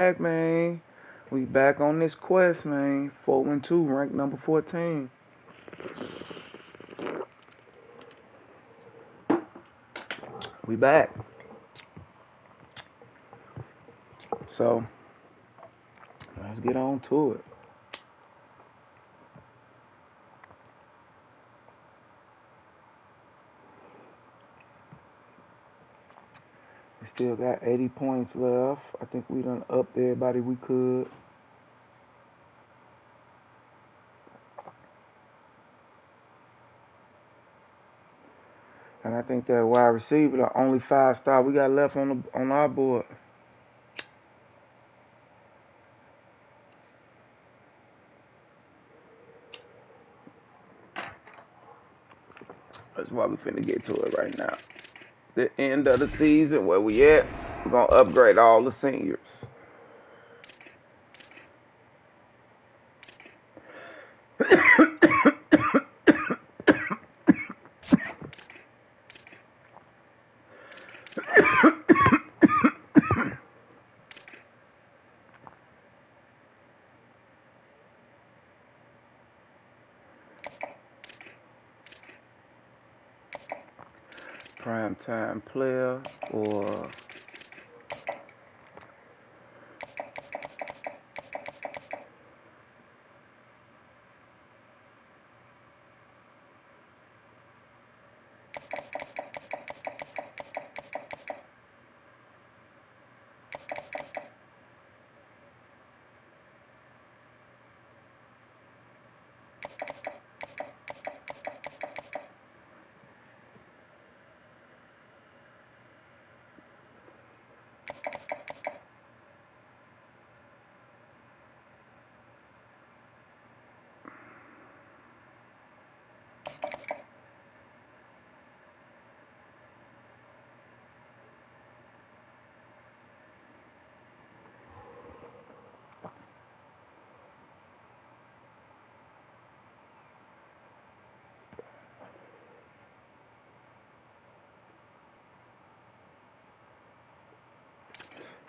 Back, man. We back on this quest, man. 4-2, ranked number 14. We back. So, let's get on to it. We still got 80 points left. I think we done upped everybody we could. And I think that wide receiver, the only 5-star we got left on our board. That's why we finna get to it right now. The end of the season, where we at, we're gonna upgrade all the seniors. Prime time player or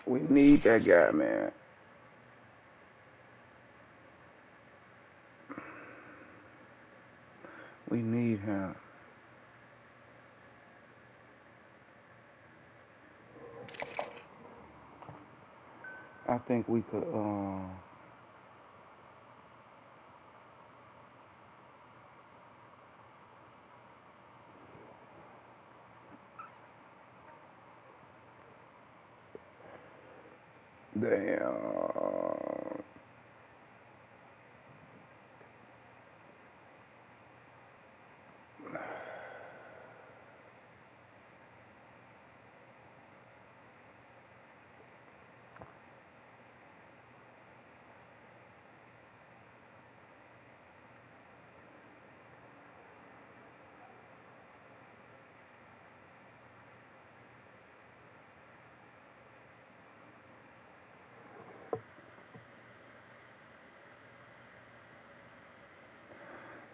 we need that guy, man. We need him. I think we could damn.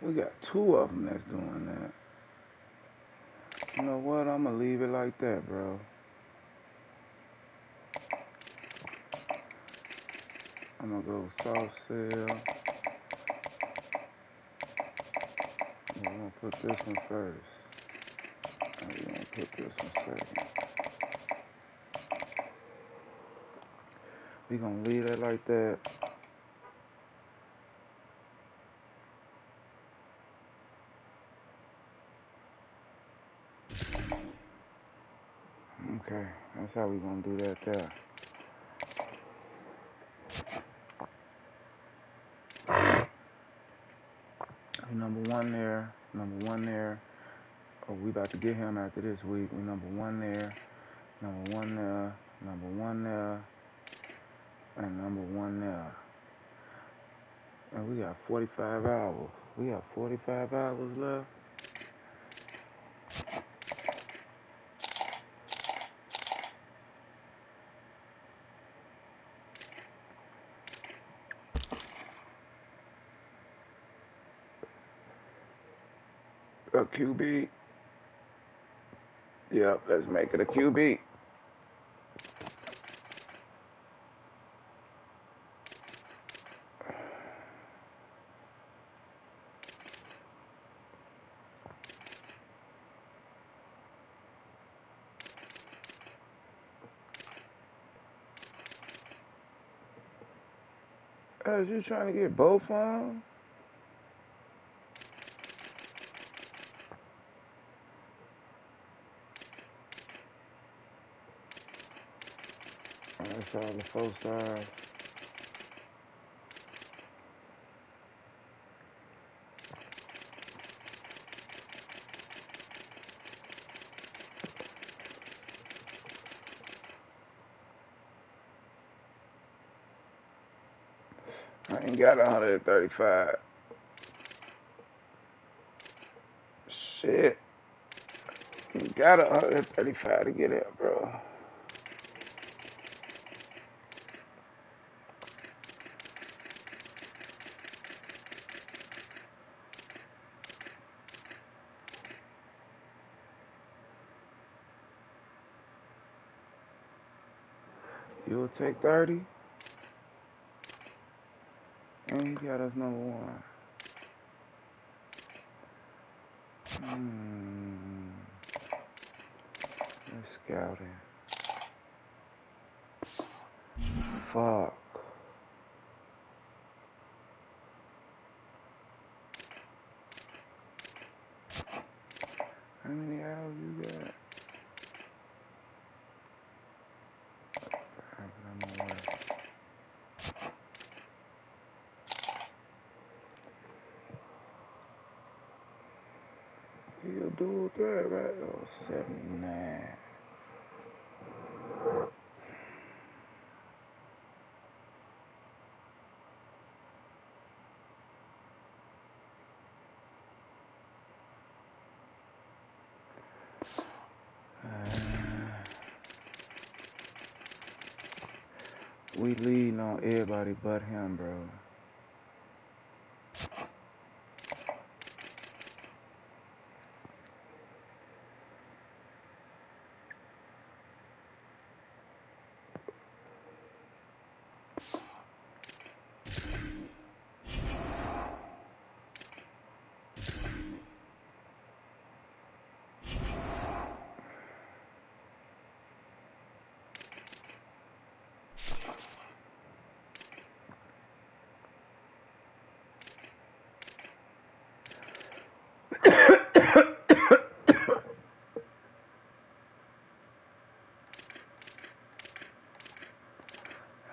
We got 2 of them that's doing that. You know what? I'm gonna leave it like that, bro. I'm gonna go soft sell. We're gonna put this one first. And we're gonna put this one second. We're gonna leave it like that. Okay, that's how we're gonna do that there. Number one there. Oh, we about to get him after this week. We number 1 there. Number 1 there. Number 1 there. And number 1 there. And we got 45 hours. We got 45 hours left. A QB. Yep, let's make it a QB. As you trying to get both of them? That's all the 4 stars. I ain't got 135. Shit. You got 135 to get it, bro. You'll take 30. And he got us number 1. Let's scout him. Fuck. How many hours you got? He'll do that, right? Oh, 79. We leading on everybody but him, bro.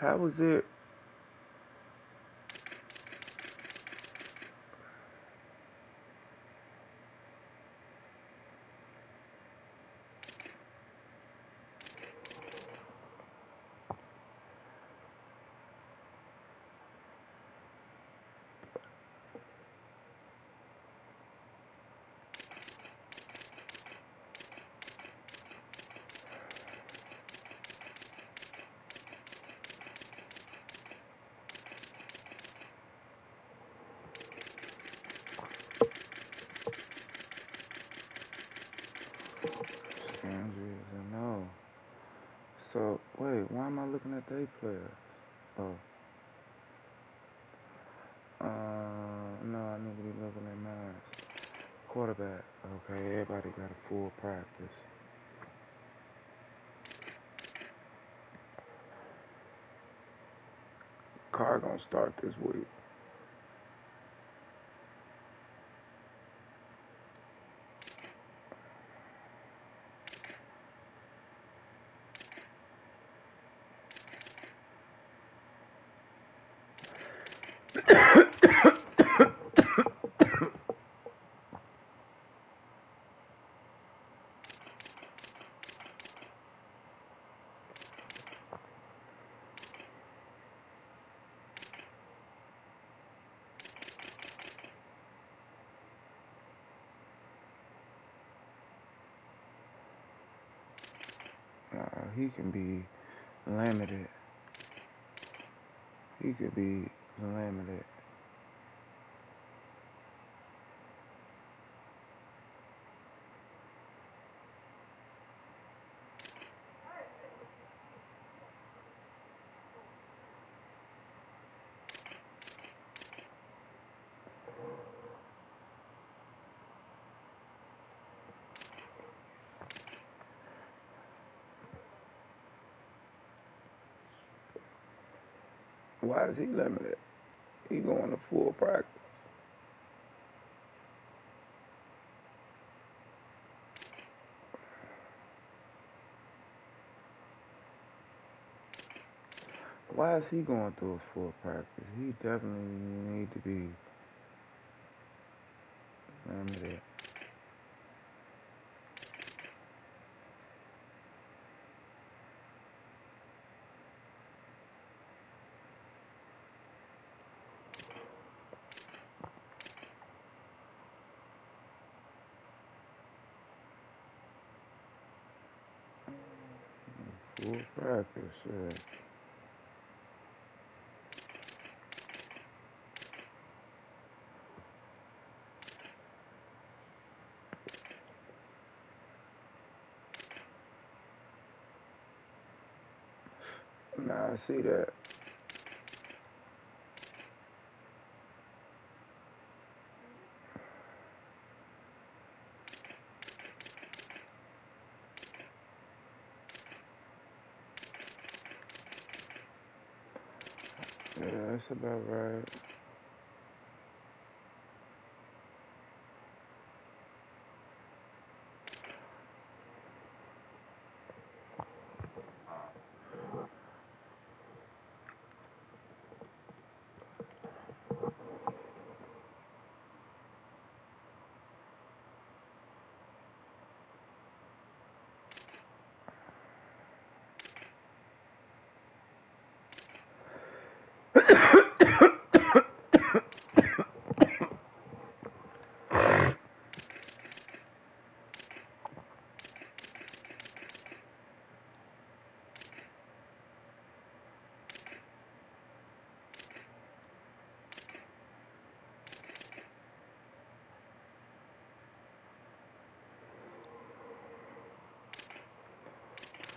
How was it? No. So, wait, why am I looking at they players? Oh. No, I need to be looking at mine. Quarterback. Okay, everybody got a full practice. Car gonna start this week. He can be limited. He could be limited. Why is he limited? He going to full practice. Why is he going through a full practice? He definitely need to be limited. Full practice, shit. Nah, I see that. Yeah, that's about right.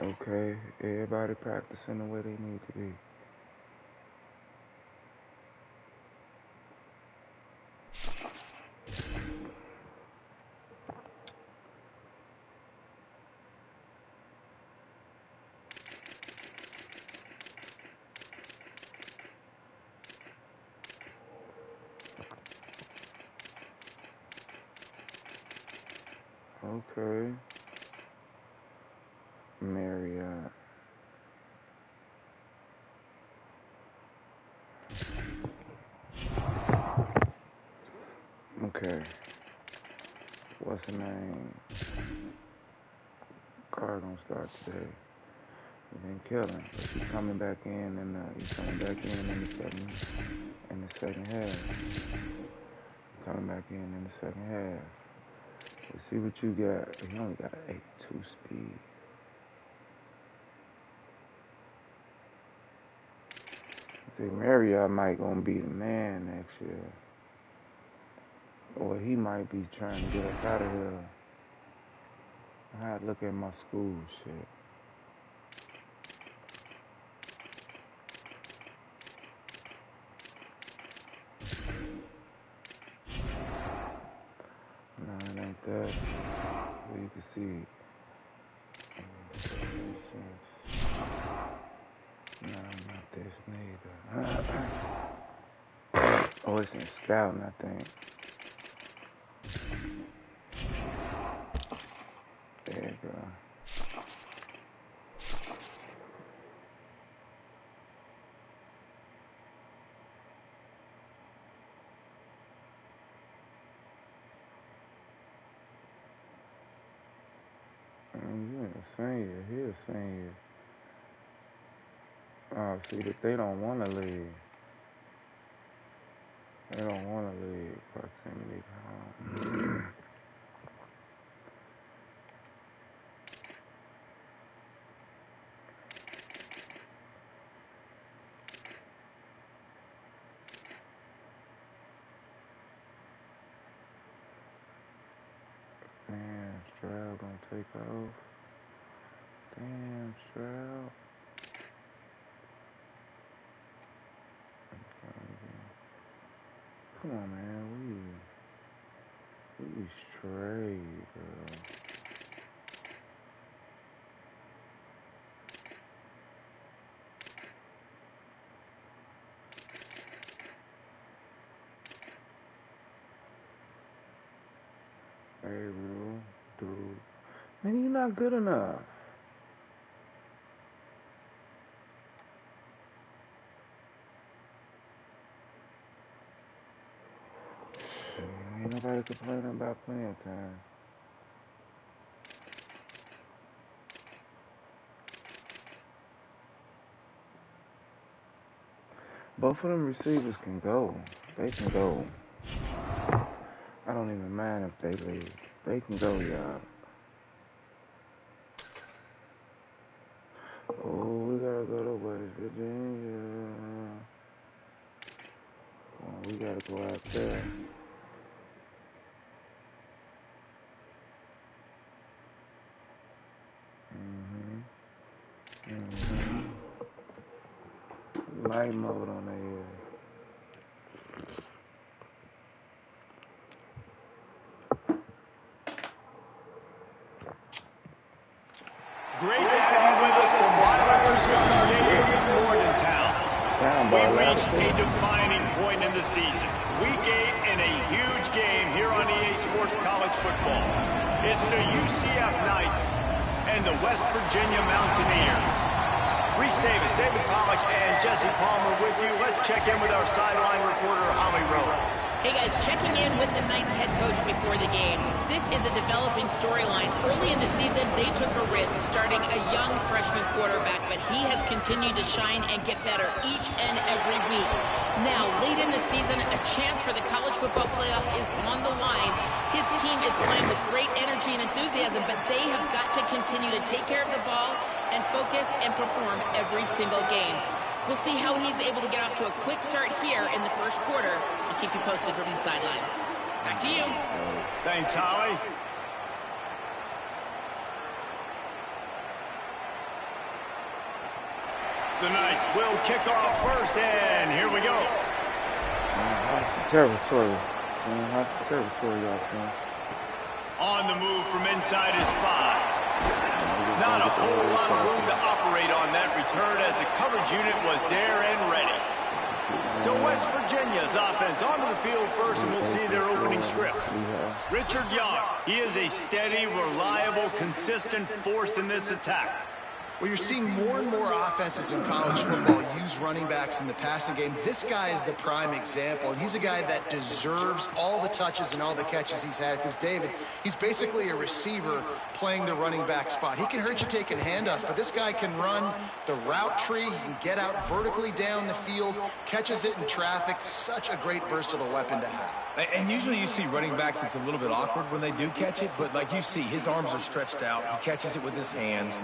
Okay, everybody practicing the way they need to be. Okay. Marriott. Okay. What's the name? Car gonna start today. He been killing, but he's coming back in the second half. Coming back in the second half. Let's see what you got. He only got an 82 speed. I think Marriott might gonna be the man next year. Or he might be trying to get up out of here. I had to look at my school shit. No, it ain't that. Well, you can see. No, not this neither. Oh, it's in Scouting, I think. There you go. You ain't a senior. He a senior. Oh, see, that they don't want to leave. They don't want to leave proximity to home. Damn, Stroud gonna take off. Damn, Stroud. Come on, man. We straight, bro. Ariel, dude. Man, you're not good enough. Ain't nobody complaining about playing time. Both of them receivers can go. They can go. I don't even mind if they leave. They can go, y'all. Oh, we gotta go to West Virginia. Oh, we gotta go out there. Light mode on their ear. Great to have you with us from Wildcat Stadium in Morgantown. We've reached a defining point in the season. Week 8 in a huge game here on EA Sports College Football. It's the UCF Knights and the West Virginia Mountaineers. Reese Davis, David Pollack, and Jesse Palmer with you. Let's check in with our sideline reporter, Holly Rowe. Hey guys, checking in with the Knights head coach before the game. This is a developing storyline. Early in the season, they took a risk starting a young freshman quarterback, but he has continued to shine and get better each and every week. Now, late in the season, a chance for the college football playoff is on the line. His team is playing with great energy and enthusiasm, but they have got to continue to take care of the ball and focus and perform every single game. We'll see how he's able to get off to a quick start here in the first quarter. I'll keep you posted from the sidelines. Back to you. Thanks, Holly. The Knights will kick off first, and here we go. Territory. Y'all think. On the move from inside his 5. Not a whole lot of room to operate on that return as the coverage unit was there and ready. So West Virginia's offense onto the field first, and we'll see their opening script. Richard Young, he is a steady, reliable, consistent force in this attack. Well, you're seeing more and more offenses in college football use running backs in the passing game. This guy is the prime example, and he's a guy that deserves all the touches and all the catches he's had because, David, he's basically a receiver playing the running back spot. He can hurt you taking handoffs, but this guy can run the route tree. He can get out vertically down the field, catches it in traffic. Such a great versatile weapon to have. And usually you see running backs, it's a little bit awkward when they do catch it, but like you see, his arms are stretched out. He catches it with his hands.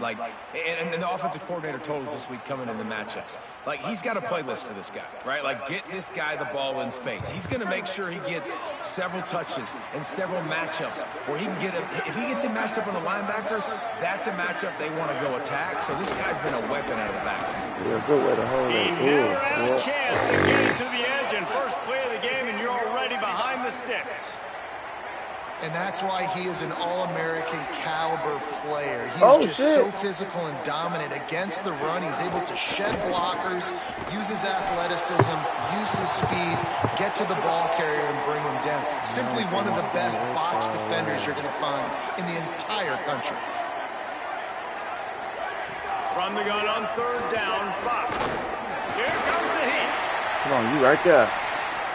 And the offensive coordinator told us this week coming in the matchups, like he's got a playlist for this guy, right? Like get this guy the ball in space. He's going to make sure he gets several touches and several matchups where he can get him. If he gets him matched up on a linebacker, that's a matchup they want to go attack. So this guy's been a weapon out of the backfield. Yeah, good way to hold it. He never had a chance to get it to the edge and first play of the game, and you're already behind the sticks. And that's why he is an All-American caliber player. He's so physical and dominant against the run. He's able to shed blockers, use his athleticism, use his speed, get to the ball carrier and bring him down. Simply one of the best box defenders you're going to find in the entire country. From the gun on third down, Fox. Here comes the heat. Come on, you right there.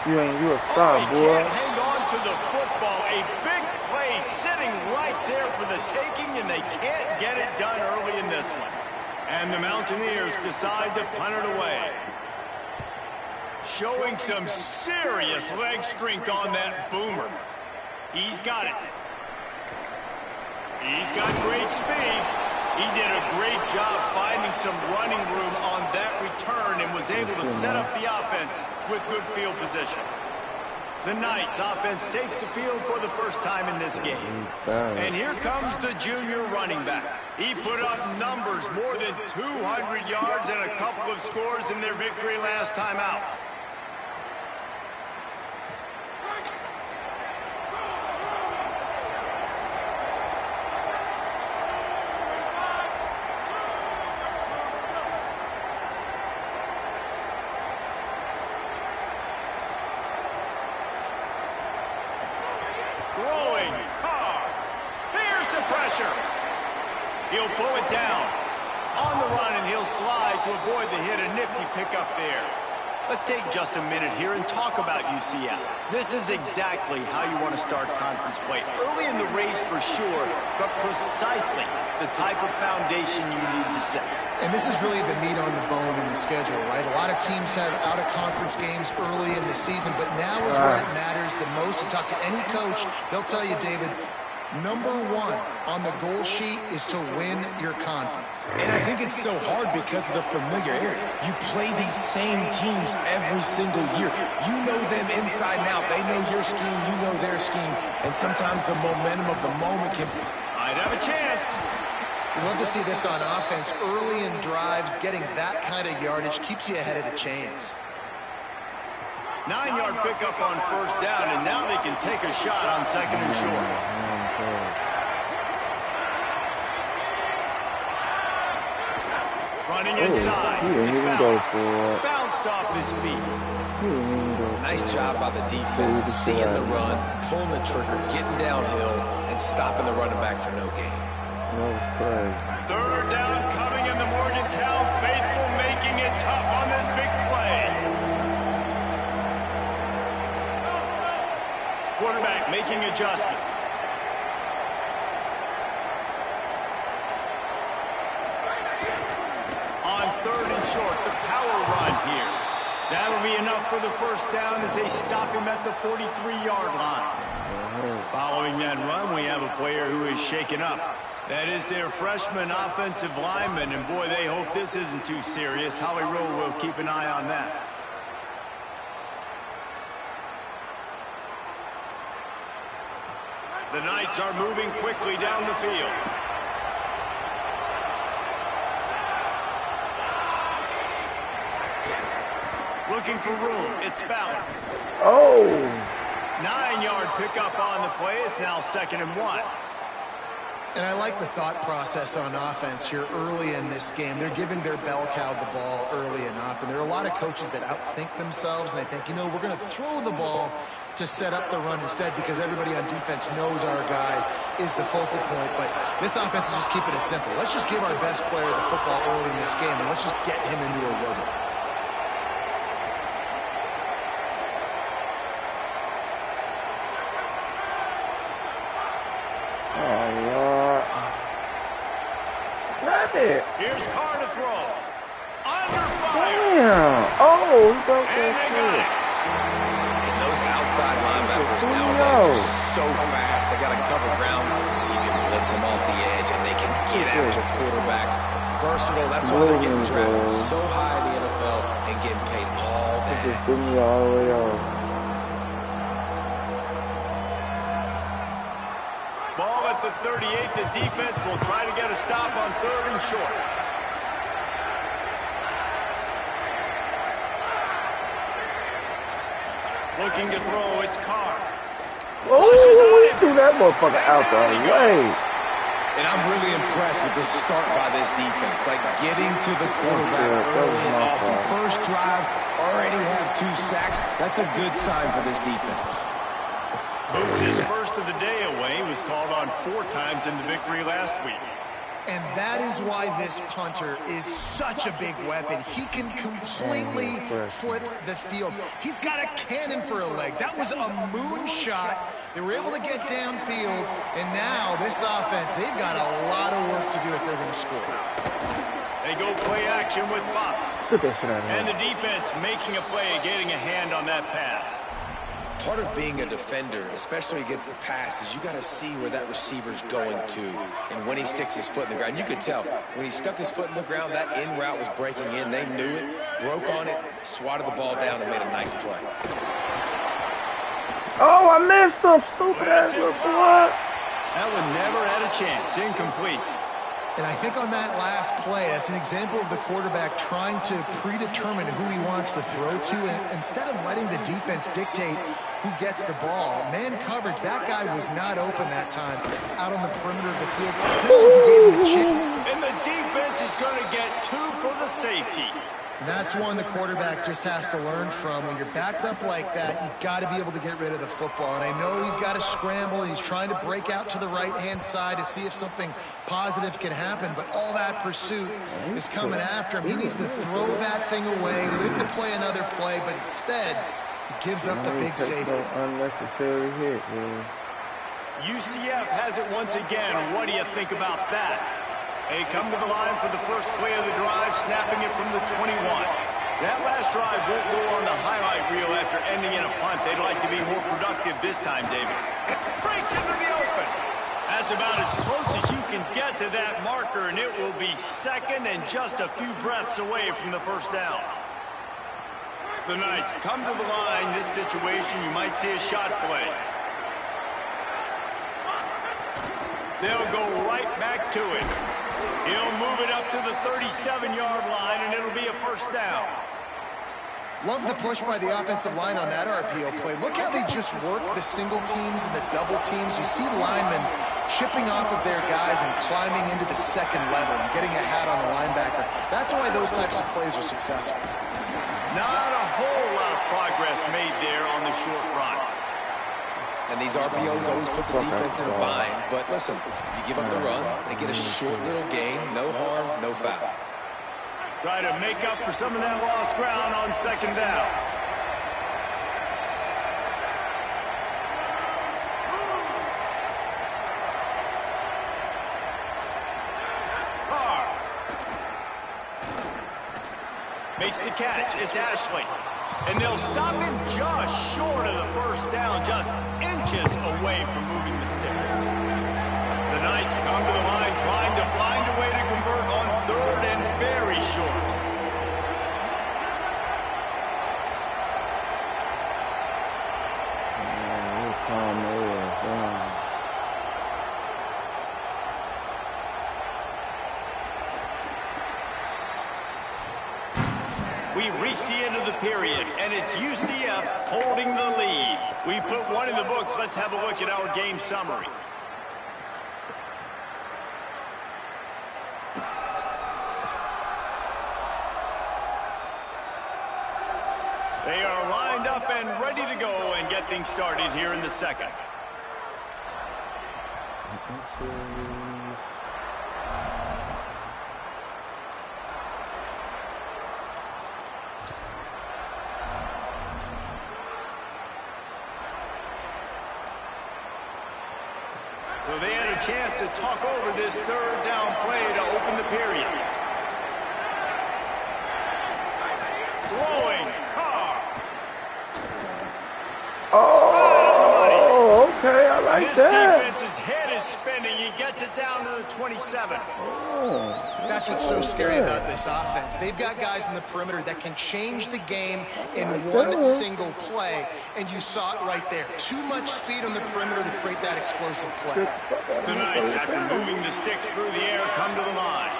You a star, boy. Can't hang on to the football. A big play sitting right there for the taking, and they can't get it done early in this one. And the Mountaineers decide to punt it away. Showing some serious leg strength on that boomer. He's got it. He's got great speed. He did a great job finding some running room on that return and was able to set up the offense with good field position. The Knights offense takes the field for the first time in this game. And here comes the junior running back. He put up numbers, more than 200 yards and a couple of scores in their victory last time out. Throwing Carr. pressure. He'll pull it down. On the run, and he'll slide to avoid the hit. A nifty pickup there. Let's take just a minute here and talk about UCF. This is exactly how you want to start conference play. Early in the race for sure, but precisely the type of foundation you need to set. And this is really the meat on the bone in the schedule, right? A lot of teams have out-of-conference games early in the season, but now is where it matters the most. You talk to any coach, they'll tell you, David, number one on the goal sheet is to win your conference. And I think it's so hard because of the familiarity. You play these same teams every single year. You know them inside and out. They know your scheme, you know their scheme, and sometimes the momentum of the moment can... Might have a chance. You love to see this on offense. Early in drives, getting that kind of yardage keeps you ahead of the chains. 9-yard pickup on first down, and now they can take a shot on second and short. Running inside. It's bounced off his feet. Nice job by the defense, seeing the run, pulling the trigger, getting downhill, and stopping the running back for no gain. Third down coming in the Morgantown faithful, making it tough on this big play. Quarterback making adjustments. On third and short, the power run here. That'll be enough for the first down as they stop him at the 43-yard line. Following that run, we have a player who is shaken up. That is their freshman offensive lineman, and boy, they hope this isn't too serious. Howie Rowe will keep an eye on that. The Knights are moving quickly down the field. Looking for room. It's Ballard. 9-yard pickup on the play. It's now 2nd and 1. And I like the thought process on offense here early in this game. They're giving their bell cow the ball early and often. There are a lot of coaches that outthink themselves, and they think, you know, we're going to throw the ball to set up the run instead because everybody on defense knows our guy is the focal point. But this offense is just keeping it simple. Let's just give our best player the football early in this game, and let's just get him into a rhythm. Here's Carr to throw. Under fire. Damn. Oh, he broke and they got it. And those outside linebackers nowadays are so fast. They got to cover ground. You can blitz them off the edge, and they can get after quarterbacks. Versatile. That's why they're getting drafted so high in the NFL and getting paid all that. Just threw me all the way off. Ball at the 38. The defense will try to get a stop on 3rd and short. Looking to throw. It's Carr. Oh, he threw that motherfucker out the way. And I'm really impressed with the start by this defense. Like getting to the quarterback early and often. First drive, already have 2 sacks. That's a good sign for this defense. Boots his first of the day away. Was called on 4 times in the victory last week. And that is why this punter is such a big weapon. He can completely flip the field. He's got a cannon for a leg. That was a moonshot. They were able to get downfield, and now this offense, they've got a lot of work to do if they're going to score. They go play action with Fox. And the defense making a play, getting a hand on that pass. Part of being a defender, especially against the pass, is you got to see where that receiver's going to and when he sticks his foot in the ground. You could tell when he stuck his foot in the ground, that in route was breaking in. They knew it, broke on it, swatted the ball down, and made a nice play. Oh, I missed him, stupid ass little boy. That one never had a chance. Incomplete. And I think on that last play, that's an example of the quarterback trying to predetermine who he wants to throw to, and instead of letting the defense dictate who gets the ball. Man coverage, that guy was not open that time out on the perimeter of the field. Still, he gave him a chance. And the defense is going to get 2 for the safety. And that's one the quarterback just has to learn from. When you're backed up like that, you've got to be able to get rid of the football. And I know he's got to scramble. He's trying to break out to the right-hand side to see if something positive can happen. But all that pursuit is coming after him. He needs to throw that thing away, live to play another play. But instead, he gives up the big safety. Unnecessary hit, man. UCF has it once again. What do you think about that? They come to the line for the first play of the drive, snapping it from the 21. That last drive won't go on the highlight reel after ending in a punt. They'd like to be more productive this time, David. It breaks into the open. That's about as close as you can get to that marker, and it will be second and just a few breaths away from the first down. The Knights come to the line. This situation, you might see a shot play. They'll go right back to it. He'll move it up to the 37-yard line, and it'll be a first down. Love the push by the offensive line on that RPO play. Look how they just work the single teams and the double teams. You see linemen chipping off of their guys and climbing into the second level and getting a hat on the linebacker. That's why those types of plays are successful. Not a whole lot of progress made there on the short run. And these RPOs always put the defense in a bind. But listen, you give up the run, they get a short little gain, no harm, no foul. Try to make up for some of that lost ground on second down. Carr makes the catch. It's Ashley. And they'll stop him just short of the first down, just inches away from moving the sticks. The Knights come to the line trying to find a way to convert on third and very short. We've reached the end of the period, and it's UCF holding the lead. We've put one in the books. Let's have a look at our game summary. They are lined up and ready to go and get things started here in the second. So they had a chance to talk over this third down play to open the period. Throwing, Carr. Oh, okay, I like this that. This defense's head is spinning. He gets it down to the 27. That's what's so scary about this offense. They've got guys in the perimeter that can change the game in one single play, and you saw it right there. Too much speed on the perimeter to create that explosive play. The Knights, after moving the sticks through the air, come to the line.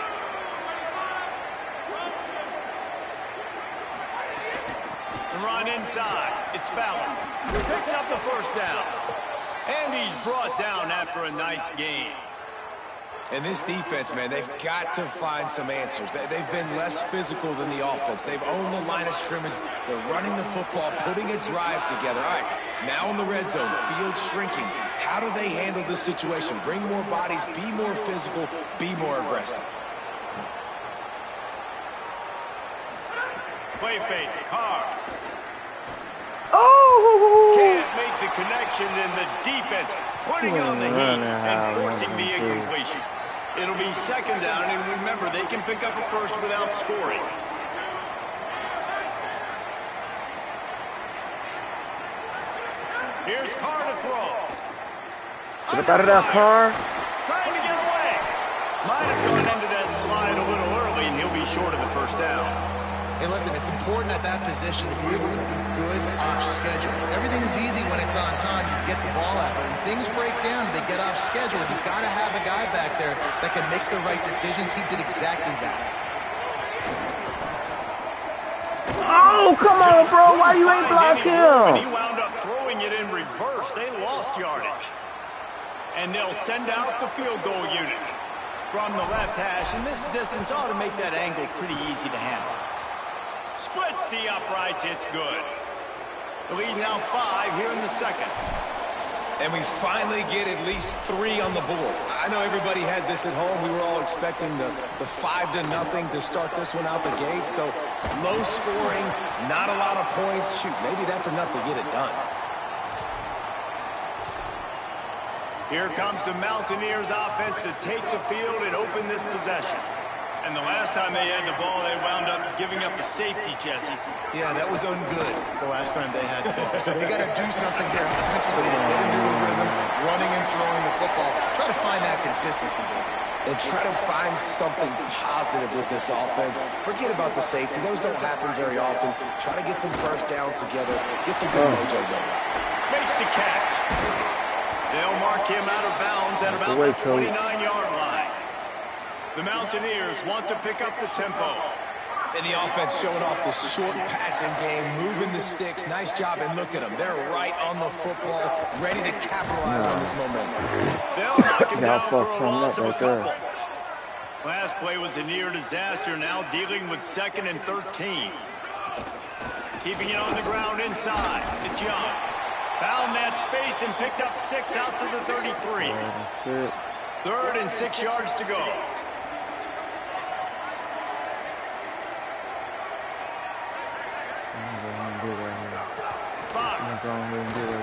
The run inside. It's Ballard. Picks up the first down. And he's brought down after a nice gain. And this defense, man, they've got to find some answers. They've been less physical than the offense. They've owned the line of scrimmage. They're running the football, putting a drive together. All right, now in the red zone, field shrinking. How do they handle this situation? Bring more bodies, be more physical, be more aggressive. Play fake, Carr. Oh! Can't make the connection, and the defense putting on the heat and forcing the incompletion. It'll be second down, and remember, they can pick up a first without scoring. Here's Carr to throw. Get out of that car. Trying to get away. Might have gone into that slide a little early, and he'll be short of the first down. Hey, listen, it's important at that position to be able to be good off schedule. Everything's easy when it's on time. You get the ball out. But when things break down, they get off schedule. You've got to have a guy back there that can make the right decisions. He did exactly that. Oh, come on, bro. Why you ain't block him? He wound up throwing it in reverse. They lost yardage. And they'll send out the field goal unit from the left hash. And this distance ought to make that angle pretty easy to handle. Splits the uprights. It's good. The lead now 5 here in the second. And we finally get at least 3 on the board. I know everybody had this at home. We were all expecting the 5-0 to start this one out the gate. So low scoring, not a lot of points. Shoot, maybe that's enough to get it done. Here comes the Mountaineers offense to take the field and open this possession. And the last time they had the ball, they wound up giving up a safety, Jesse. Yeah, that was ungood the last time they had the ball. So they got to do something here offensively to get into a rhythm, running and throwing the football. Try to find that consistency there. And try to find something positive with this offense. Forget about the safety. Those don't happen very often. Try to get some first downs together. Get some good mojo going. Makes the catch. They'll mark him out of bounds at about the 29-yard line. The Mountaineers want to pick up the tempo. And the offense showing off the short passing game, moving the sticks. Nice job, and look at them. They're right on the football, ready to capitalize on this momentum. They'll knock him down for a loss of a couple. Last play was a near disaster, now dealing with 2nd and 13. Keeping it on the ground inside. It's Young. Found that space and picked up 6 out to the 33. 3rd and 6 yards to go. Fox.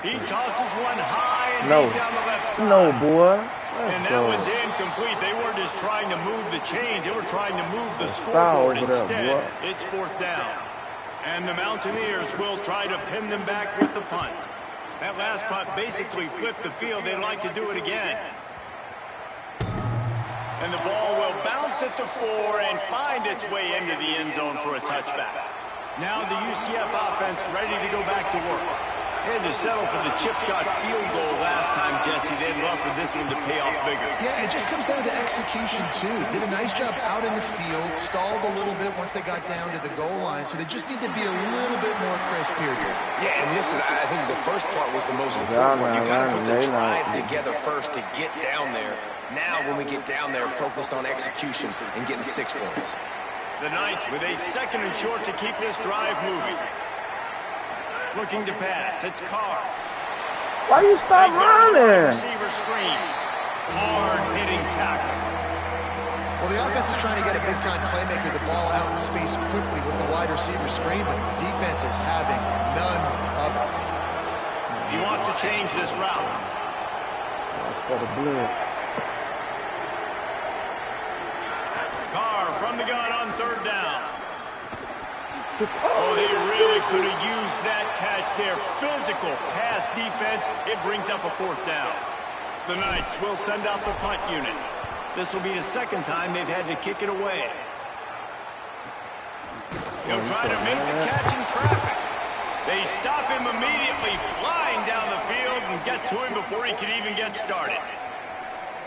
He tosses one high and deep down the left side. No, boy. And that one's incomplete. They weren't just trying to move the chains. They were trying to move the scoreboard instead. It's 4th down. And the Mountaineers will try to pin them back with the punt. That last punt basically flipped the field. They'd like to do it again. And the ball will bounce at the 4 and find its way into the end zone for a touchback. Now the UCF offense ready to go back to work. They had to settle for the chip shot field goal last time, Jesse. They'd love for this one to pay off bigger. Yeah, it just comes down to execution, too. Did a nice job out in the field, stalled a little bit once they got down to the goal line, so they just need to be a little bit more crisp here. Yeah, and listen, I think the first part was the most important part. You got to put the drive together first to get down there. Now, when we get down there, focus on execution and getting 6 points. The Knights with a 2nd and short to keep this drive moving. Looking to pass. It's Carr. Why do you stop running? Receiver screen. Hard-hitting tackle. Well, the offense is trying to get a big-time playmaker the ball out in space quickly with the wide receiver screen, but the defense is having none of it. He wants to change this route. For the blitz. Carr from the gun on 3rd down. Oh, they really could have used that catch there. Physical pass defense. It brings up a 4th down. The Knights will send out the punt unit. This will be the 2nd time they've had to kick it away. He'll try to make the catch in traffic. They stop him immediately, flying down the field and get to him before he can even get started.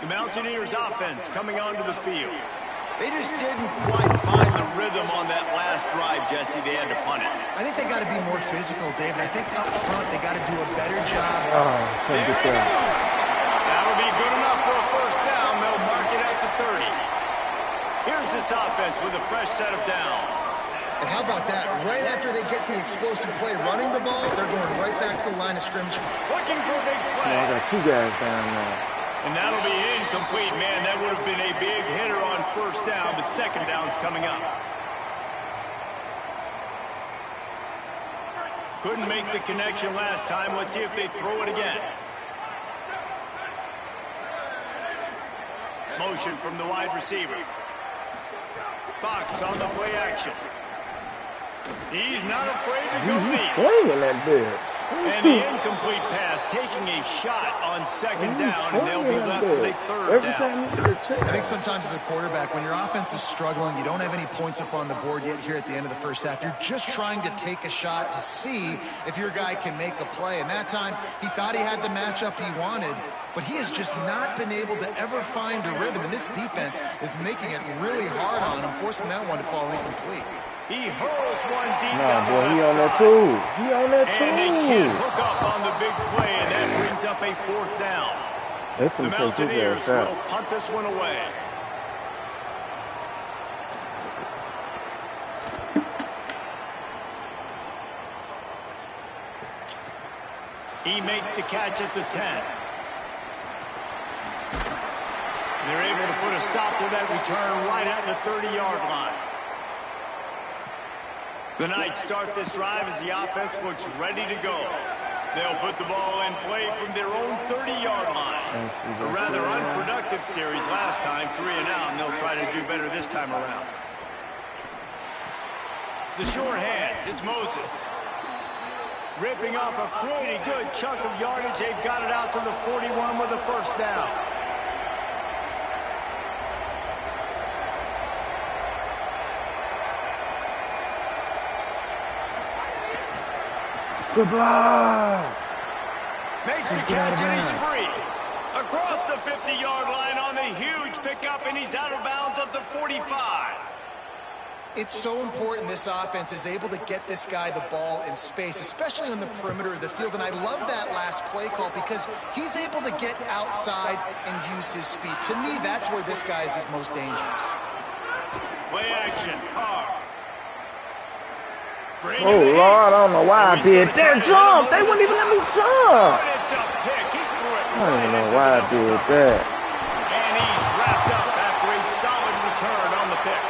The Mountaineers offense coming onto the field. They just didn't quite find the rhythm on that last drive, Jesse. They had to punt it. I think they got to be more physical, David. I think up front they got to do a better job. There he goes. That'll be good enough for a 1st down. They'll mark it at the 30. Here's this offense with a fresh set of downs. And how about that? Right after they get the explosive play running the ball, they're going right back to the line of scrimmage. Looking for a big play. I got 2 guys down there. And that'll be incomplete, man. That would have been a big hitter on 1st down, but 2nd down's coming up. Couldn't make the connection last time. Let's see if they throw it again. Motion from the wide receiver. Fox on the play action. He's not afraid to go deep. Swinging that bit. And the incomplete pass, taking a shot on 2nd down, and they'll be left with a 3rd down. I think sometimes as a quarterback, when your offense is struggling, you don't have any points up on the board yet here at the end of the 1st half. You're just trying to take a shot to see if your guy can make a play. And that time, he thought he had the matchup he wanted, but he has just not been able to ever find a rhythm. And this defense is making it really hard on him, forcing that one to fall incomplete. He hurls one deep down the boy, he on that too. He on that too. And they can't hook up on the big play, and that brings up a 4th down. The Mountaineers will punt this one away. He makes the catch at the 10. They're able to put a stop to that return right at the 30-yard line. The Knights start this drive as the offense looks ready to go. They'll put the ball in play from their own 30-yard line. A rather unproductive series last time, 3 and out, and they'll try to do better this time around. The short hands, it's Moses. Ripping off a pretty good chunk of yardage. They've got it out to the 41 with a first down. Good block. Makes the catch and he's free. Across the 50-yard line on the huge pickup, and he's out of bounds at the 45. It's so important this offense is able to get this guy the ball in space, especially on the perimeter of the field. And I love that last play call because he's able to get outside and use his speed. To me, that's where this guy is his most dangerous. Play action, Carr. Oh, Lord, I don't know why I did that jump. They wouldn't even let me jump. It's a pick. He threw it. I don't know why I did that. And he's wrapped up after a solid return on the pick.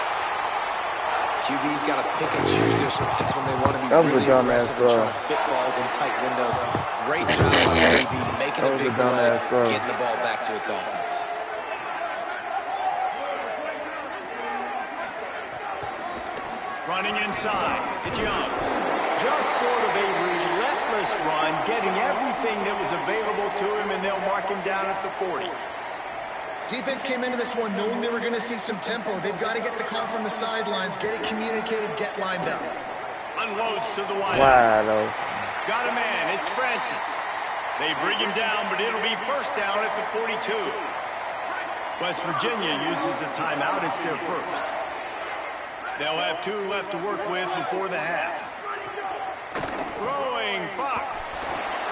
QB's got to pick and choose their spots when they want to be really aggressive and try to fit balls in tight windows. Great job by QB making a big play, getting the ball back to its offense. Running inside, it's Young. Just sort of a relentless run, getting everything that was available to him, and they'll mark him down at the 40. Defense came into this one knowing they were going to see some tempo. They've got to get the call from the sidelines, get it communicated, get lined up. Unloads to the wide. Wow. Got a man, it's Francis. They bring him down, but it'll be first down at the 42. West Virginia uses a timeout. It's their first. They'll have 2 left to work with before the half. Throwing Fox.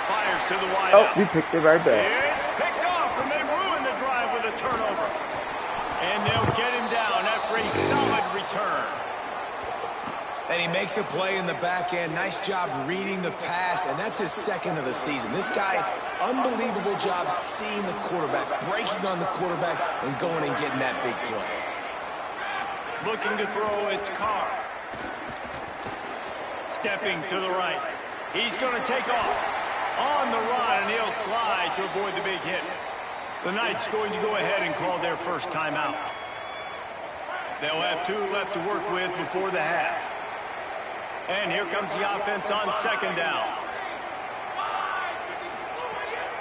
Fires to the wide. Oh, he picked it right back. It's picked off, and they ruin the drive with a turnover. And they'll get him down after a solid return. And he makes a play in the back end. Nice job reading the pass, and that's his second of the season. This guy, unbelievable job seeing the quarterback, breaking on the quarterback, and going and getting that big play. Looking to throw, it's Carr. Stepping to the right. He's going to take off. On the run, and he'll slide to avoid the big hit. The Knights going to go ahead and call their first timeout. They'll have 2 left to work with before the half. And here comes the offense on second down.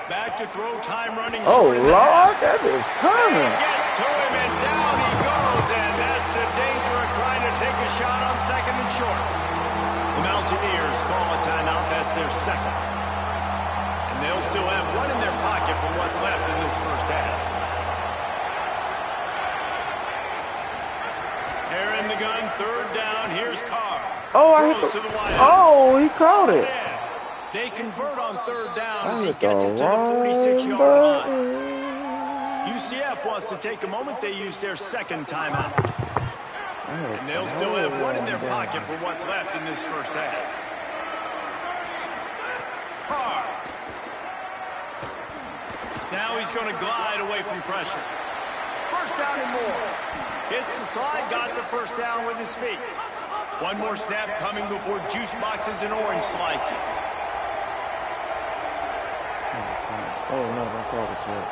Back to throw, time running. Oh, Lord, that is coming. Get to him, and down he goes, and that's the danger of trying to take a shot on second and short. The Mountaineers call a timeout. That's their second. And they'll still have one in their pocket for what's left in this first half. They're in the gun, third down. Here's Carr. Oh, he caught it. They convert on third down as he gets it to the 46-yard line. UCF wants to take a moment. They use their second timeout. And they'll still have one in their pocket for what's left in this first half. Carr. Now he's going to glide away from pressure. First down and more. Hits the slide, got the first down with his feet. One more snap coming before juice boxes and orange slices. Oh, no, don't call it yet.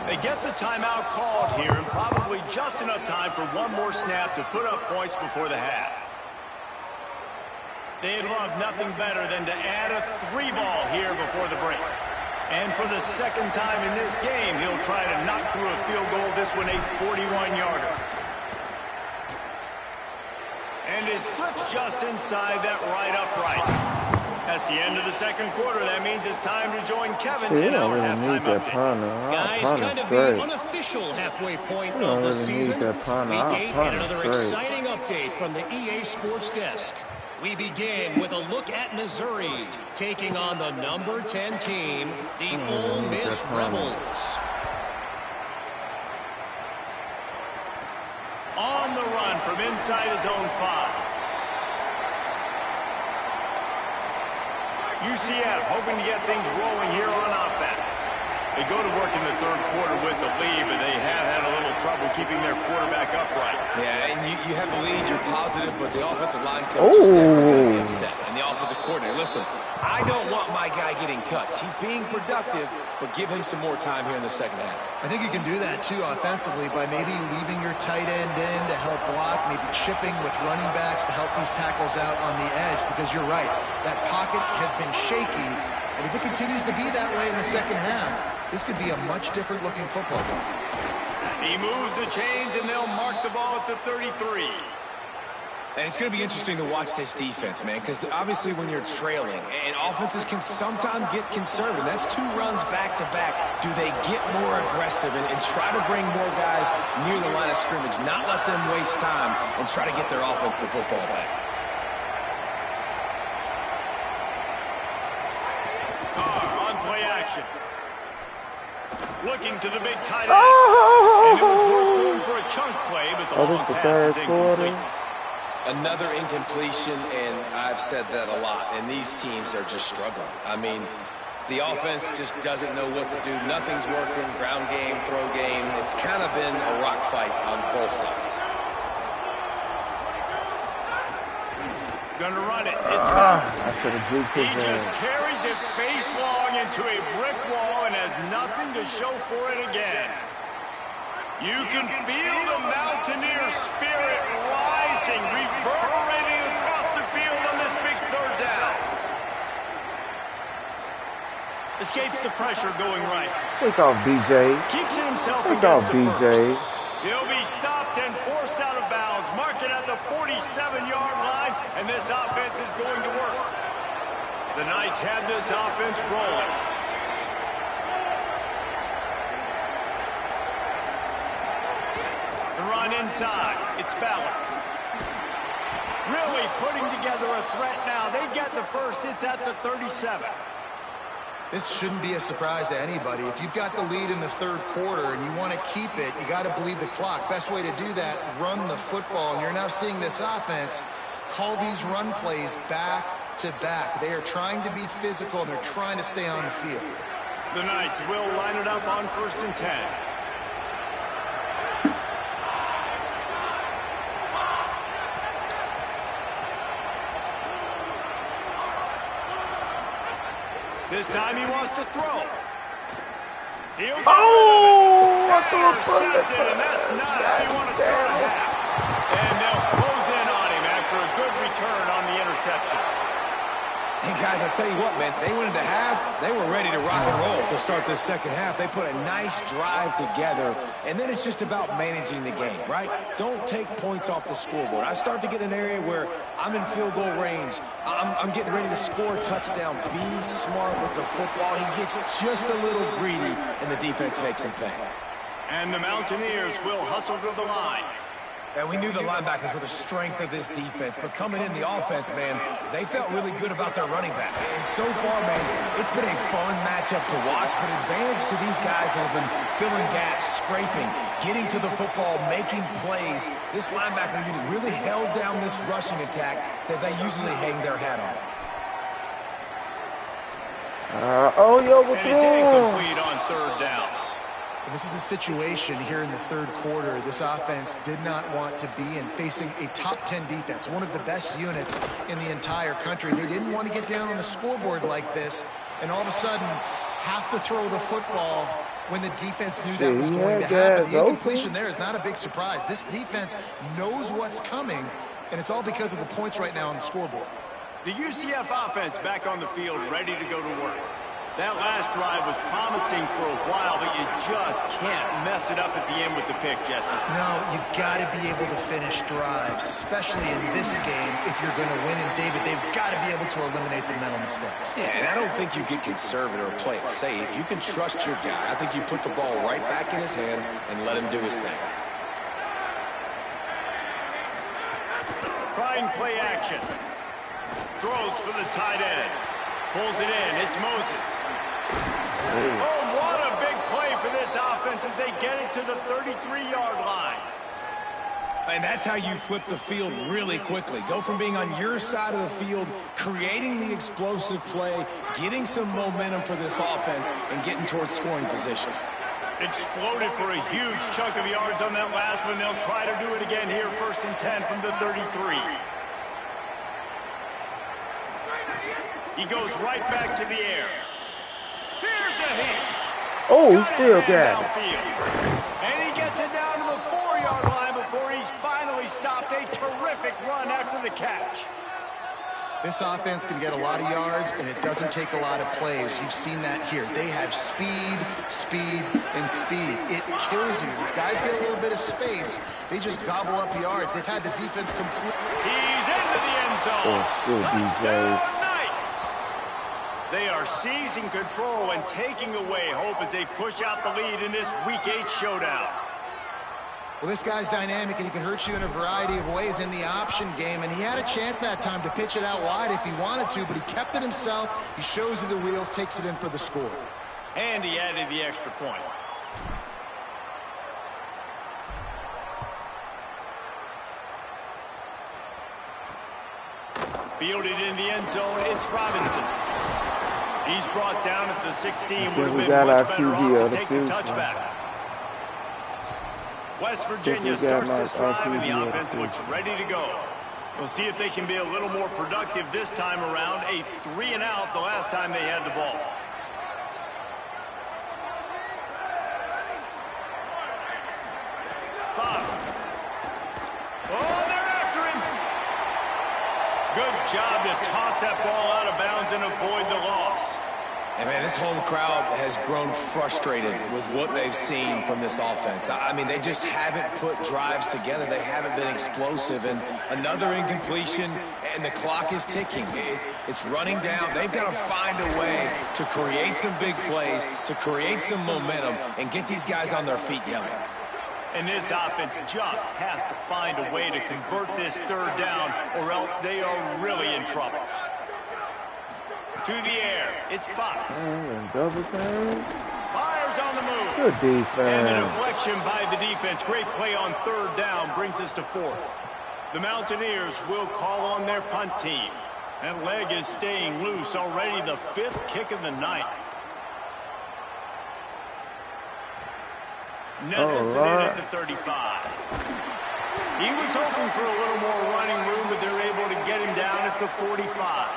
They get the timeout called here, and probably just enough time for one more snap to put up points before the half. They'd love nothing better than to add a 3-ball here before the break. And for the second time in this game, he'll try to knock through a field goal, this one a 41-yarder. And it slips just inside that right upright. That's the end of the second quarter. That means it's time to join Kevin in our halftime update. Guys, kind of the unofficial halfway point of the season. Week 8 and another exciting update from the EA Sports Desk. We begin with a look at Missouri taking on the number 10 team, the Ole Miss Rebels. On the run from inside his own 5. UCF hoping to get things rolling here on offense. They go to work in the third quarter with the lead, but they have had a little trouble keeping their quarterback upright. Yeah, and you have the lead, you're positive, but the offensive line coach is definitely going to be upset. And the offensive coordinator, listen, I don't want my guy getting touched. He's being productive, but give him some more time here in the second half. I think you can do that, too, offensively, by maybe leaving your tight end in to help block, maybe chipping with running backs to help these tackles out on the edge, because you're right, that pocket has been shaky, and if it continues to be that way in the second half, this could be a much different looking football game. He moves the chains, and they'll mark the ball at the 33. And it's going to be interesting to watch this defense, man, because obviously when you're trailing, and offenses can sometimes get conservative. That's 2 runs back-to-back. Do they get more aggressive and try to bring more guys near the line of scrimmage, not let them waste time, and try to get their offense the football back? Carr on play action. Looking to the big tight end. And it was worth going for a chunk play, but the long pass is incomplete. Another incompletion, and I've said that a lot, and these teams are just struggling. I mean, the offense just doesn't know what to do. Nothing's working, ground game, throw game. It's kind of been a rock fight on both sides. Gonna run it. It's I should have juked his He just carries it face long into a brick wall and has nothing to show for it again. You can feel the Mountaineer spirit rising, reverberating across the field on this big third down. Escapes the pressure going right. Take off, BJ. Keeps it himself Take against off, the BJ. first. He'll be stopped and forced out of bounds. Mark it at the 47-yard line, and this offense is going to work. The Knights have this offense rolling. The run inside. It's Ballard. Really putting together a threat now. They get the first. It's at the 37. This shouldn't be a surprise to anybody. If you've got the lead in the third quarter and you want to keep it, you got to bleed the clock. Best way to do that, run the football. And you're now seeing this offense call these run plays back to back. They are trying to be physical, and they're trying to stay on the field. The Knights will line it up on 1st and 10. This time he wants to throw. He'll get intercepted, and that's not how you want to start a half. And they'll close in on him after a good return on the interception. And guys, I tell you what, man, they went into half, they were ready to rock and roll to start this second half. They put a nice drive together, and then it's just about managing the game, right? Don't take points off the scoreboard. I start to get in an area where I'm in field goal range. I'm getting ready to score a touchdown. Be smart with the football. He gets just a little greedy, and the defense makes him pay. And the Mountaineers will hustle to the line. And we knew the linebackers were the strength of this defense, but coming in the offense, man, they felt really good about their running back. And so far, man, it's been a fun matchup to watch, but advantage to these guys that have been filling gaps, scraping, getting to the football, making plays. This linebacker unit really held down this rushing attack that they usually hang their hat on. And it's incomplete on 3rd down. This is a situation here in the third quarter this offense did not want to be in, facing a top 10 defense, one of the best units in the entire country. They didn't want to get down on the scoreboard like this and all of a sudden have to throw the football when the defense knew that was going to happen. The incompletion there is not a big surprise. This defense knows what's coming, and it's all because of the points right now on the scoreboard. The UCF offense back on the field, ready to go to work. That last drive was promising for a while, but you just can't mess it up at the end with the pick, Jesse. No, you got to be able to finish drives, especially in this game. If you're going to win, and David, they've got to be able to eliminate the mental mistakes. Yeah, and I don't think you get conservative or play it safe. You can trust your guy. I think you put the ball right back in his hands and let him do his thing. Trying play action. Throws for the tight end. Pulls it in. It's Moses. Oh, what a big play for this offense as they get it to the 33-yard line. And that's how you flip the field really quickly. Go from being on your side of the field, creating the explosive play, getting some momentum for this offense, and getting towards scoring position. Exploded for a huge chunk of yards on that last one. They'll try to do it again here, 1st and 10 from the 33. He goes right back to the air. Here's a hit. Oh, he still got it. And he gets it down to the 4-yard line before he's finally stopped. A terrific run after the catch. This offense can get a lot of yards, and it doesn't take a lot of plays. You've seen that here. They have speed, speed, and speed. It kills you. If guys get a little bit of space, they just gobble up yards. They've had the defense complete. He's into the end zone. Touchdown, Knights. They are seizing control and taking away hope as they push out the lead in this Week 8 showdown. Well, this guy's dynamic, and he can hurt you in a variety of ways in the option game, and he had a chance that time to pitch it out wide if he wanted to, but he kept it himself. He shows you the wheels, takes it in for the score. And he added the extra point. Fielded in the end zone, it's Robinson. He's brought down at the 16, would have been much better off to take the touchback. West Virginia starts this drive, and the offense looks ready to go. We'll see if they can be a little more productive this time around. A 3-and-out the last time they had the ball. Fox. Oh, they're after him. Good job to toss that ball out of bounds and avoid the loss. And, man, this home crowd has grown frustrated with what they've seen from this offense. I mean, they just haven't put drives together. They haven't been explosive. And another incompletion, and the clock is ticking. It's running down. They've got to find a way to create some big plays, to create some momentum, and get these guys on their feet yelling. And this offense just has to find a way to convert this 3rd down, or else they are really in trouble. To the air, it's Fox. Double thing. Myers on the move. Good defense. And the deflection by the defense. Great play on 3rd down brings us to 4th. The Mountaineers will call on their punt team. That leg is staying loose. Already the 5th kick of the night. Nesses it in at the 35. He was hoping for a little more running room, but they're able to get him down at the 45.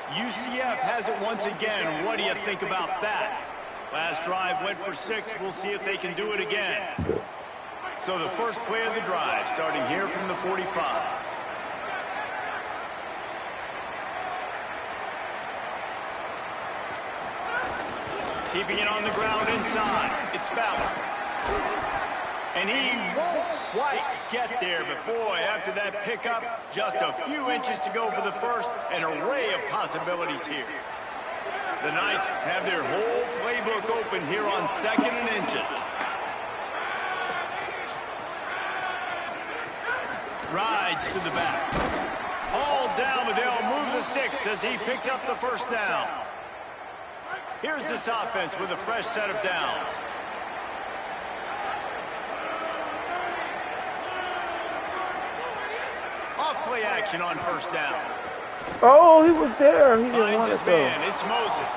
UCF has it once again. What do you think about that? Last drive went for 6. We'll see if they can do it again. So the first play of the drive, starting here from the 45. Keeping it on the ground inside. It's Ballard. And he won't quite get there, but boy, after that pickup, just a few inches to go for the first. An array of possibilities here. The Knights have their whole playbook open here on 2nd and inches. Rides to the back. All down, but they'll move the sticks as he picks up the 1st down. Here's this offense with a fresh set of downs. Off-play action on 1st down. Oh, he was there. He didn't want Finds it, his though. man. It's Moses.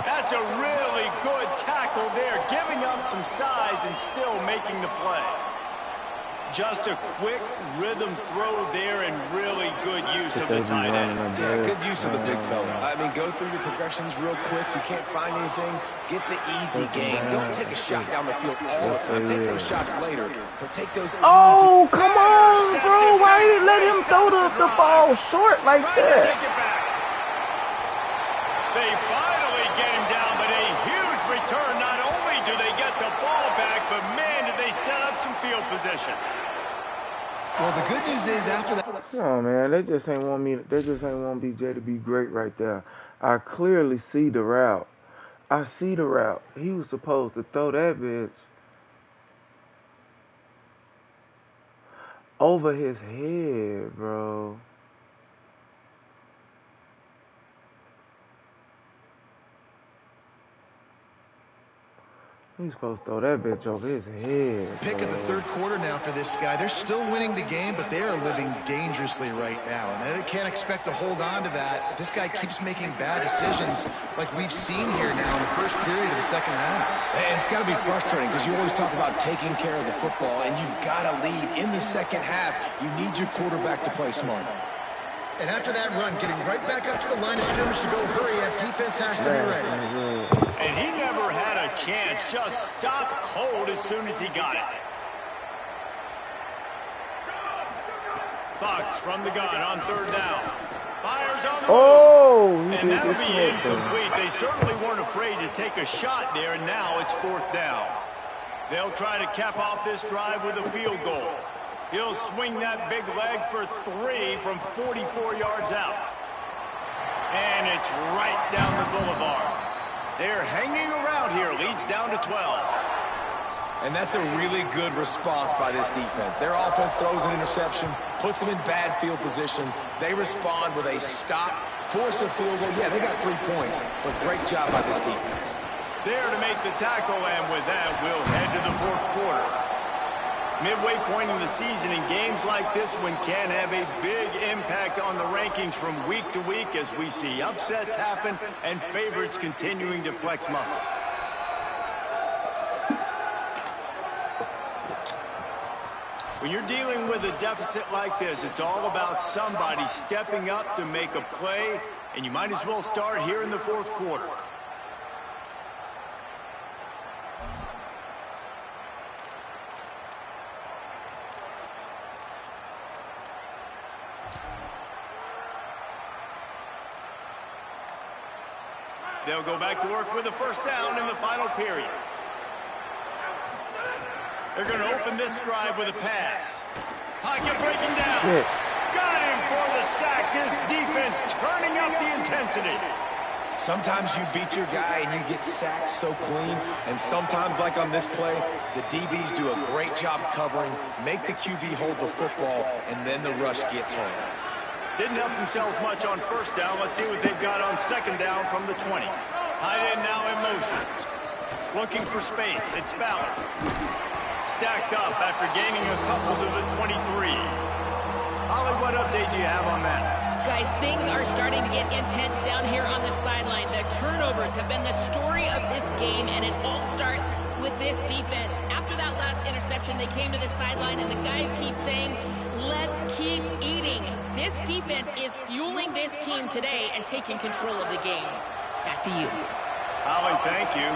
That's a really good tackle there, giving up some size and still making the play. Just a quick rhythm throw there and really good use of the tight end. Yeah, good use of the big fella. I mean, go through your progressions real quick. You can't find anything. Get the easy game. Don't take a shot down the field all the time. Take those shots later, but take those easy. Oh, come on, bro. Why did you let him throw the ball short like that? Take it back. They finally get him down, but a huge return. Not only do they get the ball back, but man, did they set up some field position. Well, the good news is after that. Oh man, they just ain't want me. They just ain't want BJ to be great right there. I clearly see the route. I see the route. He was supposed to throw that bitch over his head, bro. He's supposed to throw that bitch over his head. Pick of the third quarter now for this guy. They're still winning the game, but they are living dangerously right now. And they can't expect to hold on to that if this guy keeps making bad decisions like we've seen here now in the first period of the second half. And it's got to be frustrating because you always talk about taking care of the football, and you've got to lead in the second half. You need your quarterback to play smart. And after that run, getting right back up to the line of scrimmage to go hurry up, defense has to be ready. And he never had a chance, just stopped cold as soon as he got it. Fox from the gun on third down. Fires on the move. And that'll be incomplete. They certainly weren't afraid to take a shot there, and now it's fourth down. They'll try to cap off this drive with a field goal. He'll swing that big leg for 3 from 44 yards out. And it's right down the boulevard. They're hanging around here. Leads down to 12. And that's a really good response by this defense. Their offense throws an interception, puts them in bad field position. They respond with a stop, force a field goal. Yeah, they got 3 points, but great job by this defense. There to make the tackle, and with that, we'll head to the fourth quarter. Midway point in the season, and games like this one can have a big impact on the rankings from week to week as we see upsets happen and favorites continuing to flex muscle. When you're dealing with a deficit like this, it's all about somebody stepping up to make a play, and you might as well start here in the fourth quarter. They'll go back to work with a first down in the final period. They're going to open this drive with a pass. Pocket breaking down. Got him for the sack. This defense turning up the intensity. Sometimes you beat your guy and you get sacked so clean, and sometimes, like on this play, the DBs do a great job covering, make the QB hold the football, and then the rush gets home. Didn't help themselves much on first down. Let's see what they've got on second down from the 20. Tight end now in motion. Looking for space. It's Ballard. Stacked up after gaining a couple to the 23. Holly, what update do you have on that? Guys, things are starting to get intense down here on the sideline. The turnovers have been the story of this game, and it all starts with this defense. After that last interception, they came to the sideline, and the guys keep saying, let's keep eating. This defense is fueling this team today and taking control of the game. Back to you. Holly, thank you.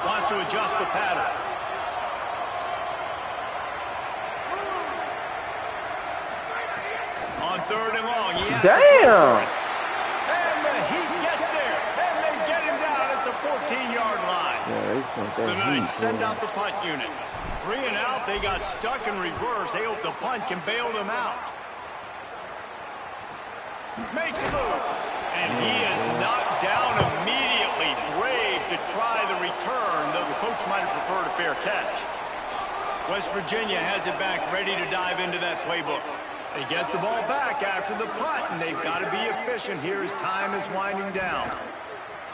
Wants to adjust the pattern. On third and long. Damn! And the Heat gets there. And they get him down at the 14-yard line. The Knights send out the punt unit. 3 and out. They got stuck in reverse. They hope the punt can bail them out. Makes a move. And he is knocked down immediately. Brave to try the return, though the coach might have preferred a fair catch. West Virginia has it back, ready to dive into that playbook. They get the ball back after the punt, and they've got to be efficient here as time is winding down.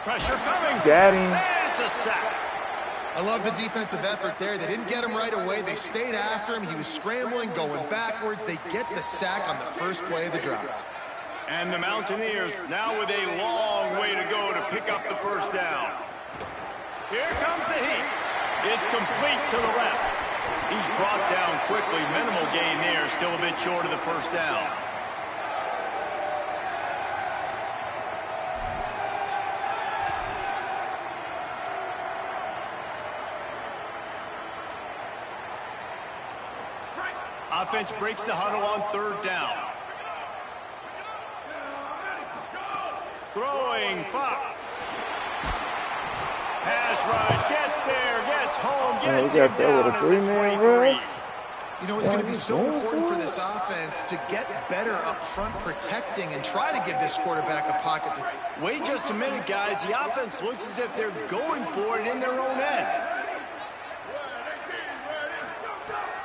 Pressure coming. Got him. And it's a sack. I love the defensive effort there. They didn't get him right away. They stayed after him. He was scrambling, going backwards. They get the sack on the first play of the drive. And the Mountaineers now with a long way to go to pick up the first down. Here comes the Heat. It's complete to the left. He's brought down quickly. Minimal gain there. Still a bit short of the first down. Offense breaks the huddle on third down. Throwing Fox. Pass rush, gets there, gets home, gets it down at the 23. You know, it's going to be so important for this offense to get better up front protecting and try to give this quarterback a pocket. Wait just a minute, guys. The offense looks as if they're going for it in their own end.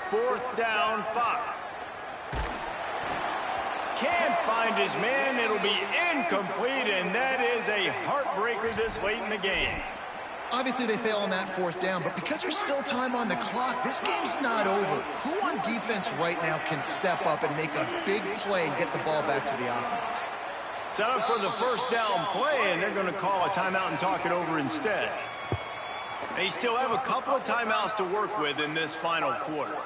Fourth down, Fox. Can't find his man. It'll be incomplete, and that is a heartbreaker this late in the game. Obviously, they fail on that 4th down, but because there's still time on the clock, this game's not over. Who on defense right now can step up and make a big play and get the ball back to the offense? Set up for the first down play, and they're going to call a timeout and talk it over instead. They still have a couple of timeouts to work with in this final quarter.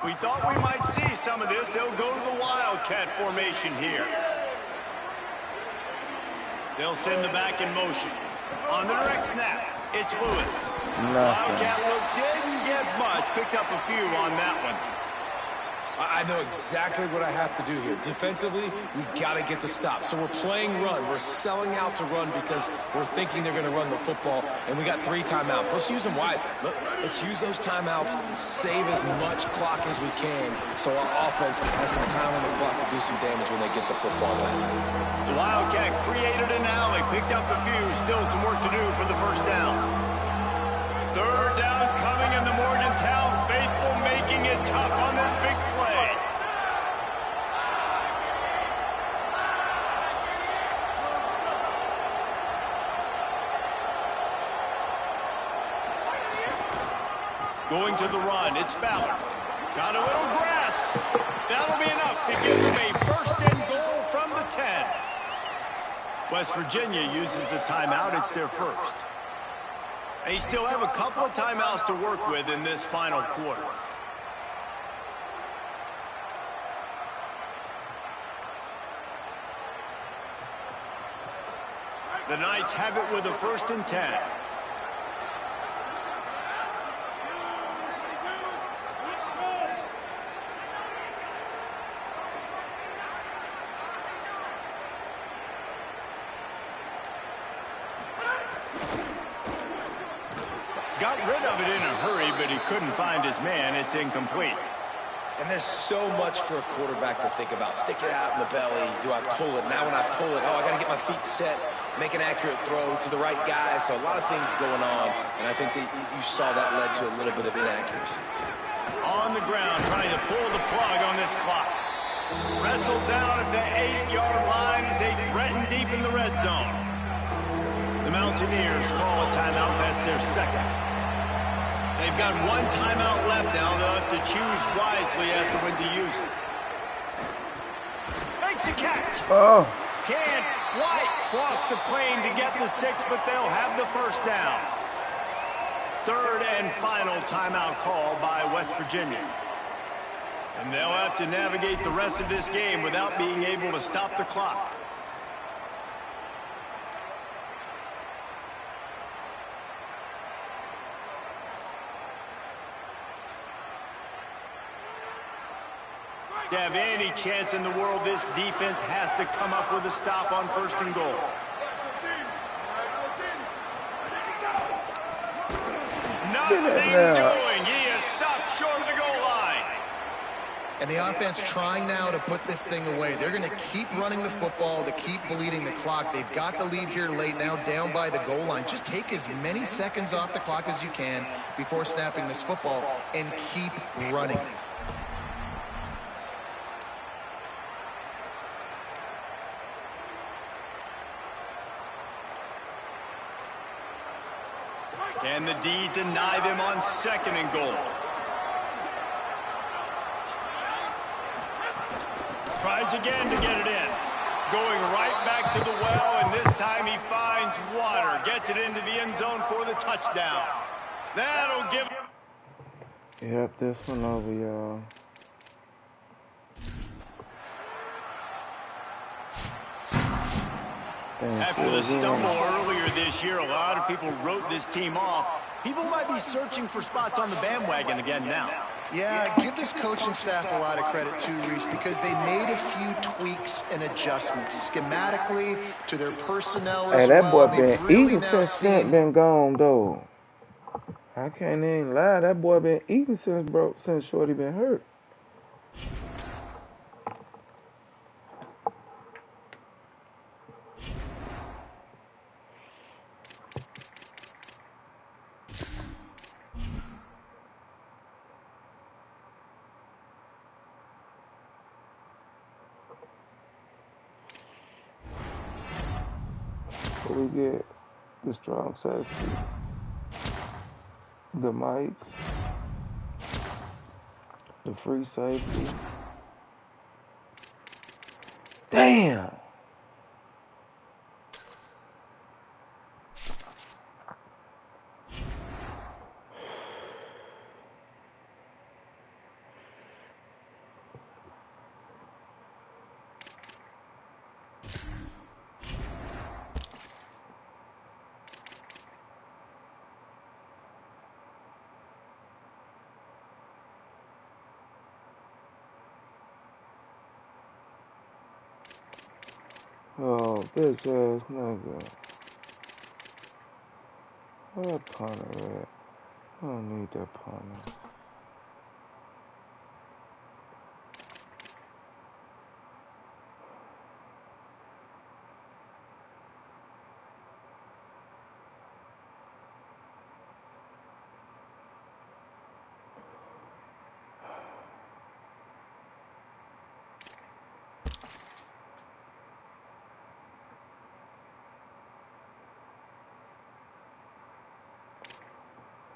We thought we might see some of this. They'll go to the Wildcat formation here. They'll send the back in motion. On the direct snap, it's Lewis. Wildcat look didn't get much. Picked up a few on that one. I know exactly what I have to do here. Defensively, we got to get the stop. So we're playing run. We're selling out to run because we're thinking they're going to run the football, and we got 3 timeouts. Let's use them wisely. Let's use those timeouts, save as much clock as we can so our offense has some time on the clock to do some damage when they get the football back. The Wildcat created an alley, picked up a few, still some work to do for the first down. 3rd down coming in the Morgantown faithful, making it tough on this big play. Going to the run, it's Ballard. Got a little grass. That'll be enough to give them a 1st and goal from the 10. West Virginia uses a timeout. It's their first. They still have a couple of timeouts to work with in this final quarter. The Knights have it with a 1st and 10. Got rid of it in a hurry, but he couldn't find his man. It's incomplete. And there's so much for a quarterback to think about. Stick it out in the belly. Do I pull it? Now when I pull it, I got to get my feet set, make an accurate throw to the right guy. So a lot of things going on, and I think that you saw that led to a little bit of inaccuracy. On the ground, trying to pull the plug on this clock. Wrestled down at the 8-yard line as they threaten deep in the red zone. The Mountaineers call a timeout. That's their second. They've got 1 timeout left now. They'll have to choose wisely as to when to use it. Makes a catch. Oh. Can't quite cross the plane to get the 6, but they'll have the 1st down. 3rd and final timeout call by West Virginia. And they'll have to navigate the rest of this game without being able to stop the clock. To have any chance in the world, this defense has to come up with a stop on 1st and goal. Nothing doing. He is stopped short of the goal line. And the offense trying now to put this thing away. They're going to keep running the football to keep bleeding the clock. They've got the lead here late, now down by the goal line. Just take as many seconds off the clock as you can before snapping this football and keep running. Can the D deny them on 2nd and goal? Tries again to get it in. Going right back to the well, and this time he finds water. Gets it into the end zone for the touchdown. That'll give him. Yep, this one over, y'all. After the stumble earlier this year, a lot of people wrote this team off. People might be searching for spots on the bandwagon again now. Yeah, give this coaching staff a lot of credit too, Reese, because they made a few tweaks and adjustments schematically to their personnel as that well. boy been eating since Trent been gone, though. I can't even lie. That boy been eating since Shorty been hurt. we get the strong safety, the Mike, the free safety. Damn. Oh, bitch ass nigga. Where that punter at? I don't need that punter.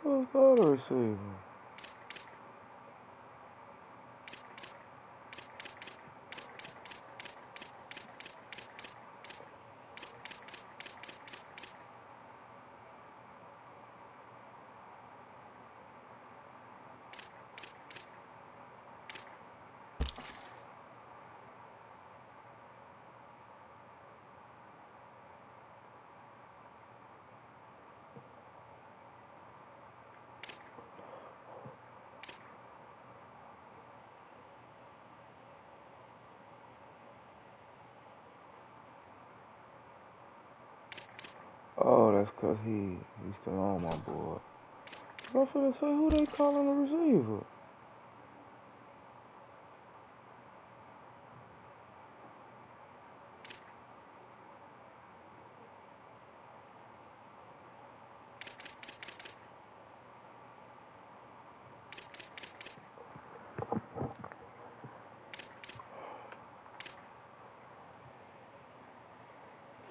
Who's the other receiver? Oh, that's cause he's still on my board. I'm finna say who they calling the receiver.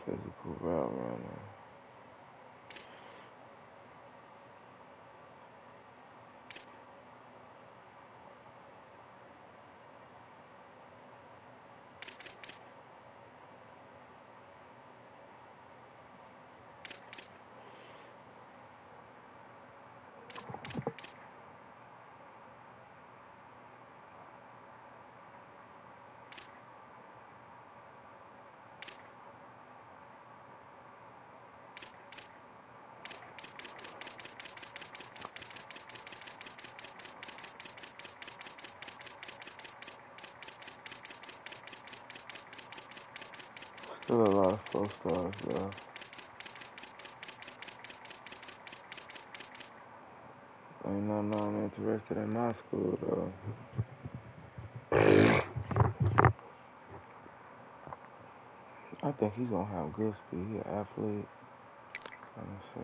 Physical route runner. Still a lot of 4 stars left. Ain't nothing interested in my school though. I think he's gonna have good speed. He an athlete. Let me see.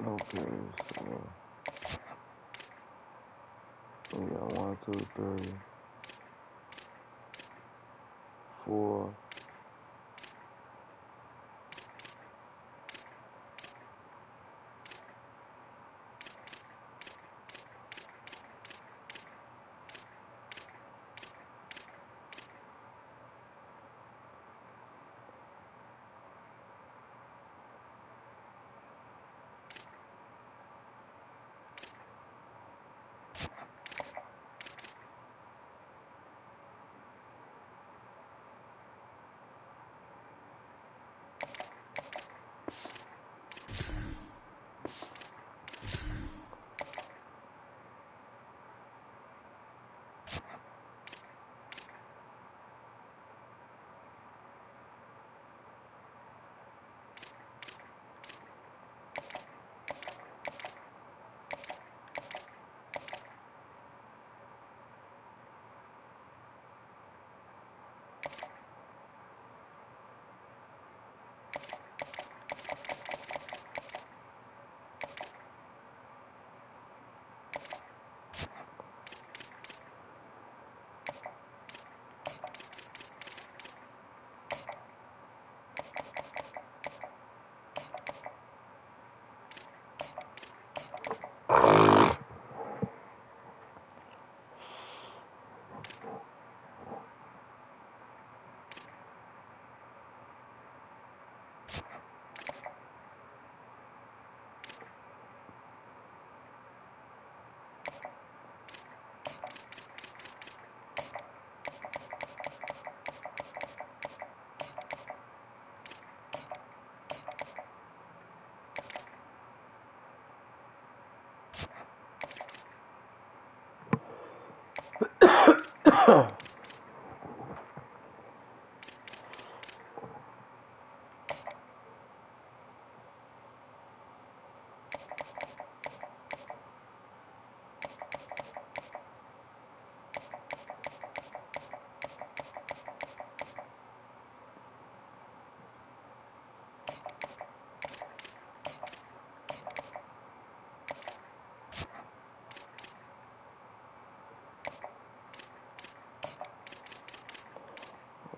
Okay, so we got 1, 2, 3, 4.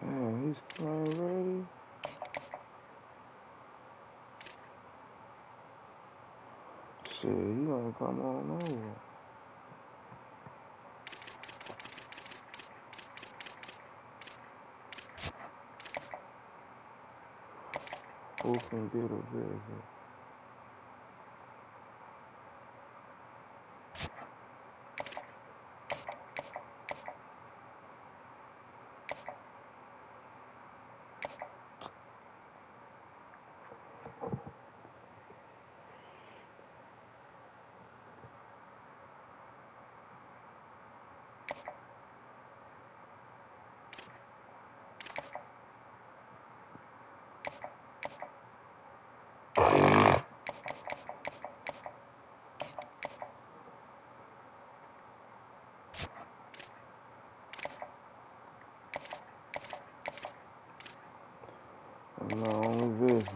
Man, he's still ain't ready. Shit, he gonna come on over. Who can get a visit? Long visits.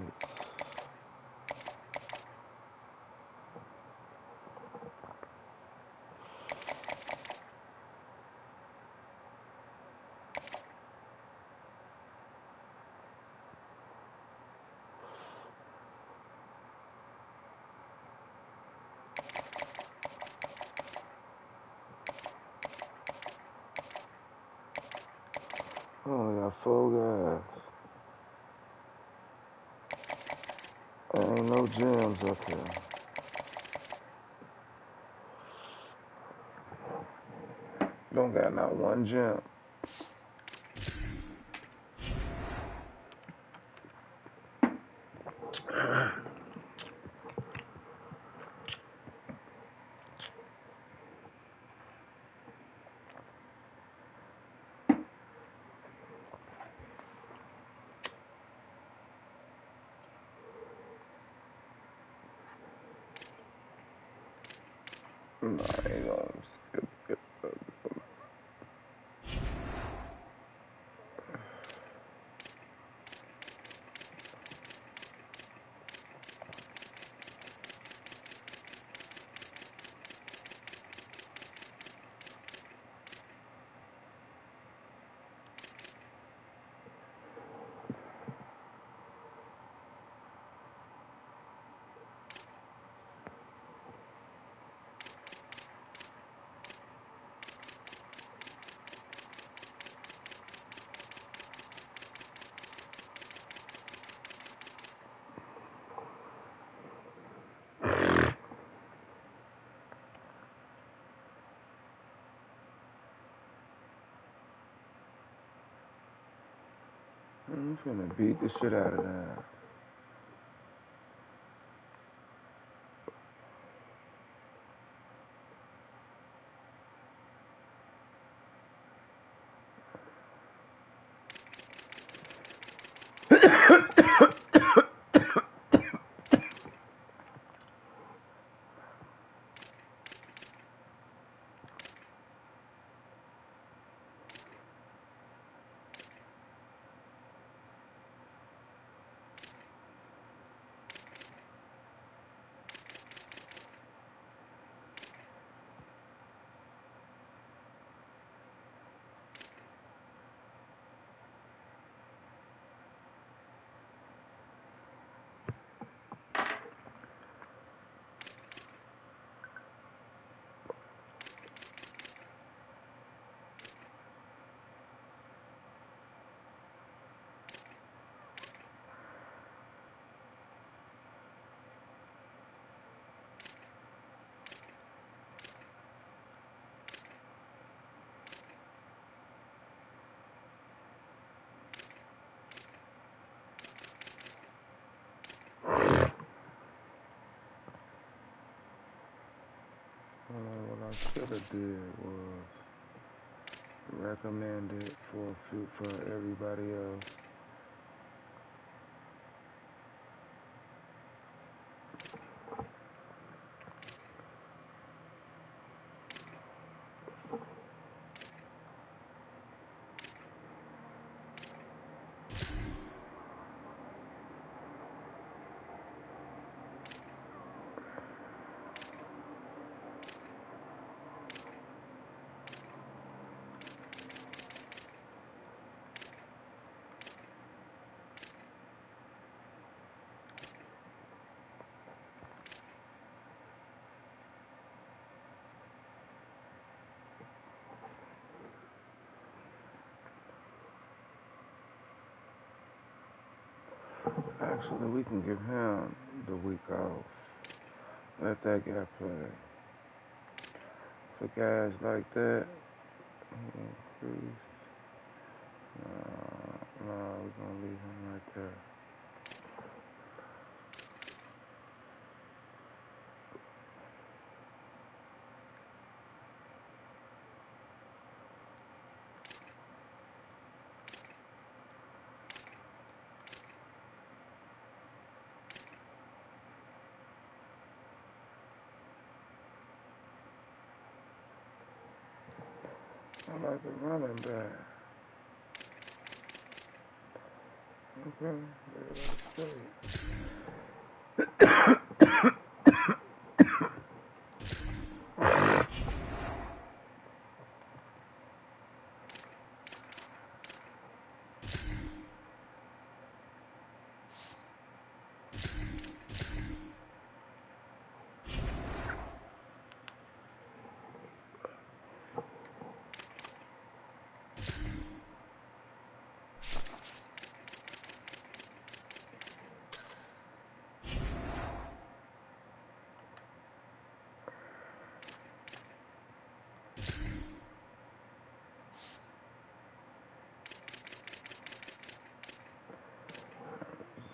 Only got 4 guys. There ain't no gyms up here. Don't got not one gym. No, I ain't gonna skip it. I'm finna beat the shit out of that. What I should have did was recommend it for everybody else. Actually, we can give him the week off. Let that guy play. For guys like that, increase. No, we're gonna leave him right there. I like a running back. Okay, let's stay.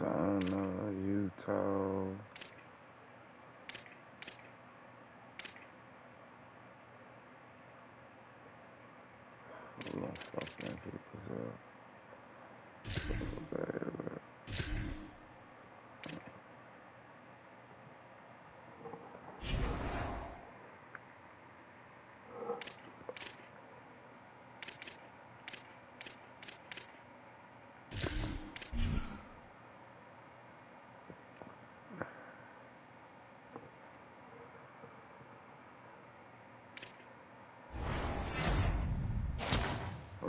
Arizona, Utah. Hold on, fucking people's up.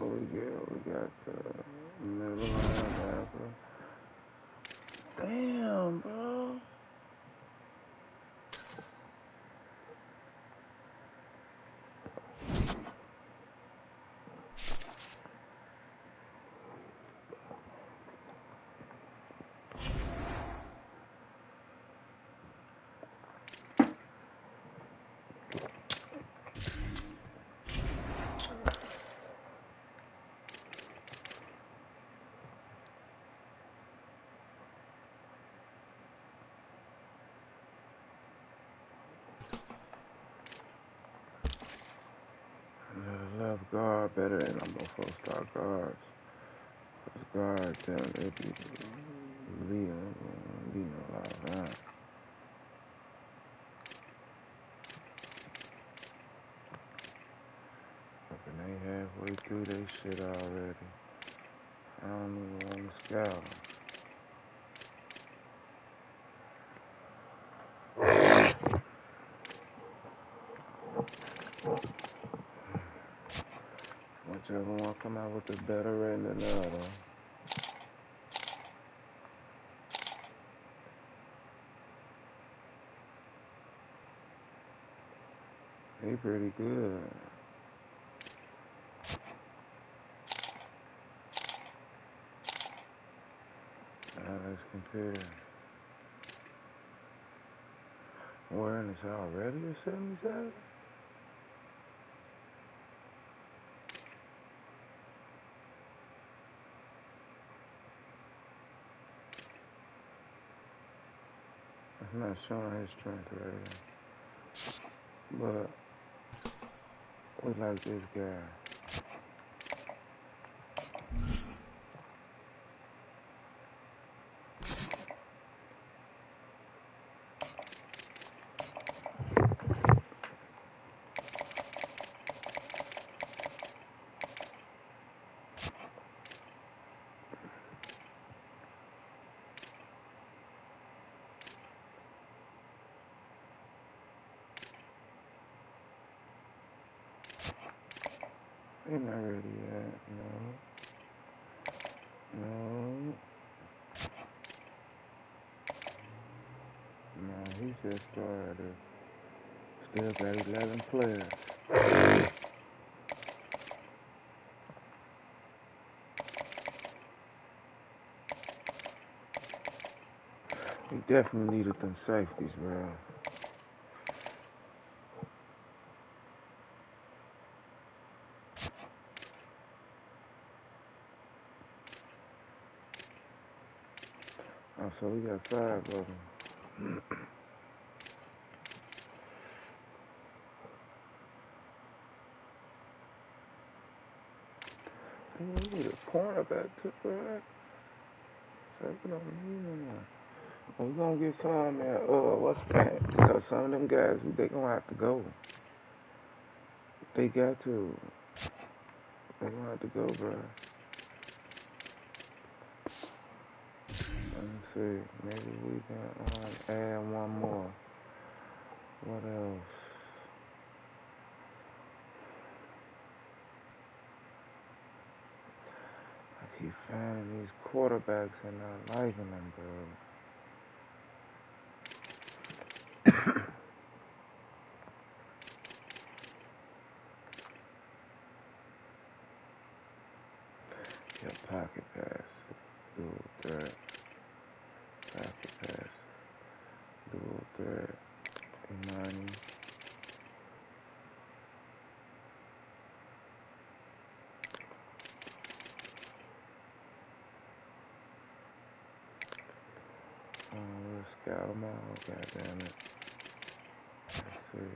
We got the middle linebacker. Damn, bro. The left guard better than number 4-star guards. Because guard, they be leading a lot of that. Fucking they halfway through they shit already. I don't even want to scout. Whichever one come out with a better rating than the other. He pretty good. Now let's compare. Awareness already at 77? It's not showing his strength rating. But we like this guy. He's not ready yet. No. No, he just started. Still got 11 players. definitely needed them safeties, bro. Oh, so we got 5 of them. We need a cornerback too, bro. So we don't need no more. We're gonna get some that, what's that? Because some of them guys, they gonna have to go. They got to. They gonna have to go, bro. Let me see. Maybe we can add one more. What else? I keep finding these quarterbacks and not liking them, bro. Yeah, pocket pass. Dual threat. Pocket pass. Dual threat. Imani. Let's scout them out. God damn it. Let's see.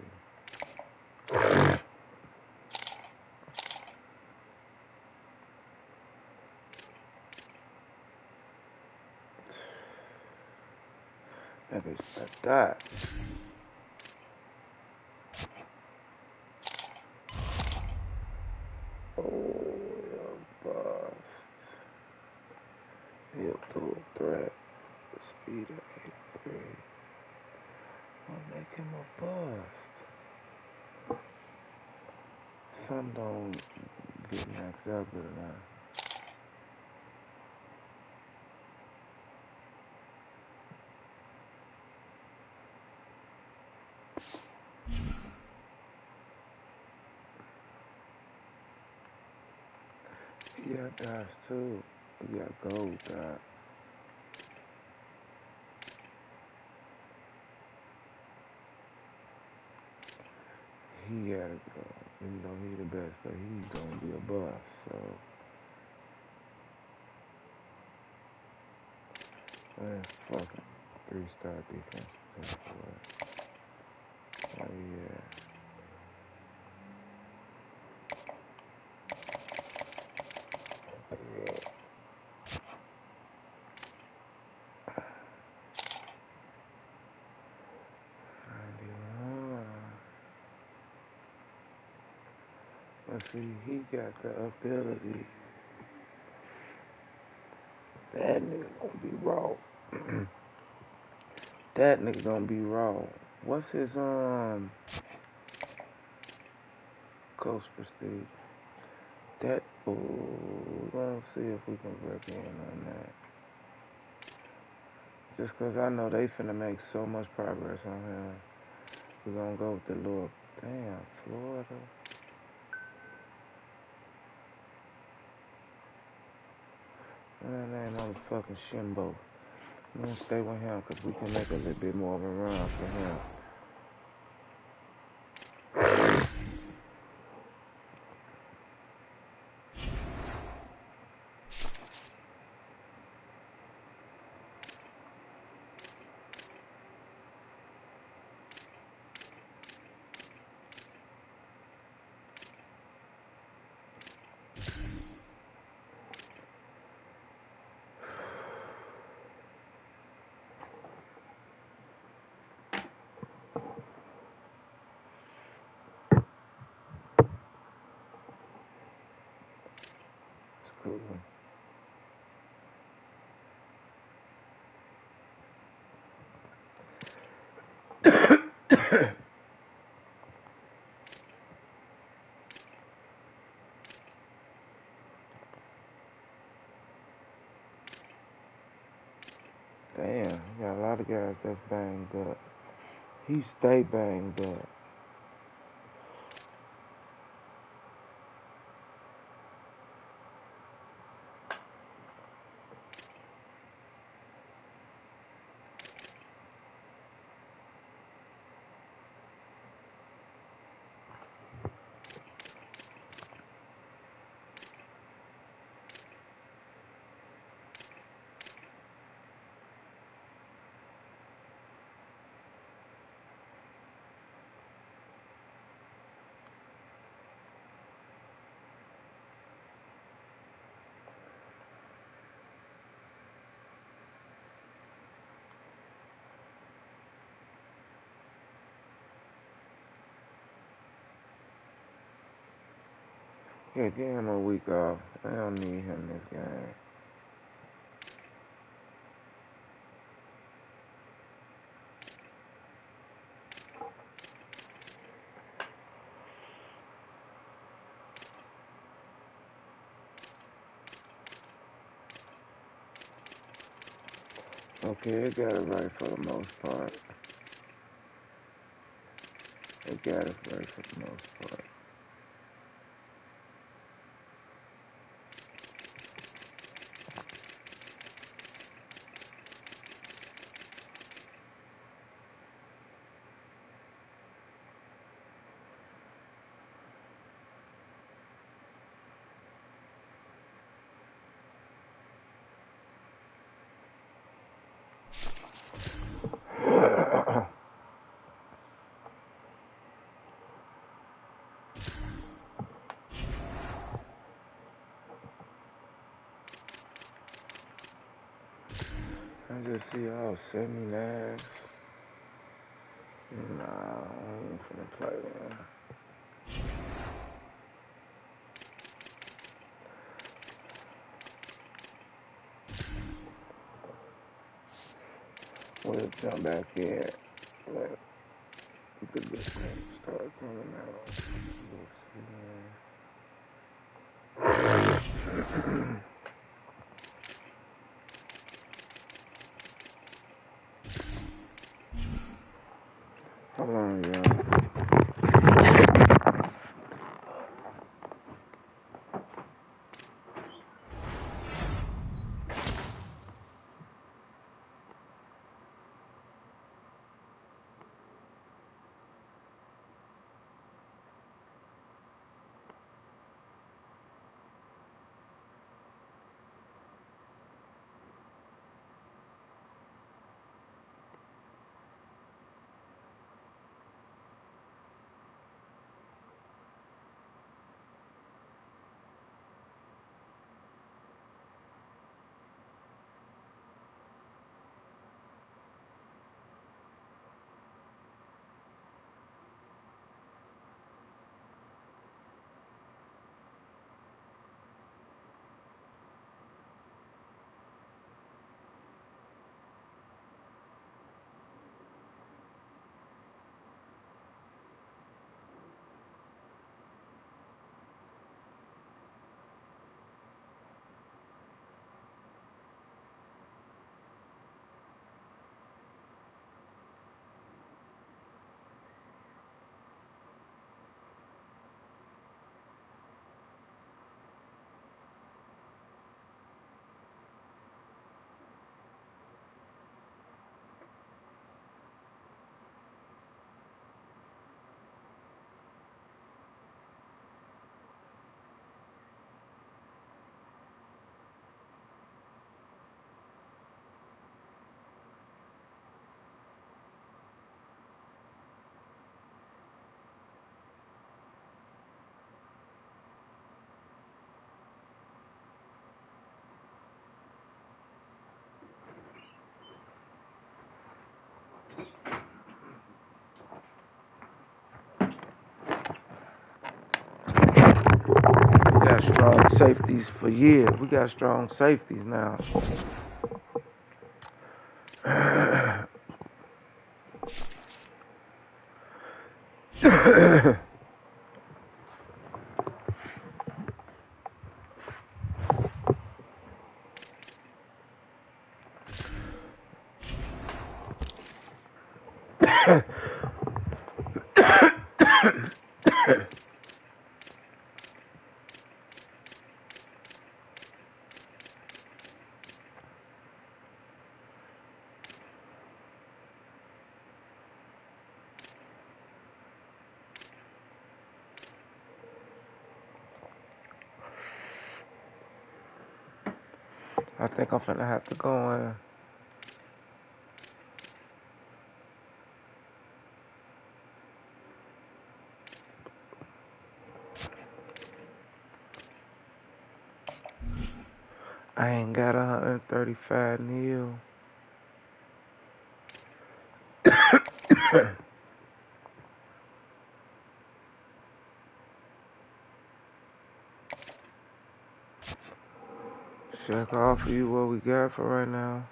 That bitch died. Oh, yeah, bust. He'll dual threat. Speed of 83. I'll make him a bust. Some don't get maxed out good enough. He got guys too. He got gold guys. He gotta go. Even though he the best, but he's gonna be a bust. So that's fucking 3-star defense. Oh yeah. Let's see, he got the ability. That nigga gonna be raw. That nigga gonna be raw. What's his coach prestige? That we're gonna see if we can break in on that. Just cause I know they finna make so much progress on him. We're gonna go with the little damn Florida. That ain't motherfucking Shimbo. I'm gonna stay with him because we can make a little bit more of a run for him. It's cool. Damn, you got a lot of guys that's banged up. He stay banged up. Yeah, give him a week off. They don't need him this game. Okay, it got it right for the most part. It got it right for the most part. I just see all 70 lags. Nah, I ain't finna play that. We'll jump back in. Let the good things start coming out. Hold on, y'all. We got strong safeties for years. We got strong safeties now. I think I'm finna have to go in. I ain't got 135 nil. Check off for you what we got for right now.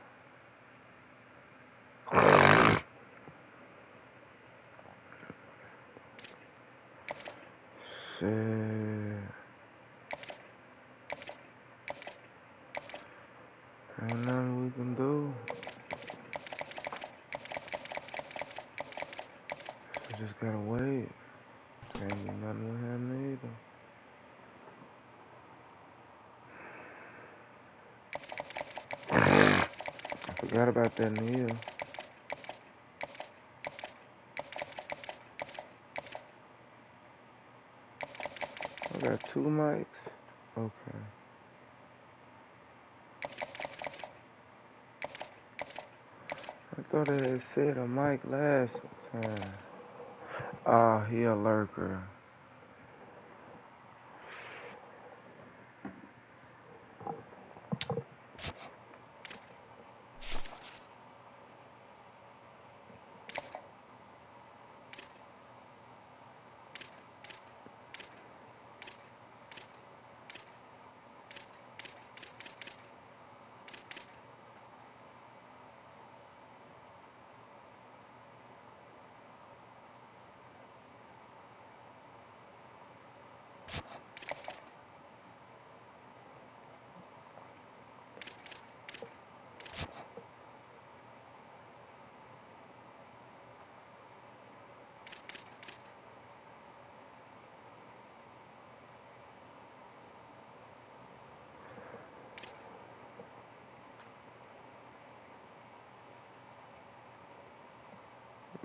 Shit. Ain't nothing we can do. So just gotta wait. Ain't nothing we have either. I forgot about that Ncaa. I got 2 mics. Okay. I thought it had said a mic last time. Ah, he a lurker.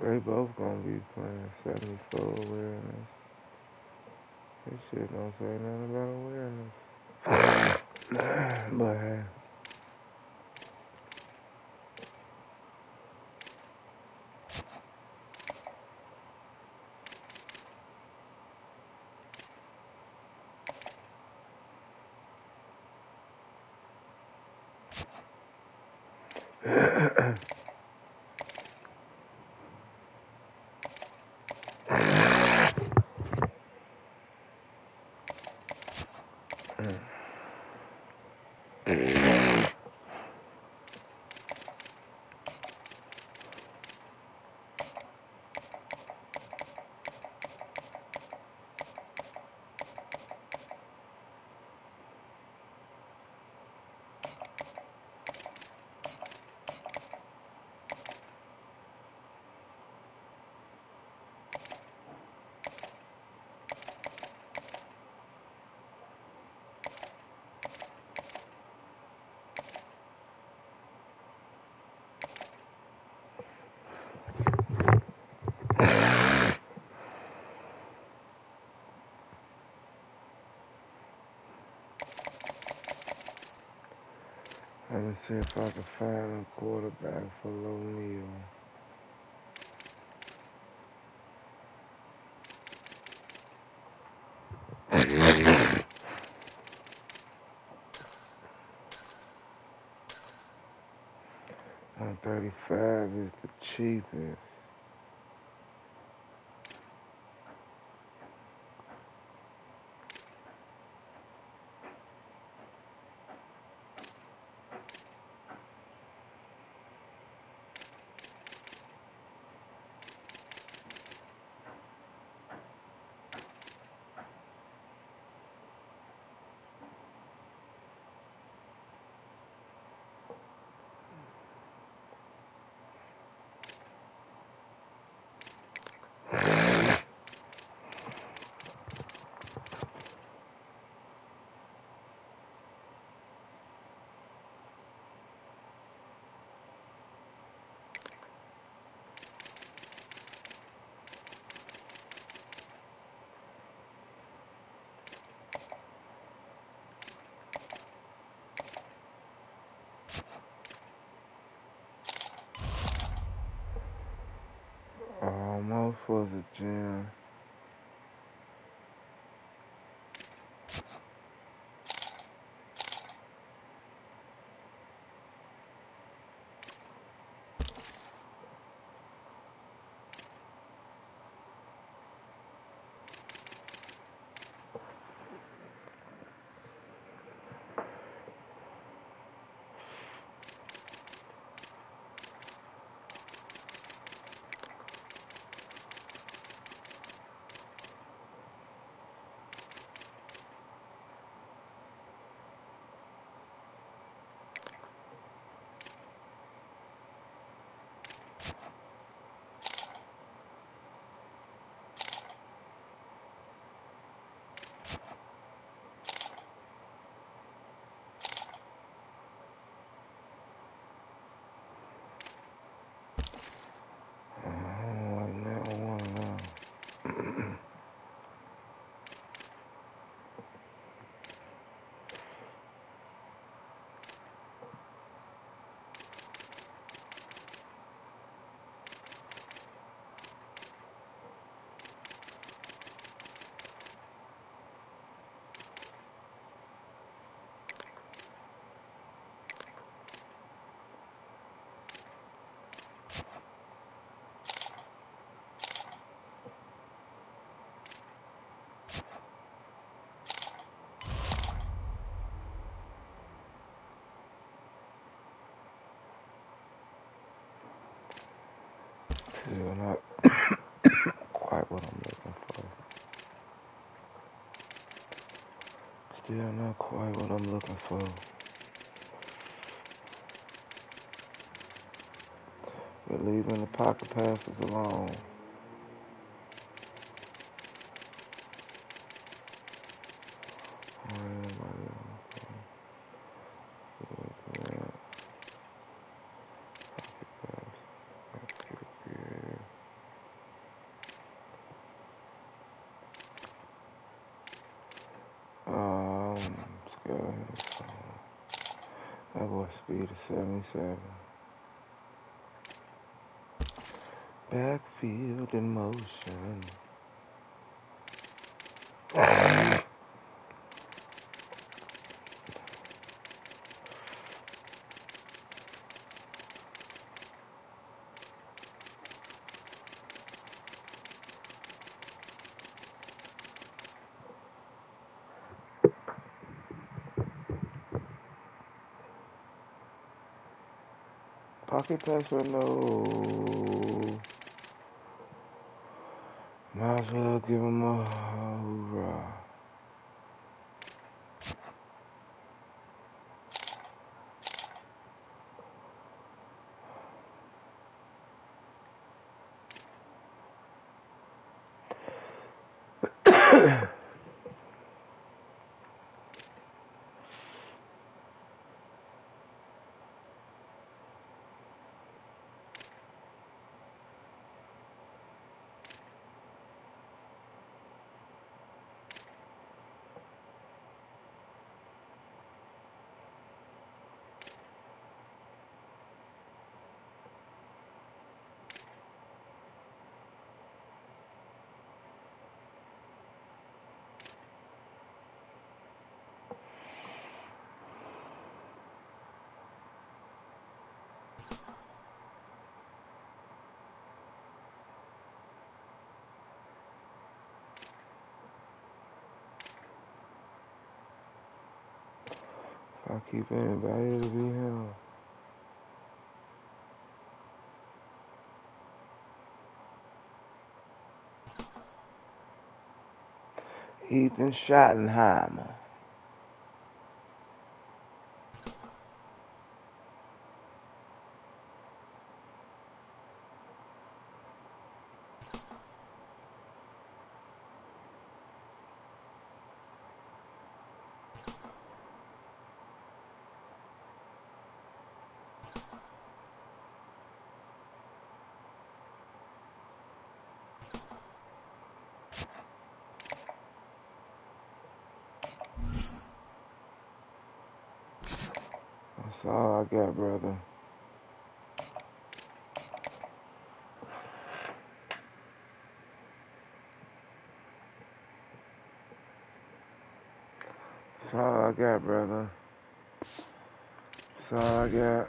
They both gonna be playing 74 awareness. This shit don't say nothing about awareness. But hey. Let me see if I can find a quarterback for Lil Neal. $135 is the cheapest. Almost was a gym. Still not quite what I'm looking for. Still not quite what I'm looking for. But leaving the pocket passes alone. Let's go ahead. That boy speed is 77. Backfield in motion. Pocket pass or no? Might as well give him a hoorah. If I keep anybody, it'll be him. Ethan Schottenheimer. That's all I got, brother. That's all I got, brother. That's all I got.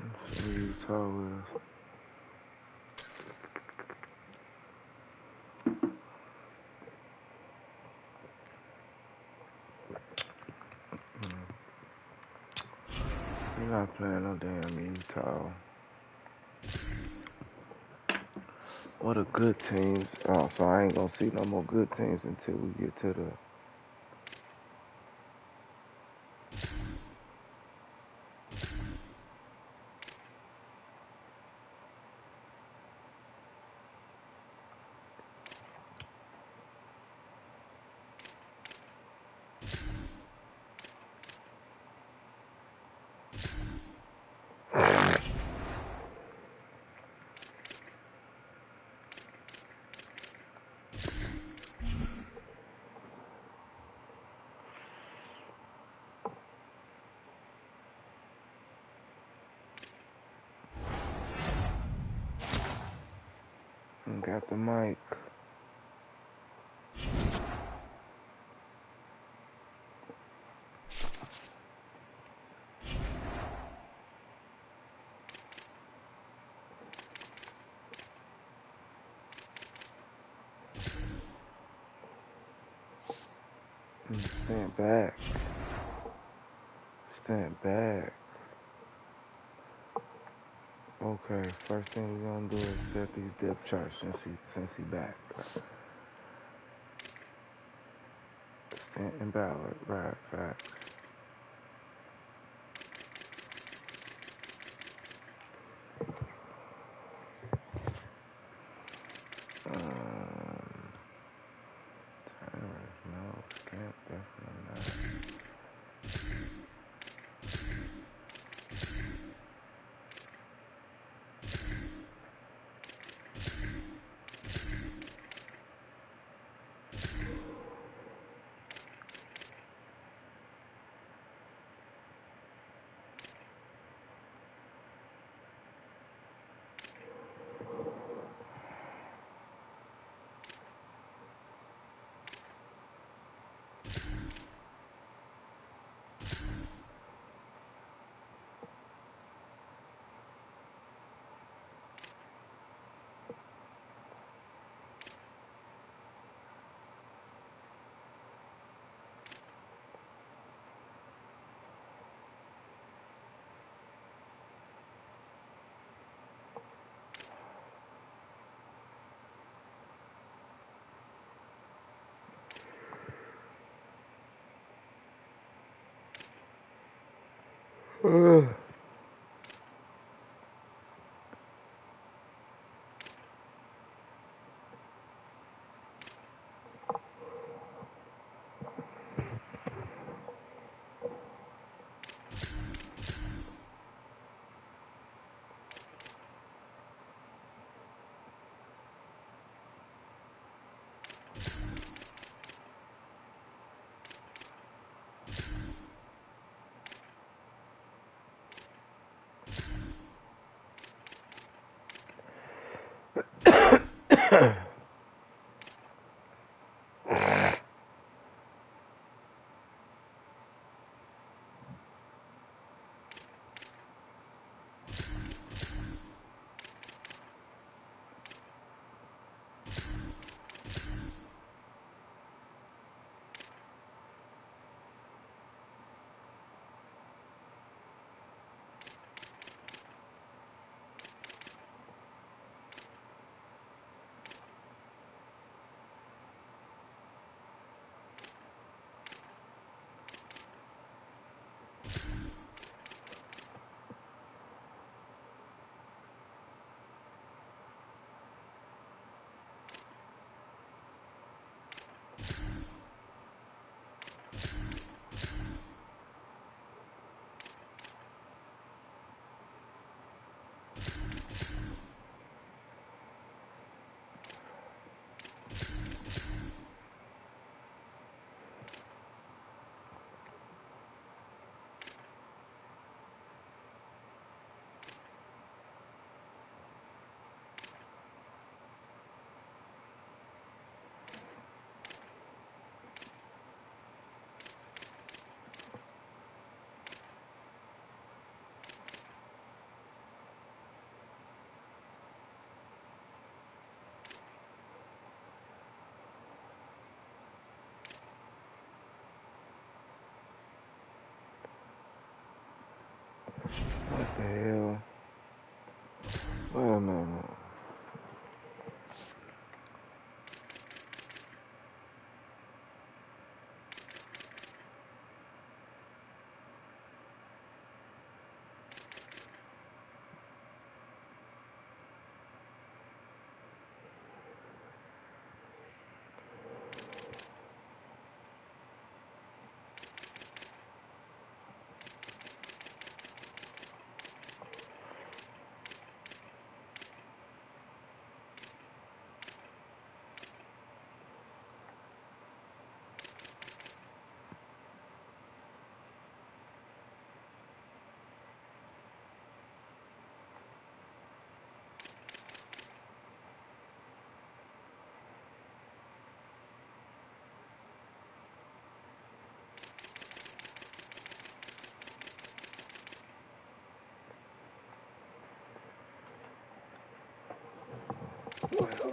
Let's see what Utah is. We're not playing no damn Utah. What a good teams. Oh, so I ain't gonna see no more good teams until we get to the got the mic. Stand back. Stand back. Okay, first thing we're gonna do is set these depth charts since he back. Stanton Ballard, right, facts. No, Stamp definitely not. What the hell? Wait a minute.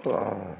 Hold on.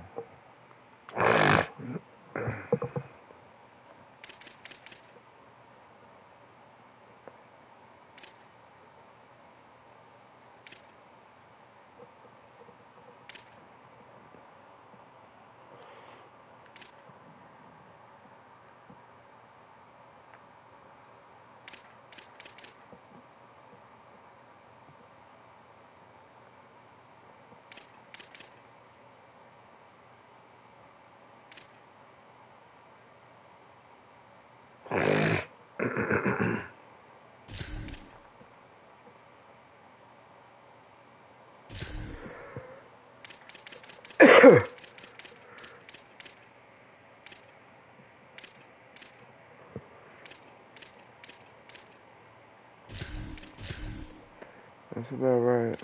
That's about right.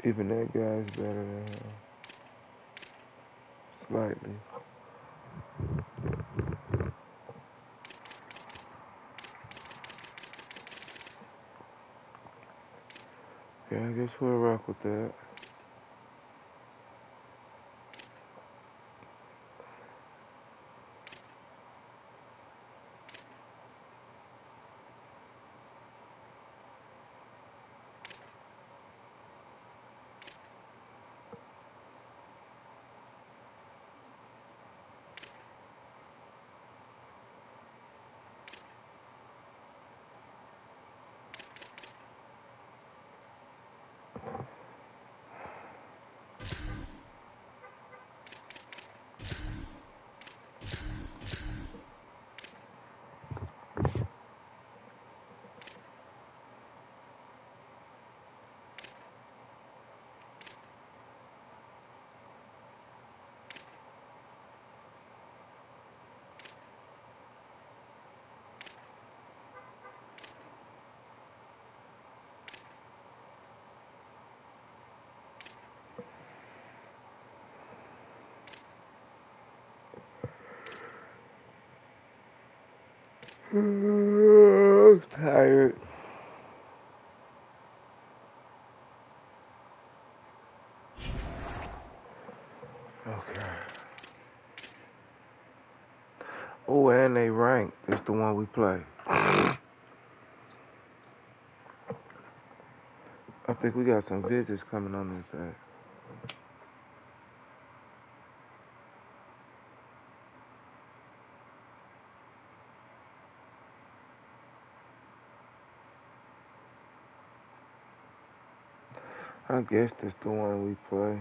Even that guy's better than him. Slightly. Yeah, I guess we'll rock with that. Tired. Okay. Oh, and they ranked. It's the one we play. I think we got some visits coming on this day. I guess that's the one we play.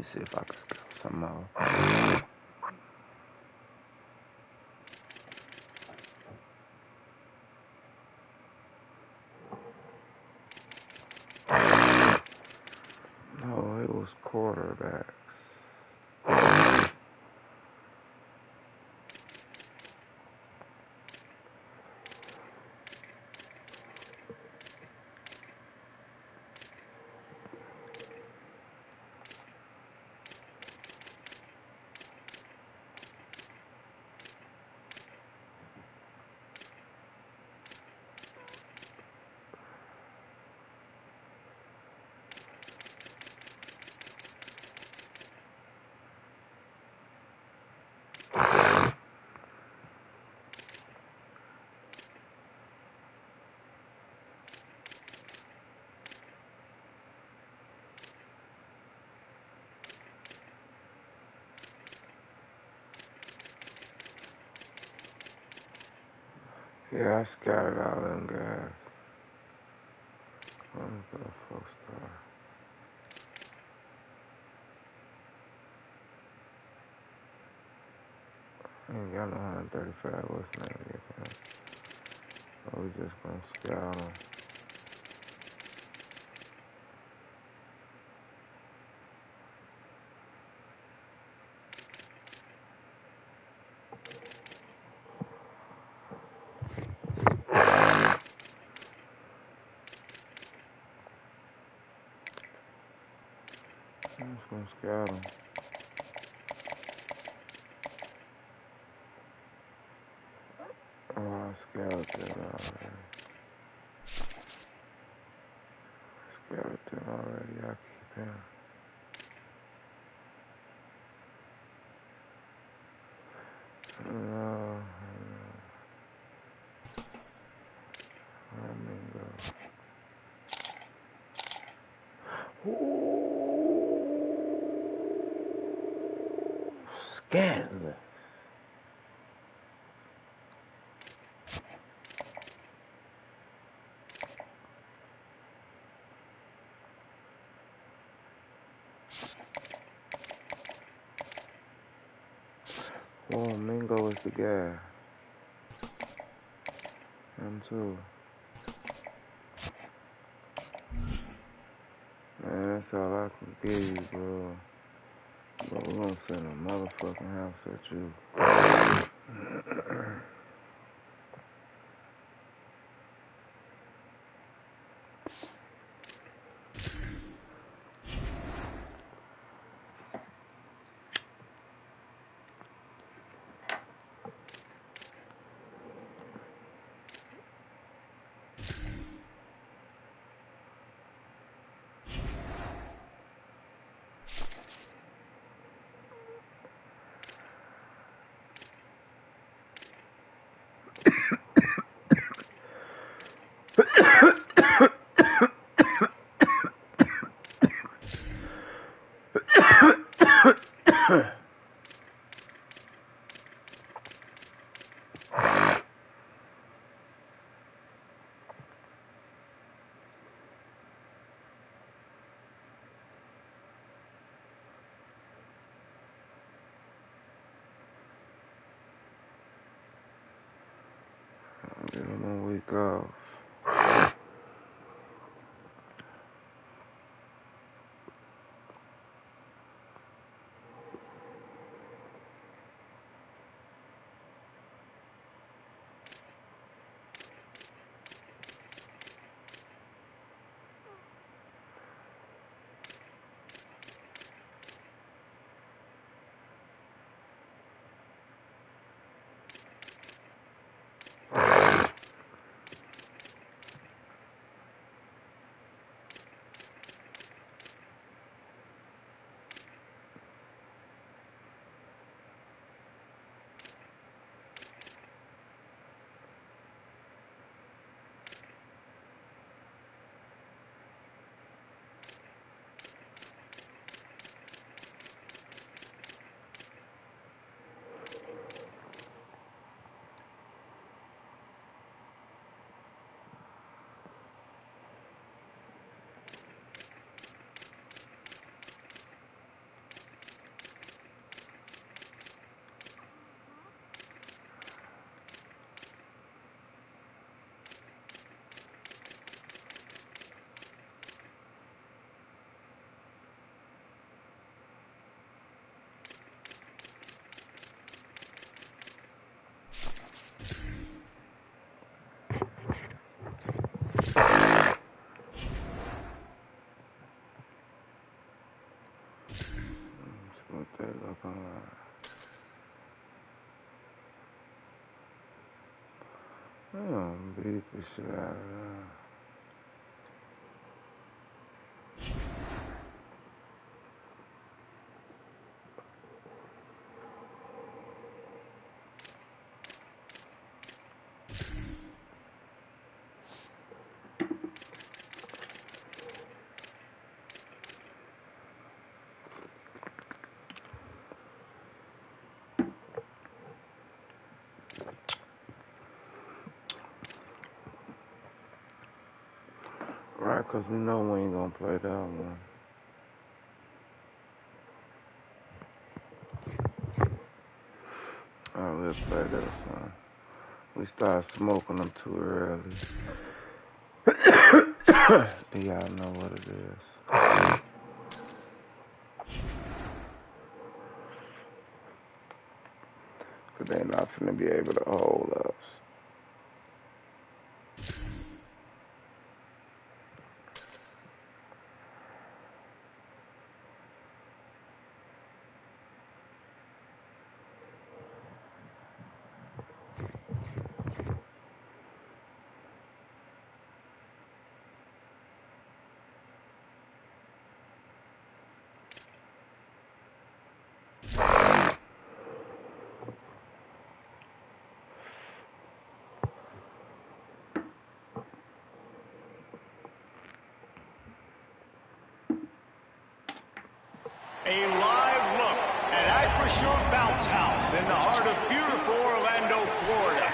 see if I can scout some more. No, it was quarterbacks. Yeah, I scouted all them guys. Let's go 4-star. I ain't got no 135. What's the name of it? So we just gonna scout them. I'm just gonna scout them. Oh, I scouted them already. Scouted them already. I'll keep them. No. Scandalous. Well, Mingo is the guy. Him too. Man, that's all I can give you, bro. But we're gonna send a motherfucking house at you. Give him a week off. What they looking like? Beat the shit out of them. Right, because we know we ain't going to play that one. Alright, let's play this one. We started smoking them too early. Do y'all know what it is? Because they're not finna be able to hold us. A live look at Acrisure Bounce House in the heart of beautiful Orlando, Florida.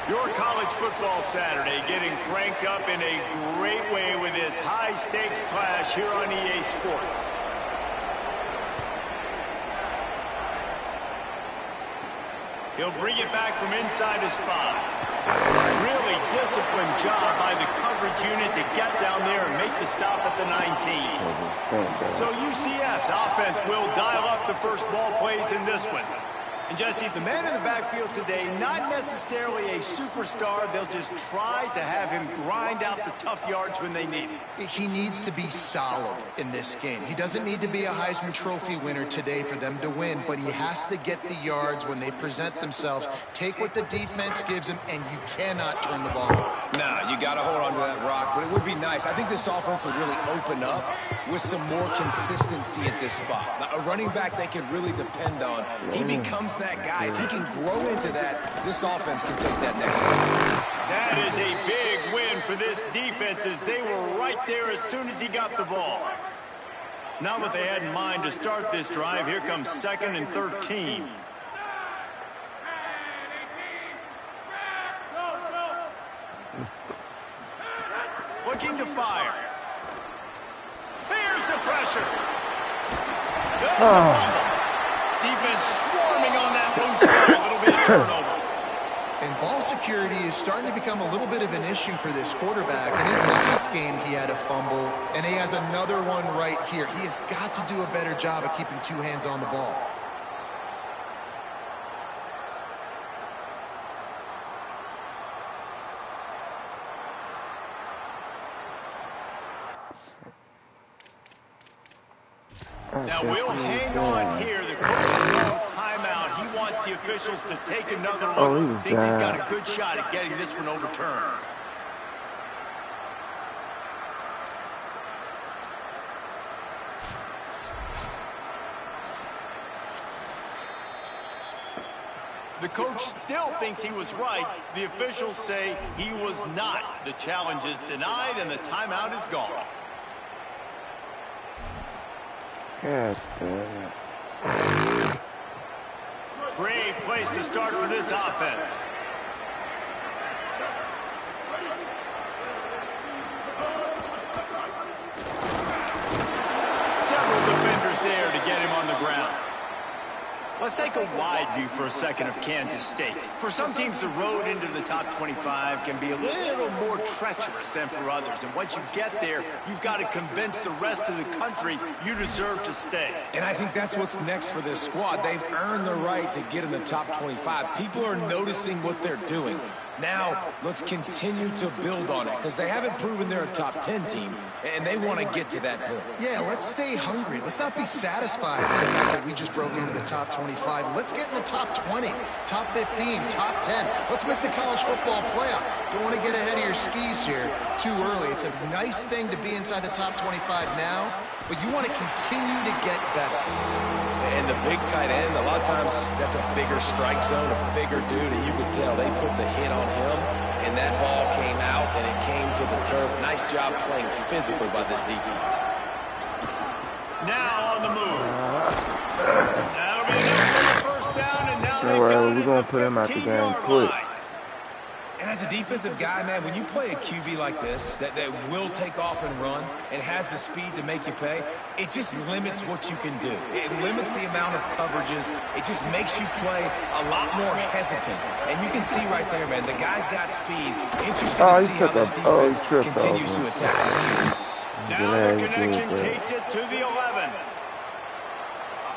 Your college football Saturday getting cranked up in a great way with this high-stakes clash here on EA Sports. He'll bring it back from inside his 5. Really disciplined job by the coverage unit to get down there and make the stop at the 19. So UCF's offense will dial up the first ball plays in this one. And Jesse, the man in the backfield today, not necessarily a superstar. They'll just try to have him grind out the tough yards when they need it. He needs to be solid in this game. He doesn't need to be a Heisman Trophy winner today for them to win, but he has to get the yards when they present themselves. Take what the defense gives him, and you cannot turn the ball over. No, you got to hold on to that rock, but it would be nice. I think this offense would really open up with some more consistency at this spot. Now, a running back they can really depend on. He becomes that guy. If he can grow into that, this offense can take that next step. That is a big win for this defense as they were right there as soon as he got the ball. Not what they had in mind to start this drive. Here comes 2nd and 13. Looking to fire. Here's the pressure. That's a fumble. Defense swarming on that loose ball. It'll be a turnover. And ball security is starting to become a little bit of an issue for this quarterback. In his last game, he had a fumble, and he has another one right here. He has got to do a better job of keeping 2 hands on the ball. Now we'll hang on here. The coach will call timeout. He wants the officials to take another look. Thinks he's got a good shot at getting this one overturned. The coach still thinks he was right. The officials say he was not. The challenge is denied and the timeout is gone. God damn. Great place to start for this offense. Several defenders there to get him on the ground. Let's take a wide view for a second of Kansas State. For some teams, the road into the top 25 can be a little more treacherous than for others. And once you get there, you've got to convince the rest of the country you deserve to stay. And I think that's what's next for this squad. They've earned the right to get in the top 25. People are noticing what they're doing. Now, let's continue to build on it because they haven't proven they're a top 10 team, and they want to get to that point. Yeah, let's stay hungry. Let's not be satisfied with the fact that we just broke into the top 25. Let's get in the top 20, top 15, top 10. Let's make the college football playoff. Don't want to get ahead of your skis here too early. It's a nice thing to be inside the top 25 now, but you want to continue to get better. And the big tight end, a lot of times that's a bigger strike zone, a bigger dude, and you could tell they put the hit on him, and that ball came out, and it came to the turf. Nice job playing physical by this defense. Now on the move. That'll be enough for the first down, and now they've got it. We're going to put him out the game quick. And as a defensive guy, man, when you play a QB like this that will take off and run and has the speed to make you pay, it just limits what you can do. It limits the amount of coverages. It just makes you play a lot more hesitant. And you can see right there, man, the guy's got speed. Interesting to see how this defense continues to attack this game. Now the connection takes it to the 11.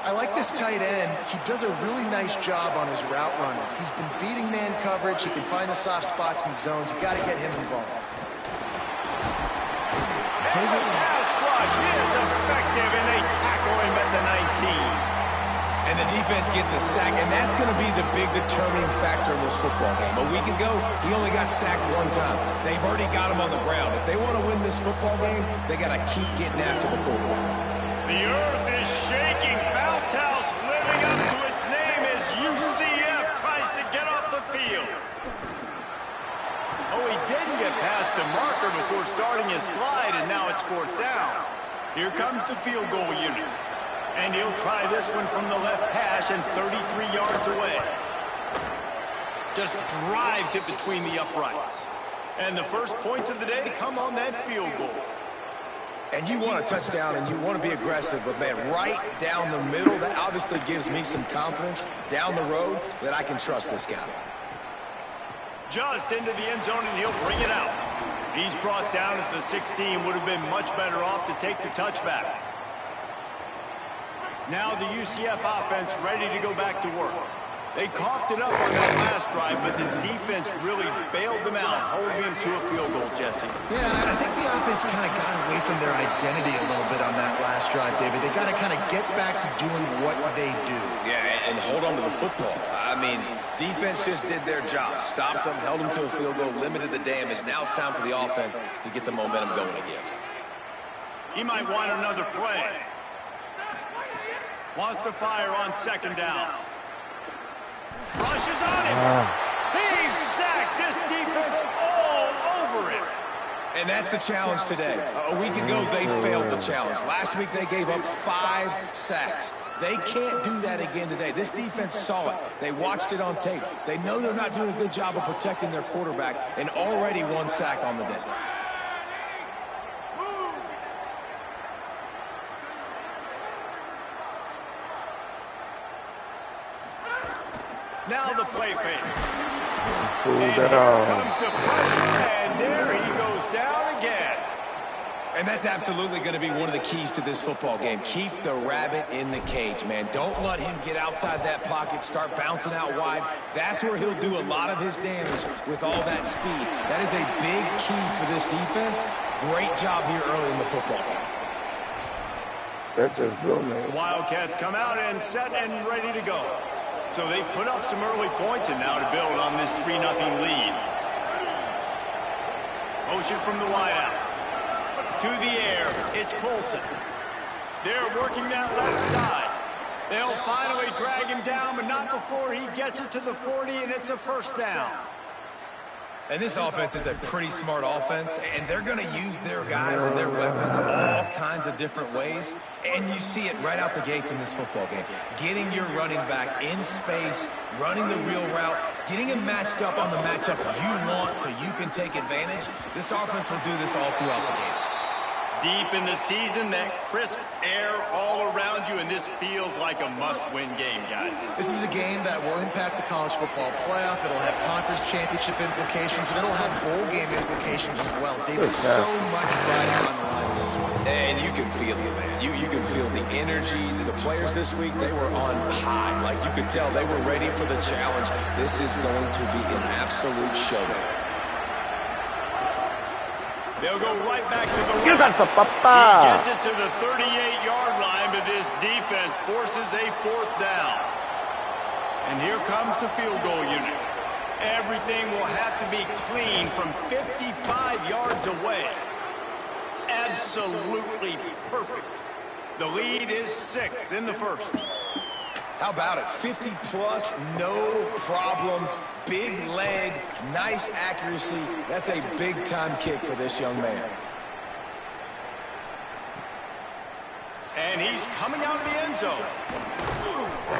I like this tight end. He does a really nice job on his route running. He's been beating man coverage. He can find the soft spots and zones. You got to get him involved. And the pass rush is effective, and they tackle him at the 19. And the defense gets a sack, and that's going to be the big determining factor in this football game. A week ago, he only got sacked one time. They've already got him on the ground. If they want to win this football game, they got to keep getting after the quarterback. The earth is shaking. Bounce House living up to its name as UCF tries to get off the field. Oh, he didn't get past the marker before starting his slide, and now it's 4th down. Here comes the field goal unit. And he'll try this one from the left hash and 33 yards away. Just drives it between the uprights. And the first points of the day come on that field goal. And you want a touchdown and you want to be aggressive, but man, right down the middle, that obviously gives me some confidence down the road that I can trust this guy. Just into the end zone, and he'll bring it out. He's brought down at the 16, would have been much better off to take the touchback. Now the UCF offense ready to go back to work. They coughed it up on that last drive, but the defense really bailed them out, holding them to a field goal, Jesse. Yeah, I think the offense kind of got away from their identity a little bit on that last drive, David. They got to kind of get back to doing what they do. Yeah, and hold on to the football. I mean, defense just did their job. Stopped them, held them to a field goal, limited the damage. Now it's time for the offense to get the momentum going again. He might want another play. Wants to fire on 2nd down. Rushes on him. He's sacked. This defense all over it. And that's the challenge today. A week ago, they failed the challenge. Last week, they gave up 5 sacks. They can't do that again today. This defense saw it. They watched it on tape. They know they're not doing a good job of protecting their quarterback, and already 1 sack on the day. Now the play fake. And here comes the pressure, and there he goes down again. And that's absolutely going to be one of the keys to this football game. Keep the rabbit in the cage, man. Don't let him get outside that pocket, start bouncing out wide. That's where he'll do a lot of his damage with all that speed. That is a big key for this defense. Great job here early in the football game. That just blew me. The Wildcats come out and set and ready to go. So they've put up some early points and now to build on this 3-0 lead. Motion from the wideout. To the air, it's Colson. They're working that left side. They'll finally drag him down, but not before he gets it to the 40, and it's a 1st down. And this offense is a pretty smart offense, and they're going to use their guys and their weapons all kinds of different ways. And you see it right out the gates in this football game. Getting your running back in space, running the real route, getting him matched up on the matchup you want so you can take advantage. This offense will do this all throughout the game. Deep in the season, that crisp air all around you, and this feels like a must-win game, guys. This is a game that will impact the college football playoff. It'll have conference championship implications, and it'll have bowl game implications as well. David, so much riding on the line in this one. And you can feel it, man. You can feel the energy. The players this week, they were on high. Like, you could tell they were ready for the challenge. This is going to be an absolute showdown. They'll go right back to the You got run. some papa. He gets it to the 38-yard line, but this defense forces a 4th down. And here comes the field goal unit. Everything will have to be clean from 55 yards away. Absolutely perfect. The lead is 6 in the first. How about it? 50-plus, no problem. Big leg, nice accuracy. That's a big-time kick for this young man. And he's coming out of the end zone.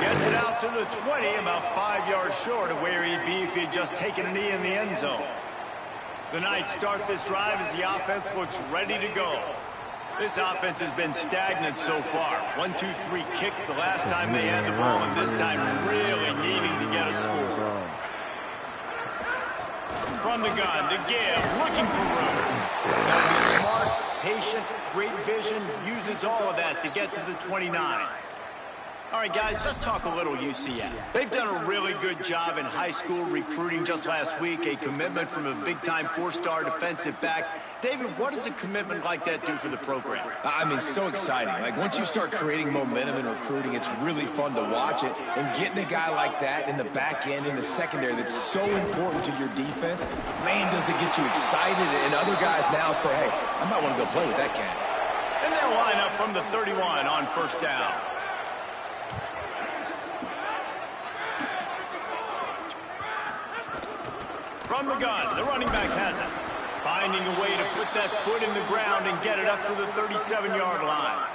Gets it out to the 20, about 5 yards short of where he'd be if he'd just taken a knee in the end zone. The Knights start this drive as the offense looks ready to go. This offense has been stagnant so far. 1-2-3 kick the last time they had the ball, and this time really needing to get a score. From the gun, to give, looking for room. He's smart, patient, great vision, uses all of that to get to the 29. All right, guys, let's talk a little UCF. They've done a really good job in high school recruiting just last week, a commitment from a big-time 4-star defensive back. David, what does a commitment like that do for the program? I mean, so exciting. Like, once you start creating momentum in recruiting, it's really fun to watch it. And getting a guy like that in the back end, in the secondary, that's so important to your defense, man, does it get you excited. And other guys now say, hey, I might want to go play with that cat. And they'll line up from the 31 on 1st down. From the gun, the running back has it. Finding a way to put that foot in the ground and get it up to the 37-yard line.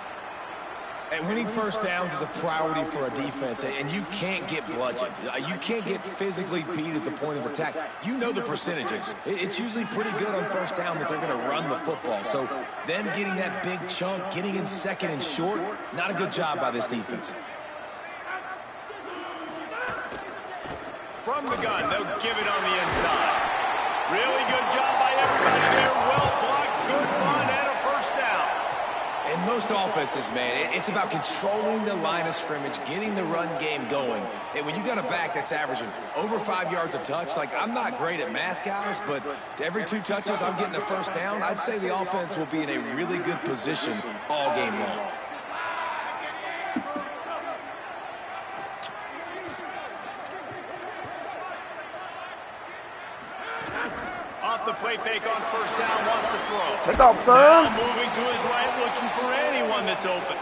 And winning 1st downs is a priority for a defense, and you can't get bludgeoned. You can't get physically beat at the point of attack. You know the percentages. It's usually pretty good on 1st down that they're going to run the football. So them getting that big chunk, getting in 2nd and short, not a good job by this defense. From the gun, they'll give it on the inside. Really good job by everybody there. Well blocked, good run, and a 1st down. In most offenses, man, it's about controlling the line of scrimmage, getting the run game going. And when you got a back that's averaging over 5 yards a touch, like, I'm not great at math, guys, but every 2 touches I'm getting a 1st down, I'd say the offense will be in a really good position all game long. Off the play fake on 1st down, wants to throw. Take off, son. Now moving to his right, looking for anyone that's open.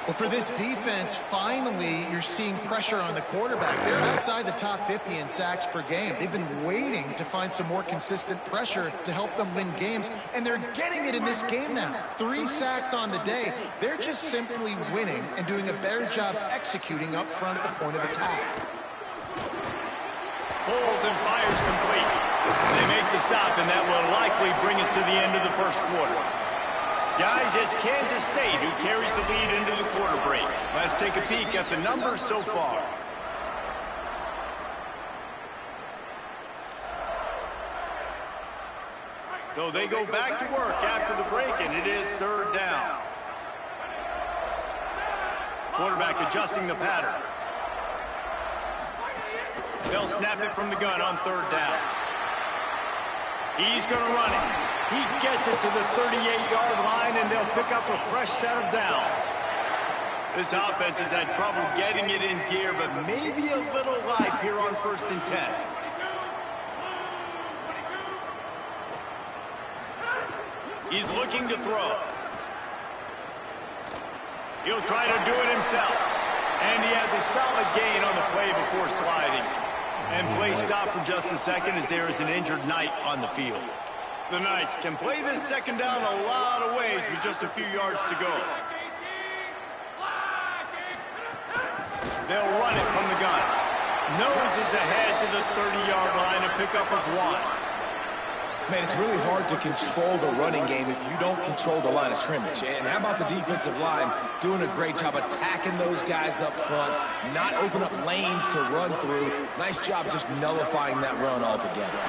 Well, for this defense, finally, you're seeing pressure on the quarterback. They're outside the top 50 in sacks per game. They've been waiting to find some more consistent pressure to help them win games, and they're getting it in this game now. 3 sacks on the day. They're just simply winning and doing a better job executing up front at the point of attack. Pulls and fires complete. They make the stop, and that will likely bring us to the end of the 1st quarter. Guys, it's Kansas State who carries the lead into the quarter break. Let's take a peek at the numbers so far. So they go back to work after the break, and it is 3rd down. Quarterback adjusting the pattern. They'll snap it from the gun on 3rd down. He's going to run it. He gets it to the 38-yard line, and they'll pick up a fresh set of downs. This offense has had trouble getting it in gear, but maybe a little life here on 1st and 10. He's looking to throw. He'll try to do it himself. And he has a solid gain on the play before sliding. And play stop for just a second as there is an injured Knight on the field. The Knights can play this 2nd down a lot of ways with just a few yards to go. They'll run it from the gun. Noses ahead to the 30-yard line, a pickup of 1. Man, it's really hard to control the running game if you don't control the line of scrimmage. And how about the defensive line doing a great job attacking those guys up front, not open up lanes to run through. Nice job just nullifying that run altogether.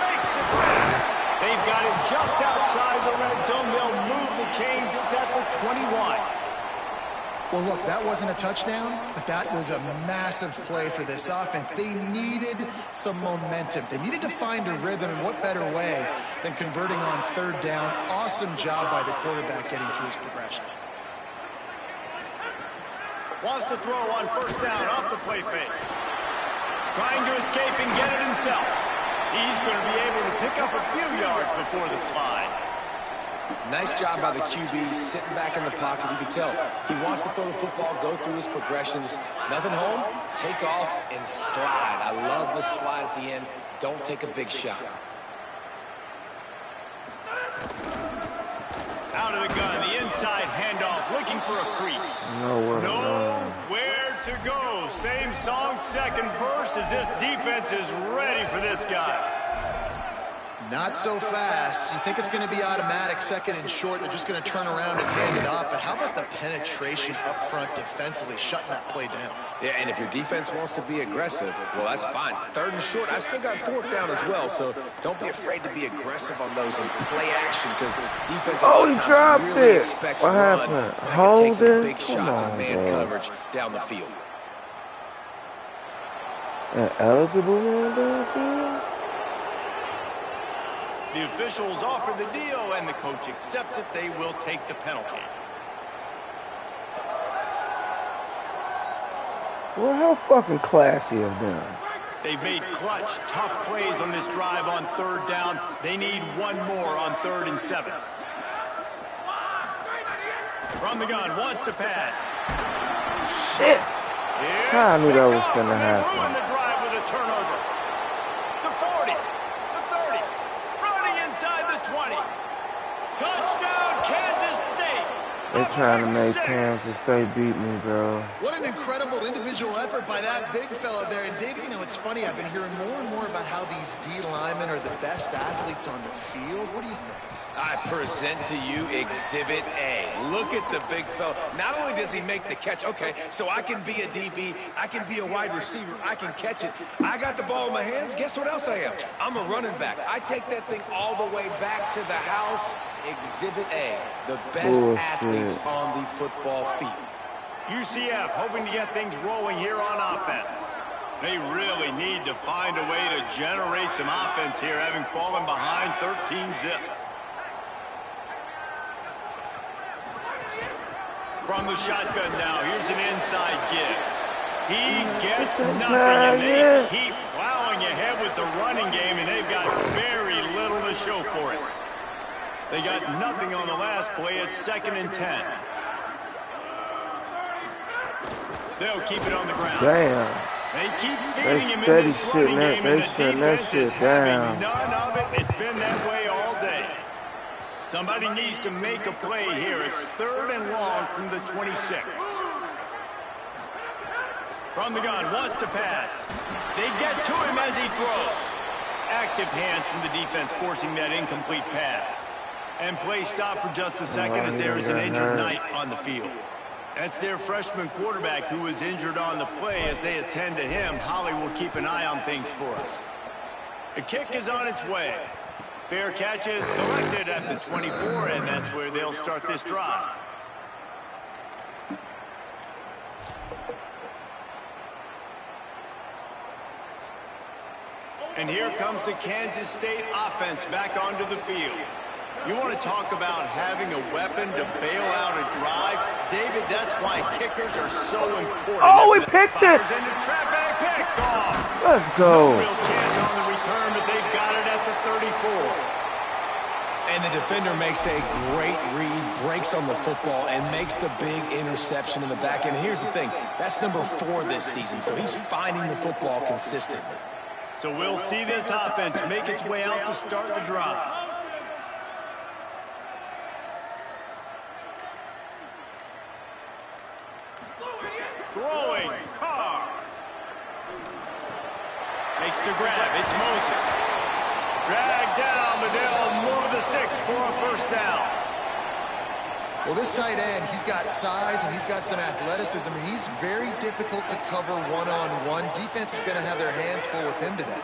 Makes the grab. They've got it just outside the red zone. They'll move the chains. It's at the 21. Well, look, that wasn't a touchdown, but that was a massive play for this offense. They needed some momentum. They needed to find a rhythm, and what better way than converting on third down. Awesome job by the quarterback getting through his progression. Wants to throw on first down off the play fake. Trying to escape and get it himself. He's going to be able to pick up a few yards before the slide. Nice job by the QB, sitting back in the pocket. You can tell he wants to throw the football, go through his progressions. Nothing home, take off, and slide. I love the slide at the end. Don't take a big shot. Out of the gun, the inside handoff, looking for a crease. Nowhere to go. Same song, second verse, as this defense is ready for this guy. Not so fast. You think it's going to be automatic, second and short. They're just going to turn around and hand it off. But how about the penetration up front defensively, shutting that play down? Yeah, and if your defense wants to be aggressive, well, that's fine. Third and short, I still got fourth down as well. So don't be afraid to be aggressive on those in play action, because defense really expects what run. Happened? And I can take some big shots in man coverage down the field. Eligible man downfield? The officials offer the deal, and the coach accepts it. They will take the penalty. Well, how fucking classy of them. They've made clutch, tough plays on this drive on third down. They need one more on 3rd and 7. From the gun, wants to pass. Shit! I knew that was going to happen. Ruin the drive with a turnover. The 40, the 30, running inside the 20. Touchdown, Kansas State. They're trying to make Kansas State beat me, bro. What an incredible individual effort by that big fella there. And, Dave, you know, it's funny. I've been hearing more and more about how these D linemen are the best athletes on the field. What do you think? I present to you Exhibit A. Look at the big fella. Not only does he make the catch, okay, so I can be a DB, I can be a wide receiver, I can catch it. I got the ball in my hands. Guess what else I am? I'm a running back. I take that thing all the way back to the house. Exhibit A, the best athletes on the football field. UCF hoping to get things rolling here on offense. They really need to find a way to generate some offense here, having fallen behind 13-zip. From the shotgun now, here's an inside give. He gets nothing, and they keep plowing ahead with the running game, and they've got very little to show for it. They got nothing on the last play. It's 2nd and 10. They'll keep it on the ground. Damn. They keep feeding him in this running game, and the defense is having none of it. It's been that way all day. Somebody needs to make a play here. It's 3rd and long from the 26. From the gun, wants to pass. They get to him as he throws. Active hands from the defense forcing that incomplete pass. And play stop for just a second as there is an injured Knight on the field. That's their freshman quarterback who was injured on the play. As they attend to him, Holly will keep an eye on things for us. The kick is on its way. Fair catch is collected at the 24, and that's where they'll start this drive. And here comes the Kansas State offense back onto the field. You want to talk about having a weapon to bail out a drive? David, that's why kickers are so important. Oh, we picked it! Into traffic, picked off. Let's go. No real chance on the return, but they've got it at the 34. And the defender makes a great read, breaks on the football, and makes the big interception in the back end. And here's the thing, that's number 4 this season, so he's finding the football consistently. So we'll see this offense make its way out to start the drive. Throwing, Carr. Makes the grab, it's Moses. Dragged down, but they'll move the sticks for a first down. Well, this tight end, he's got size and he's got some athleticism, and he's very difficult to cover one-on-one. Defense is going to have their hands full with him today.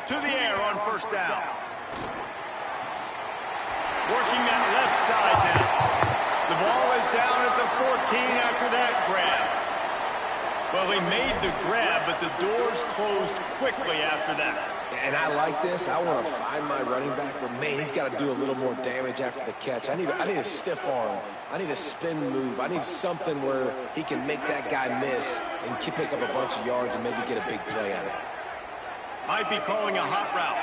To the air on first down. Working that left side now. The ball is down at the 14 after that grab. Well, he made the grab, but the doors closed quickly after that. And I like this. I want to find my running back, but man, he's got to do a little more damage after the catch. I need a stiff arm. I need a spin move. I need something where he can make that guy miss and pick up a bunch of yards and maybe get a big play out of it. Might be calling a hot route.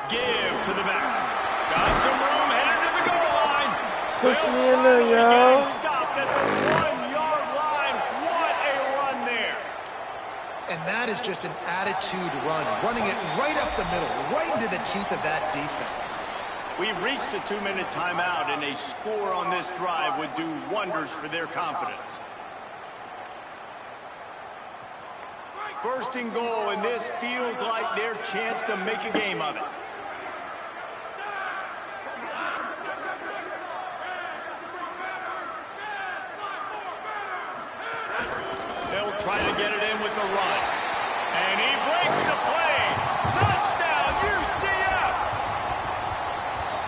Give to the back. Got some room, headed to the goal line. Push me in there, y'all. Stopped at the 1-yard line. What a run there. And that is just an attitude run, running it right up the middle, right into the teeth of that defense. We've reached the 2-minute timeout, and a score on this drive would do wonders for their confidence. First and goal, and this feels like their chance to make a game of it. They'll try to get it in with the run. And he breaks the play. Touchdown, UCF!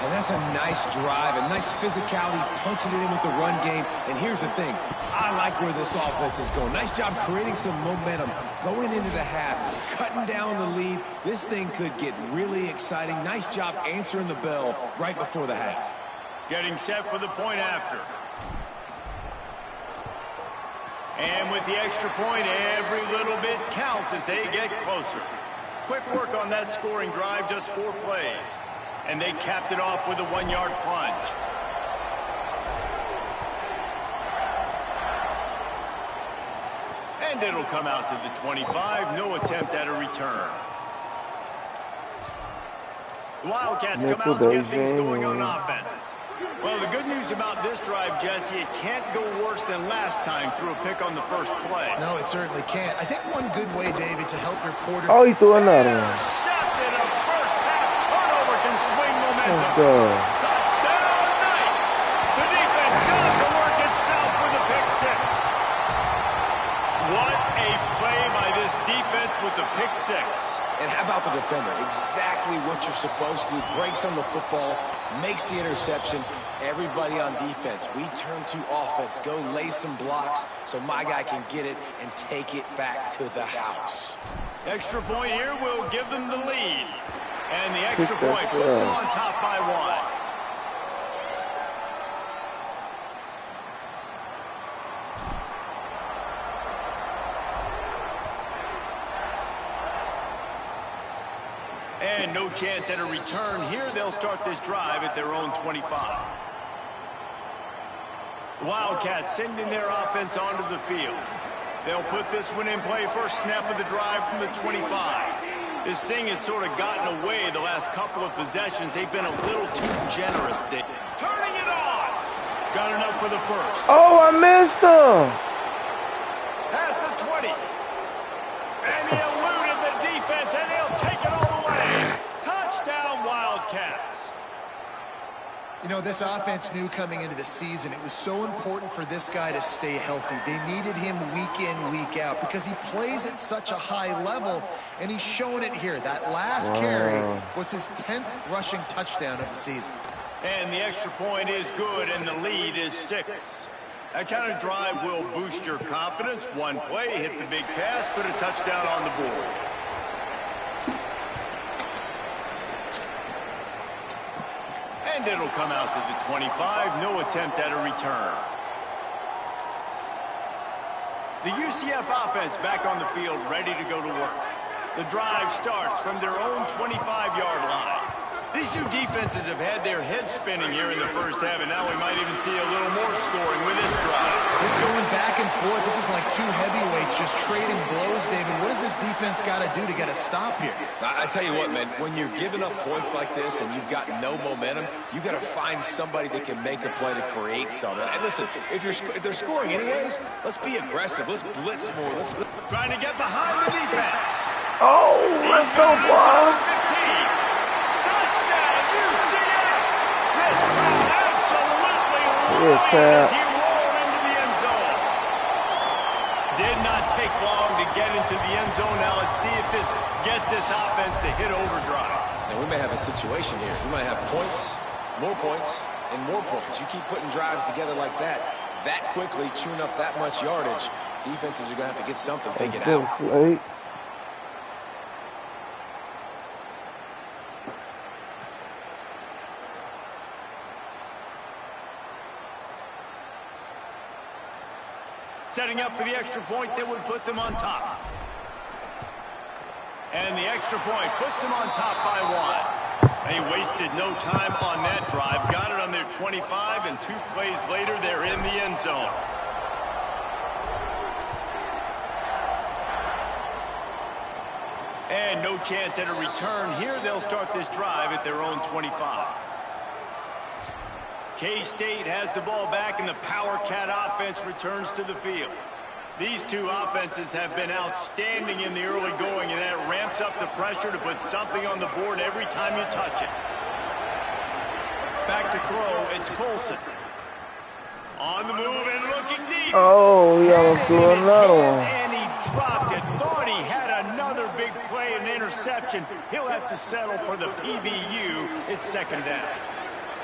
And that's a nice drive, a nice physicality, punching it in with the run game. And here's the thing. I like where this offense is going. Nice job creating some momentum, going into the half, cutting down the lead. This thing could get really exciting. Nice job answering the bell right before the half. Getting set for the point after. And with the extra point, every little bit counts as they get closer. Quick work on that scoring drive, just 4 plays. And they capped it off with a 1-yard plunge. And it'll come out to the 25. No attempt at a return. The Wildcats come out to get things going on offense. Well, the good news about this drive, Jesse, it can't go worse than last time through a pick on the first play. No, it certainly can't. I think one good way, David, to help your quarterback. Oh, he threw another one. Intercepted. A first-half turnover can swing momentum. Let's go. Touchdown, Knights. The defense does the work itself with a pick 6. What a play by this defense with the pick 6. And how about the defender? Exactly what you're supposed to do. Breaks on the football, makes the interception. Everybody on defense, we turn to offense. Go lay some blocks so my guy can get it and take it back to the house. Extra point here will give them the lead. And the extra point puts them on top by 1. And no chance at a return here. They'll start this drive at their own 25. Wildcats sending their offense onto the field. They'll put this one in play first snap of the drive from the 25. This thing has sort of gotten away the last couple of possessions. They've been a little too generous. Turning it on. Got enough for the first. Oh, I missed him. Past the 20. And he eluded the defense, and he'll take it all the way. Touchdown, Wildcats. You know, this offense knew coming into the season it was so important for this guy to stay healthy. They needed him week in, week out because he plays at such a high level, and he's showing it here. That last carry was his 10th rushing touchdown of the season. And the extra point is good, and the lead is 6. That kind of drive will boost your confidence. One play, hit the big pass, put a touchdown on the board. And it'll come out to the 25. No attempt at a return. The UCF offense back on the field, ready to go to work. The drive starts from their own 25-yard line. These two defenses have had their heads spinning here in the first half, and now we might even see a little more scoring with this drive. It's going back and forth. This is like two heavyweights just trading blows, David. What does this defense got to do to get a stop here? I tell you what, man, when you're giving up points like this and you've got no momentum, you got to find somebody that can make a play to create something. And listen, if they're scoring anyways, let's be aggressive. Let's blitz more. Trying to get behind the defense. Oh, let's go, bro. 15. Touchdown, UCF. This crowd absolutely as he rolled into the end zone. Did not take long to get into the end zone. Now let's see if this gets this offense to hit overdrive. Now we may have a situation here. We might have points, and more points. You keep putting drives together like that quickly, chewing up that much yardage. Defenses are going to have to get something figured out. Setting up for the extra point that would put them on top. And the extra point puts them on top by 1. They wasted no time on that drive. Got it on their 25, and 2 plays later, they're in the end zone. And no chance at a return here. They'll start this drive at their own 25. K-State has the ball back, and the Power Cat offense returns to the field. These two offenses have been outstanding in the early going, and that ramps up the pressure to put something on the board every time you touch it. Back to throw, it's Colson. On the move and looking deep. Oh, yeah, let's do another one. And he dropped it. Thought he had another big play, an interception. He'll have to settle for the PBU. It's second down.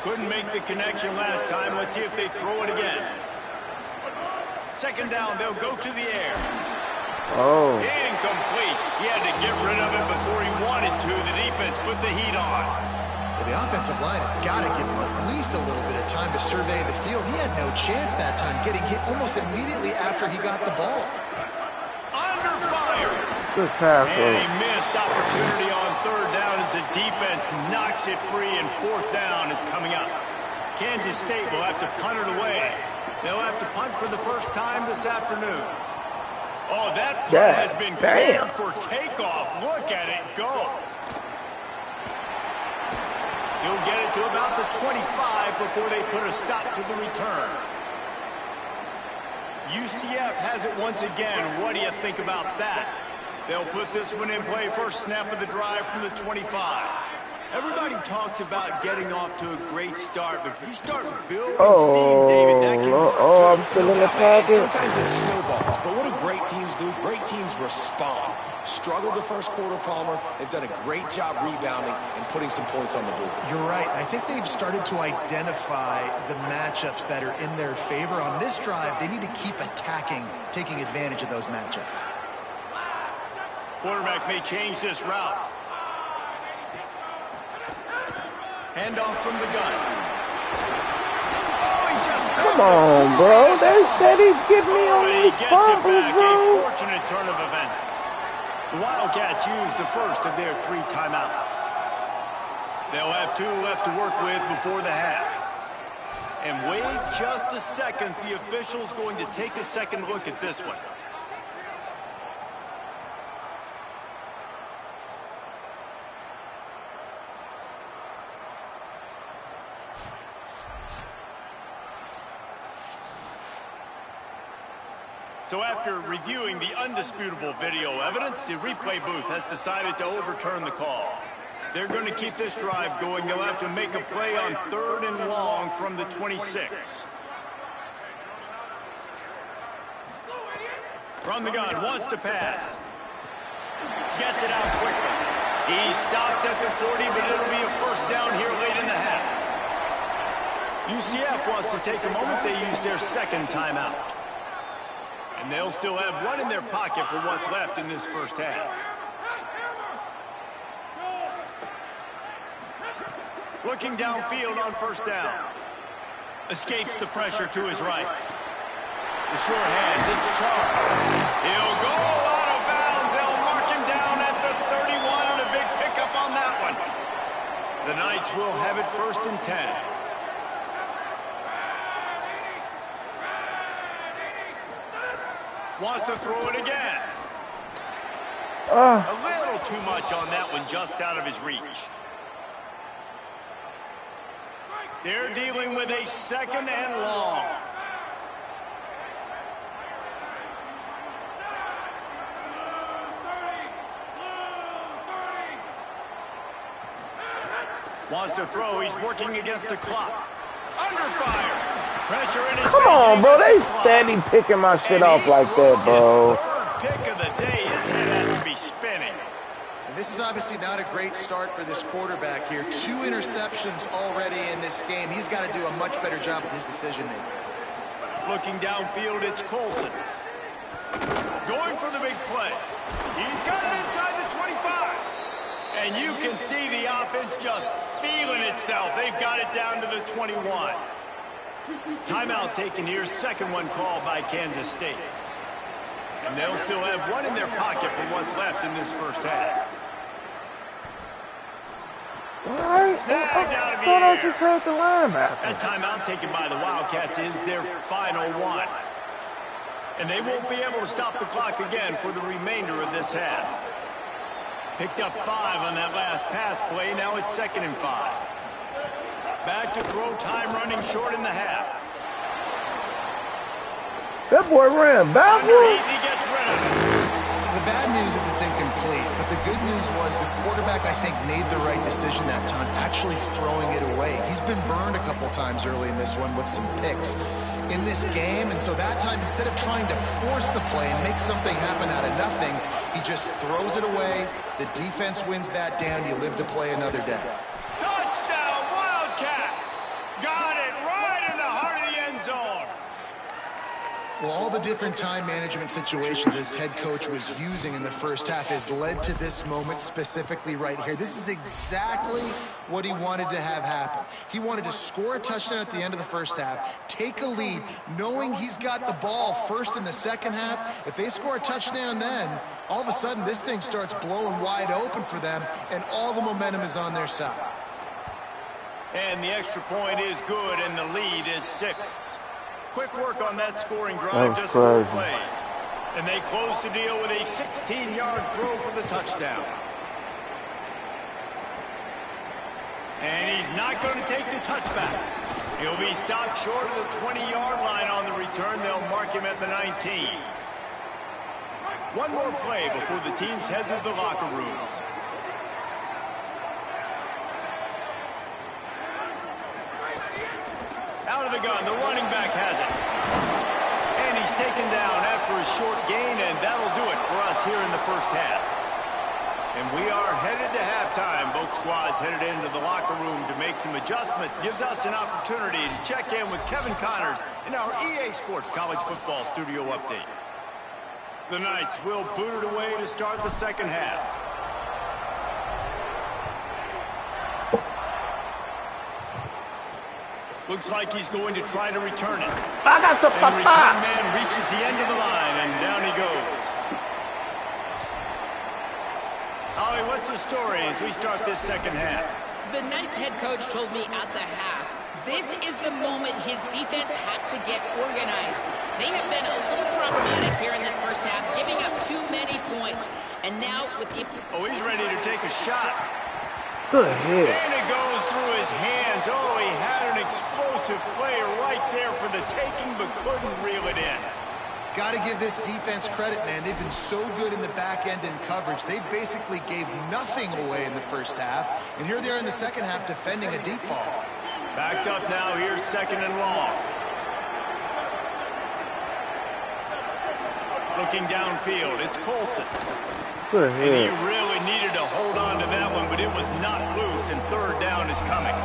Couldn't make the connection last time. Let's see if they throw it again. Second down, they'll go to the air. Oh. Incomplete. He had to get rid of it before he wanted to. The defense put the heat on. Well, the offensive line has got to give him at least a little bit of time to survey the field. He had no chance that time, getting hit almost immediately after he got the ball. Under fire. Good tackle. And he missed opportunity on third down as the defense knocks it free, and fourth down is coming up. Kansas State will have to punt it away. They'll have to punt for the first time this afternoon. Oh, that punt has been cleared for takeoff. Look at it go. He'll get it to about the 25 before they put a stop to the return. UCF has it once again. What do you think about that? They'll put this one in play. First snap of the drive from the 25. Everybody talks about getting off to a great start, but if you start building steam, David, that can work. I'm still in the pocket. Sometimes it snowballs, but what do great teams do? Great teams respond. Struggled the first quarter, Palmer. They've done a great job rebounding and putting some points on the board. You're right. I think they've started to identify the matchups that are in their favor. On this drive, they need to keep attacking, taking advantage of those matchups. Quarterback may change this route. Handoff from the gun. Oh, he just come on, bro. They said he's getting me on these fumbles, bro. A fortunate turn of events. The Wildcats used the first of their 3 timeouts. They'll have 2 left to work with before the half. And wait just a second. The official's going to take a second look at this one. So after reviewing the undisputable video evidence, the replay booth has decided to overturn the call. They're going to keep this drive going. They'll have to make a play on 3rd and long from the 26. From the gun, wants to pass. Gets it out quickly. He stopped at the 40, but it'll be a first down here late in the half. UCF wants to take a moment. They use their second timeout. And they'll still have 1 in their pocket for what's left in this first half. Looking downfield on first down. Escapes the pressure to his right. The short hands, it's Charles. He'll go out of bounds. They'll mark him down at the 31, and a big pickup on that one. The Knights will have it 1st and 10. Wants to throw it again. A little too much on that one, just out of his reach. They're dealing with a 2nd and long. Wants to throw. He's working against the clock. Under fire. Pressure in his Come on, bro. They steady picking my shit off like that, bro. His 3rd pick of the day. His head has to be spinning. And this is obviously not a great start for this quarterback here. 2 interceptions already in this game. He's got to do a much better job with his decision-making. Looking downfield, it's Colson. Going for the big play. He's got it inside the 25. And you can see the offense just feeling itself. They've got it down to the 21. Timeout taken here. 2nd one called by Kansas State. And they'll still have one in their pocket for what's left in this 1st half. Snagged out of the air. I just heard the linebacker. That timeout taken by the Wildcats is their final one. And they won't be able to stop the clock again for the remainder of this half. Picked up 5 on that last pass play. Now it's 2nd and 5. Back to throw. Time running short in the half. That boy ran backwards. He gets rid of it. The bad news is it's incomplete, but the good news was the quarterback, I think, made the right decision that time, actually throwing it away. He's been burned a couple times early in this one with some picks in this game, and so that time, instead of trying to force the play and make something happen out of nothing, he just throws it away. The defense wins that down. You live to play another day. Touchdown, Wildcats! Got it right in the heart of the end zone. Well, all the different time management situations this head coach was using in the 1st half has led to this moment specifically right here. This is exactly what he wanted to have happen. He wanted to score a touchdown at the end of the 1st half, take a lead, knowing he's got the ball first in the 2nd half. If they score a touchdown then, all of a sudden this thing starts blowing wide open for them, and all the momentum is on their side. And the extra point is good, and the lead is 6. Quick work on that scoring drive, just 4 plays. And they close the deal with a 16-yard throw for the touchdown. And he's not going to take the touchback. He'll be stopped short of the 20-yard line on the return. They'll mark him at the 19. One more play before the teams head to the locker rooms. Out of the gun, the running back has it. And he's taken down after a short gain, and that'll do it for us here in the 1st half. And we are headed to halftime. Both squads headed into the locker room to make some adjustments. Gives us an opportunity to check in with Kevin Connors in our EA Sports College Football Studio Update. The Knights will boot it away to start the 2nd half. Looks like he's going to try to return it. I got some and the return man reaches the end of the line, and down he goes. Ollie, what's the story as we start this 2nd half? The Knights head coach told me at the half, this is the moment his defense has to get organized. They have been a little problematic here in this 1st half, giving up too many points. And now with the... Oh, he's ready to take a shot. Good hit. And it goes through his hands. Oh, he had an explosive play right there for the taking, but couldn't reel it in. Got to give this defense credit, man. They've been so good in the back end in coverage. They basically gave nothing away in the 1st half. And here they are in the 2nd half defending a deep ball. Backed up now. Here's 2nd and long. Looking downfield, it's Colson. Good and hit. he really needed to hold on to that one, but it was not loose, and 3rd down is coming.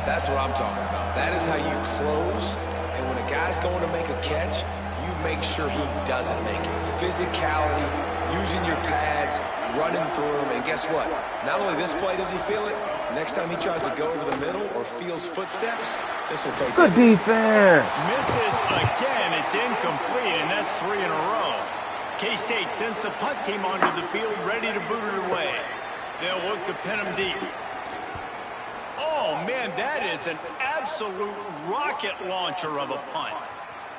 That's what I'm talking about. That is how you close, and when a guy's going to make a catch, you make sure he doesn't make it. Physicality, using your pads, running through him, and guess what? Not only this play does he feel it, next time he tries to go over the middle or feels footsteps, this will pay. Good defense. Misses again. It's incomplete, and that's 3 in a row. K-State sends the punt team onto the field, ready to boot it away. They'll look to pin him deep. Oh, man, that is an absolute rocket launcher of a punt.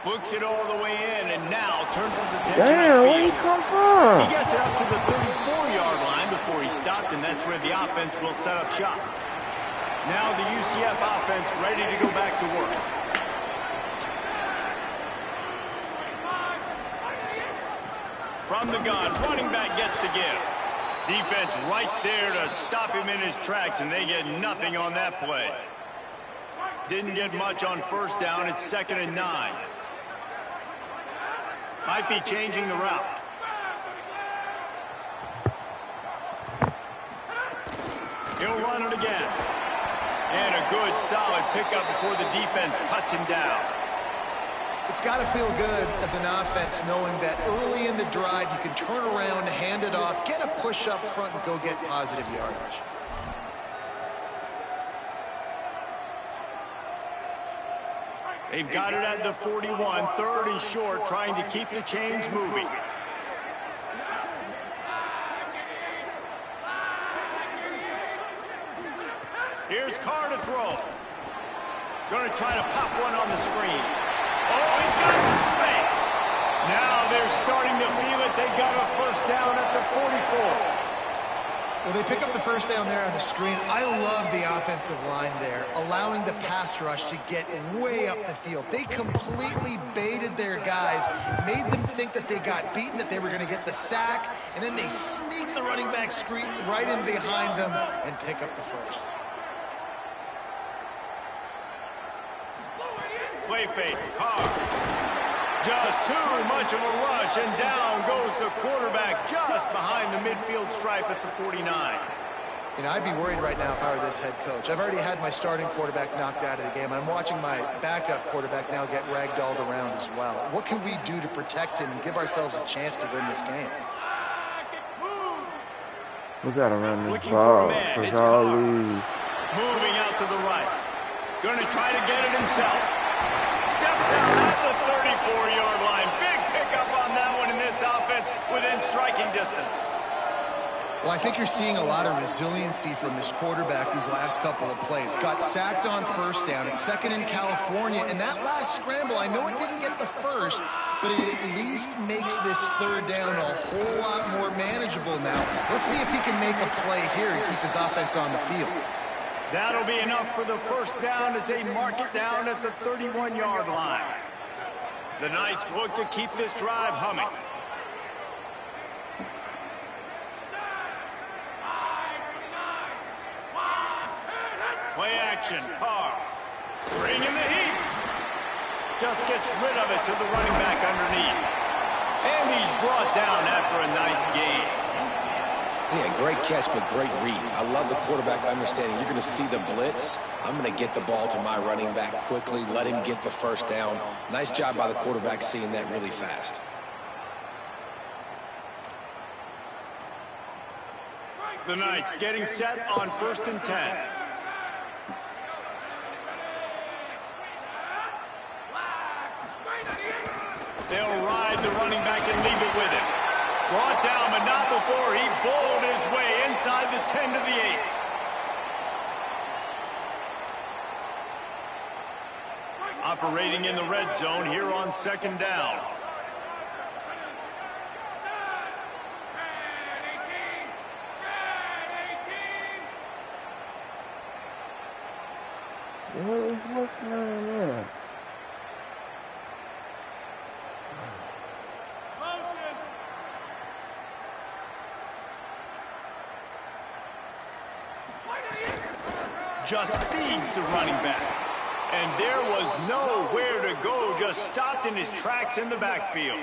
Looks it all the way in, and now turns his attention Damn, where upfield. he come from? He gets it up to the 34-yard line before he stopped, and that's where the offense will set up shop. Now the UCF offense ready to go back to work. From the gun, running back gets to give. Defense right there to stop him in his tracks, and they get nothing on that play. Didn't get much on first down. It's 2nd and 9. Might be changing the route. He'll run it again. And a good, solid pickup before the defense cuts him down. It's got to feel good as an offense knowing that early in the drive you can turn around, hand it off, get a push up front, and go get positive yardage. They've got it at the 41, 3rd and short, trying to keep the chains moving. Here's Carr to throw. Going to try to pop one on the screen. Oh, he's got some space. Now they're starting to feel it. They've got a first down at the 44. Well, they pick up the first down there on the screen. I love the offensive line there, allowing the pass rush to get way up the field. They completely baited their guys, made them think that they got beaten, that they were going to get the sack, and then they sneak the running back screen right in behind them and pick up the first. Play fake, Carr. Just too much of a rush, and down goes the quarterback just behind the midfield stripe at the 49. You know, I'd be worried right now if I were this head coach. I've already had my starting quarterback knocked out of the game. I'm watching my backup quarterback now get ragdolled around as well. What can we do to protect him and give ourselves a chance to win this game? We gotta run this Looking ball. for a man. It's All Carr. these. Moving out to the right. Going to try to get it himself. Steps out at the 34-yard line. Big pickup on that one in this offense within striking distance. Well, I think you're seeing a lot of resiliency from this quarterback these last couple of plays. Got sacked on first down. It's 2nd in California. And that last scramble, I know it didn't get the first, but it at least makes this 3rd down a whole lot more manageable now. Let's see if he can make a play here and keep his offense on the field. That'll be enough for the first down as they mark it down at the 31-yard line. The Knights look to keep this drive humming. Play action, Carr. Bringing the heat. Just gets rid of it to the running back underneath. And he's brought down after a nice gain. Yeah, great catch, but great read. I love the quarterback understanding. You're going to see the blitz. I'm going to get the ball to my running back quickly, let him get the first down. Nice job by the quarterback seeing that really fast. The Knights getting set on 1st and 10. They'll ride the running back and leave it with him. Brought down, but not before he bowled his way inside the 10 to the 8. Operating in the red zone here on 2nd down. What's going on? Just feeds the running back. And there was nowhere to go, just stopped in his tracks in the backfield.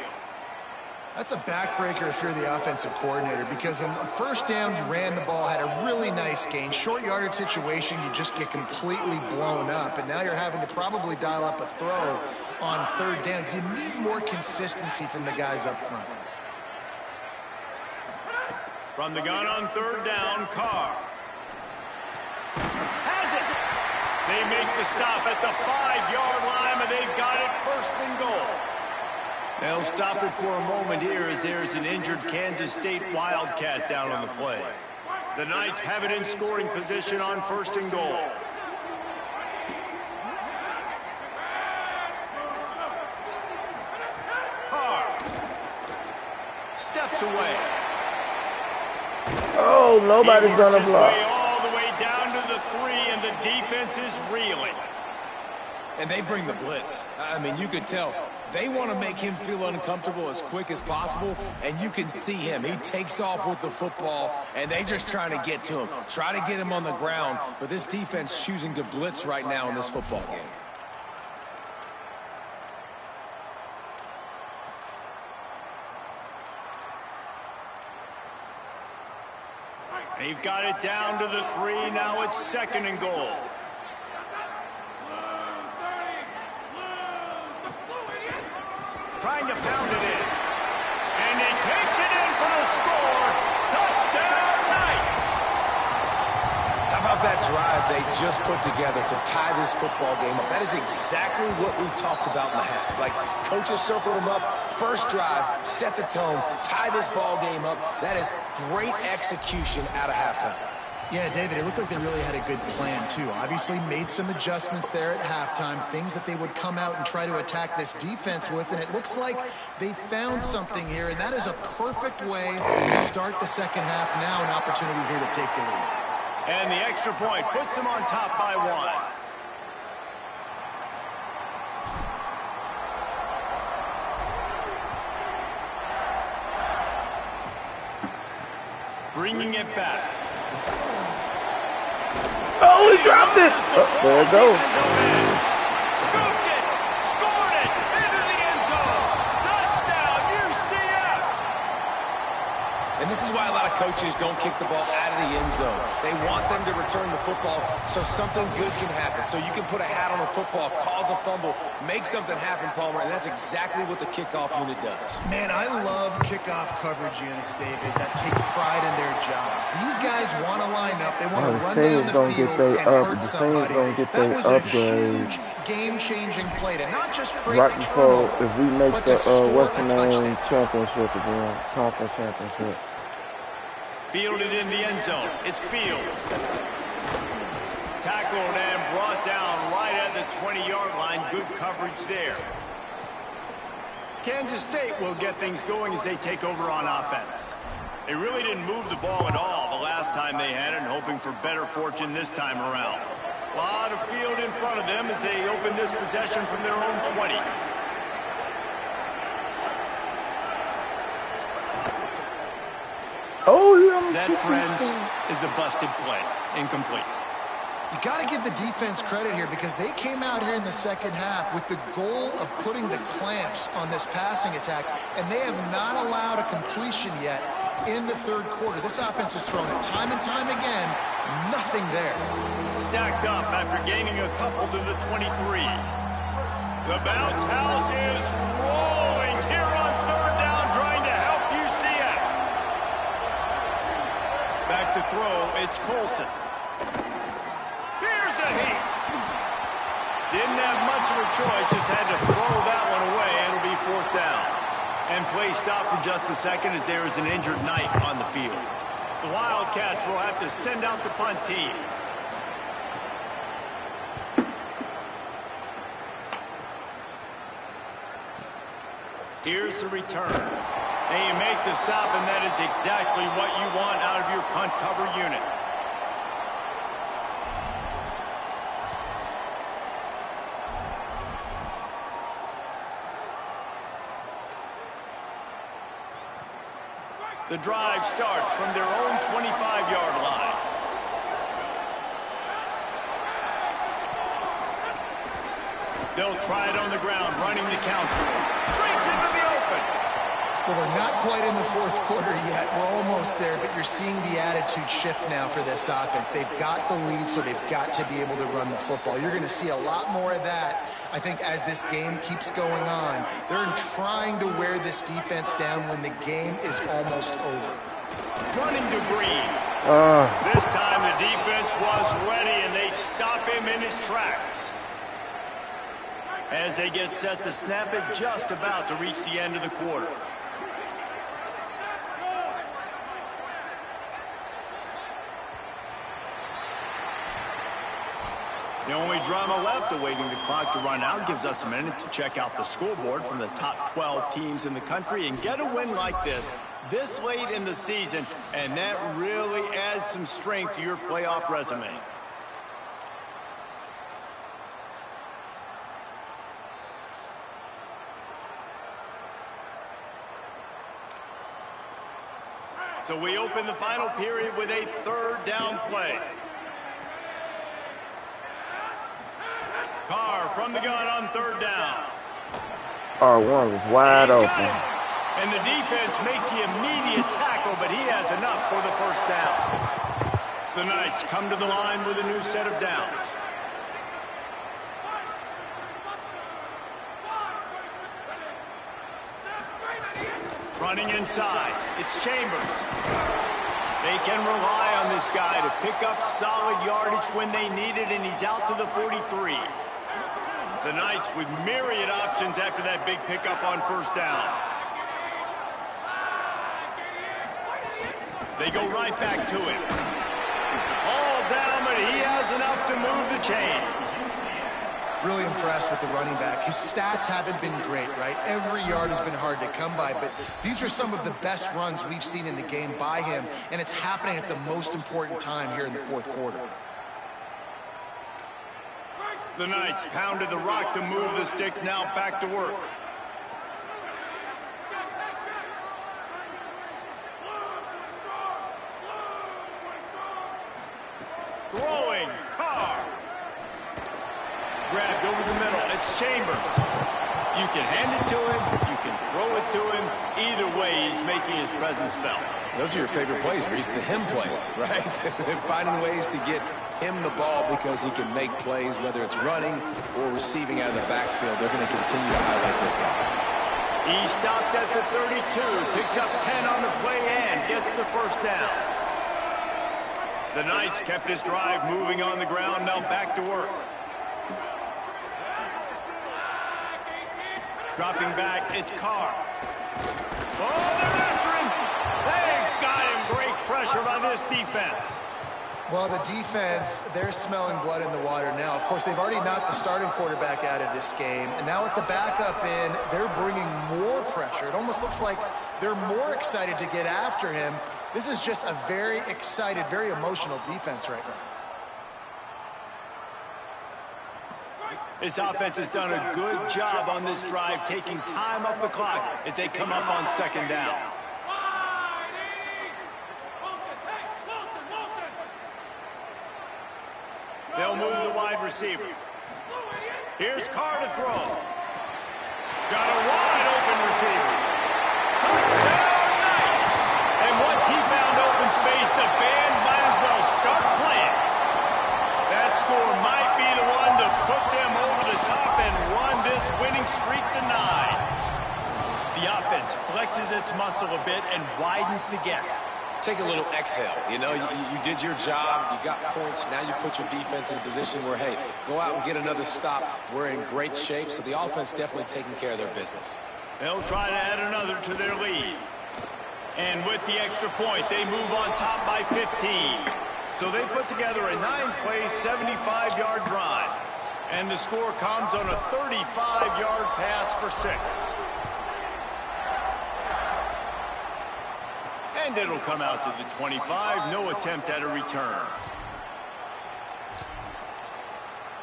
That's a backbreaker if you're the offensive coordinator, because on first down, you ran the ball, had a really nice gain. Short yardage situation, you just get completely blown up, and now you're having to probably dial up a throw on 3rd down. You need more consistency from the guys up front. From the gun on 3rd down, Carr. Has it. They make the stop at the 5-yard line, and they've got it 1st and goal. They'll stop it for a moment here as there's an injured Kansas State Wildcat down on the play. The Knights have it in scoring position on 1st and goal. steps away. Oh, nobody's gonna block. He works his way all the way down to the 3, and the defense is reeling. And they bring the blitz. I mean, you could tell they want to make him feel uncomfortable as quick as possible, and you can see him. He takes off with the football, and they just trying to get to him, try to get him on the ground, but this defense choosing to blitz right now in this football game. They've got it down to the 3. Now it's 2nd and goal. Trying to pound it in. And he takes it in for the score. Touchdown, Knights! How about that drive they just put together to tie this football game up? That is exactly what we talked about in the half. Like, coaches circled them up. First drive, set the tone, tie this ball game up. That is great execution out of halftime. Yeah, David, it looked like they really had a good plan, too. Obviously made some adjustments there at halftime, things that they would come out and try to attack this defense with, and it looks like they found something here, and that is a perfect way to start the second half. Now an opportunity here to take the lead. And the extra point puts them on top by 1. Bringing it back. Oh, he dropped it. Oh, there it goes. Scooped it. Scored it. Into the end zone. Touchdown, UCF. And this is why a lot of coaches don't kick the ball out of the end zone. They want them to return the football so something good can happen. So you can put a hat on a football, cause a fumble, make something happen, Palmer, and that's exactly what the kickoff unit does. Man, I love kickoff coverage units, David, that take pride in their jobs. These guys want to line up. They want to run down the field and hurt somebody. That was a huge game-changing play to not just create right before the if we make but the to score Western a touchdown. Championship again, conference championship. Fielded in the end zone. It's Fields. Tackled and brought down right at the 20-yard line. Good coverage there. Kansas State will get things going as they take over on offense. They really didn't move the ball at all the last time they had it, and hoping for better fortune this time around. A lot of field in front of them as they open this possession from their own 20. Oh, yeah. That, friends, is a busted play. Incomplete. You got to give the defense credit here because they came out here in the second half with the goal of putting the clamps on this passing attack, and they have not allowed a completion yet in the third quarter. This offense has thrown it time and time again. Nothing there. Stacked up after gaining a couple to the 23. The bounce house is rolling here on third down, trying to help UCF. Back to throw, it's Colson. Here's a heat. Didn't have much of a choice, just had to throw that one away. It'll be fourth down. And play stop for just a second as there is an injured Knight on the field. The Wildcats will have to send out the punt team. Here's the return. And you make the stop, and that is exactly what you want out of your punt cover unit. The drive starts from their own 25-yard line. They'll try it on the ground, running the counter. Breaks into the open. Well, we're not quite in the fourth quarter yet. We're almost there, but you're seeing the attitude shift now for this offense. They've got the lead, so they've got to be able to run the football. You're going to see a lot more of that, I think, as this game keeps going on. They're trying to wear this defense down when the game is almost over. Running to Green. This time the defense was ready, and they stop him in his tracks. As they get set to snap it, just about to reach the end of the quarter. The only drama left, awaiting the clock to run out, gives us a minute to check out the scoreboard from the top 12 teams in the country and get a win like this late in the season, and that really adds some strength to your playoff resume. So we open the final period with a third down play. Carr from the gun on third down. R1 was wide open. And the defense makes the immediate tackle, but he has enough for the first down. The Knights come to the line with a new set of downs. Running inside, it's Chambers. They can rely on this guy to pick up solid yardage when they need it, and he's out to the 43. The Knights with myriad options after that big pickup on first down. They go right back to him. All down, but he has enough to move the chains. Really impressed with the running back. His stats haven't been great, right? Every yard has been hard to come by, but these are some of the best runs we've seen in the game by him, and it's happening at the most important time here in the fourth quarter. The Knights pounded the rock to move the sticks, now back to work. Throwing, Carr. Grabbed over the middle, it's Chambers. You can hand it to him, you can throw it to him. Either way, he's making his presence felt. Those are your favorite plays, Reese, the him plays, right? Finding ways to get him the ball because he can make plays, whether it's running or receiving out of the backfield. They're going to continue to highlight this guy. He stopped at the 32, picks up 10 on the play and gets the first down. The Knights kept this drive moving on the ground, now back to work. Dropping back, it's Carr. Oh, they're after him! They got him. Great pressure by this defense. Well, the defense, they're smelling blood in the water now. Of course, they've already knocked the starting quarterback out of this game, and now with the backup in, they're bringing more pressure. It almost looks like they're more excited to get after him. This is just a very excited, very emotional defense right now. This offense has done a good job on this drive, taking time off the clock as they come up on second down. They'll move the wide receiver. Here's Carr to throw. Got a wide open receiver. Touchdown Knights! And once he found open space, the band might as well start playing. That score might be the one to put them over the top and run this winning streak to 9. The offense flexes its muscle a bit and widens the gap. Take a little exhale. You know, you did your job. You got points. Now you put your defense in a position where, hey, go out and get another stop. We're in great shape, so the offense definitely taking care of their business. They'll try to add another to their lead. And with the extra point, they move on top by 15. So they put together a 9-play, 75-yard drive. And the score comes on a 35-yard pass for 6. And it'll come out to the 25. No attempt at a return.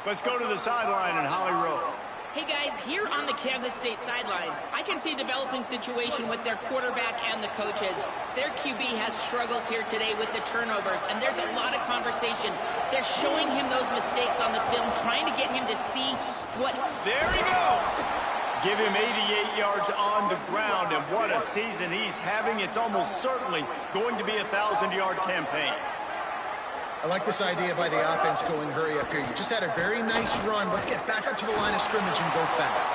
Let's go to the sideline in Holly Rowe. Hey guys, here on the Kansas State sideline, I can see a developing situation with their quarterback and the coaches. Their QB has struggled here today with the turnovers, and there's a lot of conversation. They're showing him those mistakes on the film, trying to get him to see what... There he goes! Give him 88 yards on the ground, and what a season he's having. It's almost certainly going to be a 1,000-yard campaign. I like this idea by the offense going hurry up here. You just had a very nice run. Let's get back up to the line of scrimmage and go fast.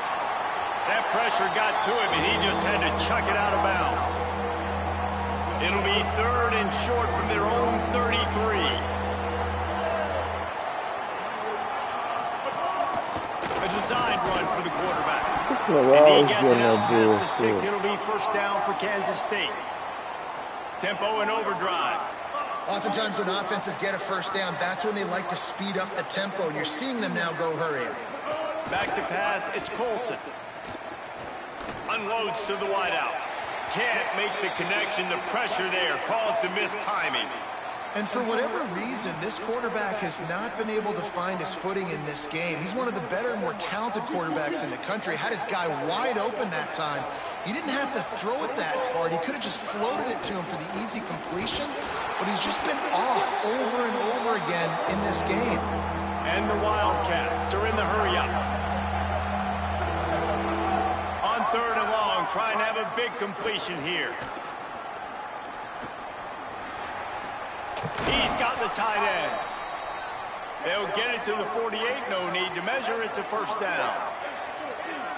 That pressure got to him, and he just had to chuck it out of bounds. It'll be 3rd and short from their own 33. A designed run for the quarterback. And he gets it out past the sticks. It'll be first down for Kansas State. Tempo and overdrive. Oftentimes when offenses get a first down, that's when they like to speed up the tempo, and you're seeing them now go hurry up. Back to pass, it's Colson. Unloads to the wideout. Can't make the connection. The pressure there caused the missed timing. And for whatever reason, this quarterback has not been able to find his footing in this game. He's one of the better, more talented quarterbacks in the country. Had his guy wide open that time. He didn't have to throw it that hard. He could have just floated it to him for the easy completion, but he's just been off over and over again in this game. And the Wildcats are in the hurry-up. On 3rd and long, trying to have a big completion here. He's got the tight end. They'll get it to the 48. No need to measure. It's a first down.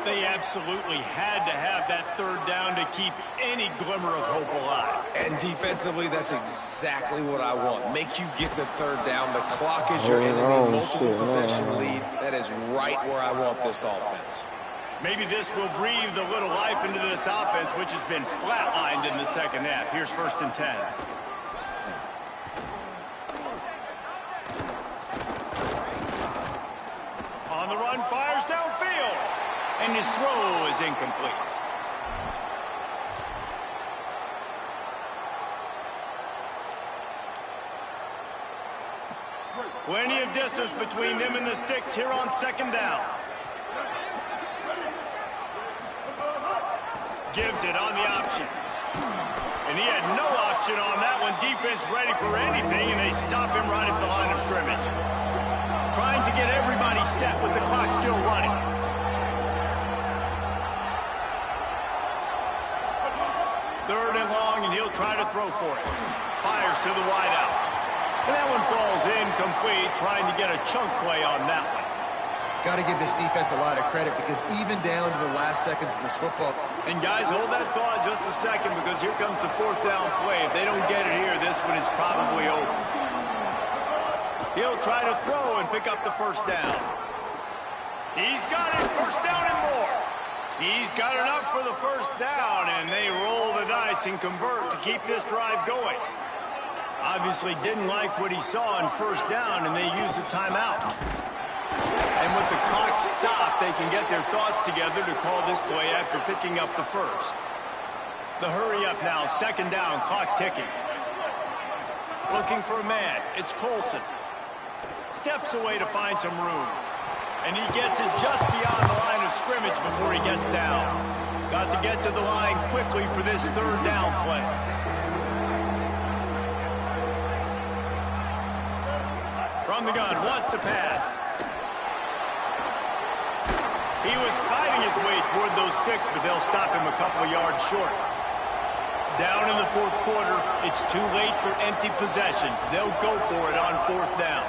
They absolutely had to have that 3rd down to keep any glimmer of hope alive. And defensively, that's exactly what I want. Make you get the 3rd down. The clock is your enemy. Multiple possession lead. That is right where I want this offense. Maybe this will breathe a little life into this offense, which has been flatlined in the second half. Here's 1st and 10. On the run, fires downfield. And his throw is incomplete. Plenty of distance between them and the sticks here on 2nd down. Gives it on the option. And he had no option on that one. Defense ready for anything, and they stop him right at the line of scrimmage. Trying to get everybody set with the clock still running. Third and long, and he'll try to throw for it. Fires to the wideout. And that one falls incomplete, trying to get a chunk play on that one. Got to give this defense a lot of credit, because even down to the last seconds of this football. And guys, hold that thought just a second, because here comes the 4th down play. If they don't get it here, this one is probably over. He'll try to throw and pick up the 1st down. He's got it, 1st down and more. He's got enough for the 1st down, and they roll the dice and convert to keep this drive going. Obviously didn't like what he saw in 1st down, and they use a timeout. And with the clock stopped, they can get their thoughts together to call this play after picking up the 1st. The hurry up now, 2nd down, clock ticking. Looking for a man, it's Colson. Steps away to find some room. And he gets it just beyond the line of scrimmage before he gets down. Got to get to the line quickly for this 3rd down play. From the gun, wants to pass. He was fighting his way toward those sticks, but they'll stop him a couple of yards short. Down in the 4th quarter, it's too late for empty possessions. They'll go for it on 4th down.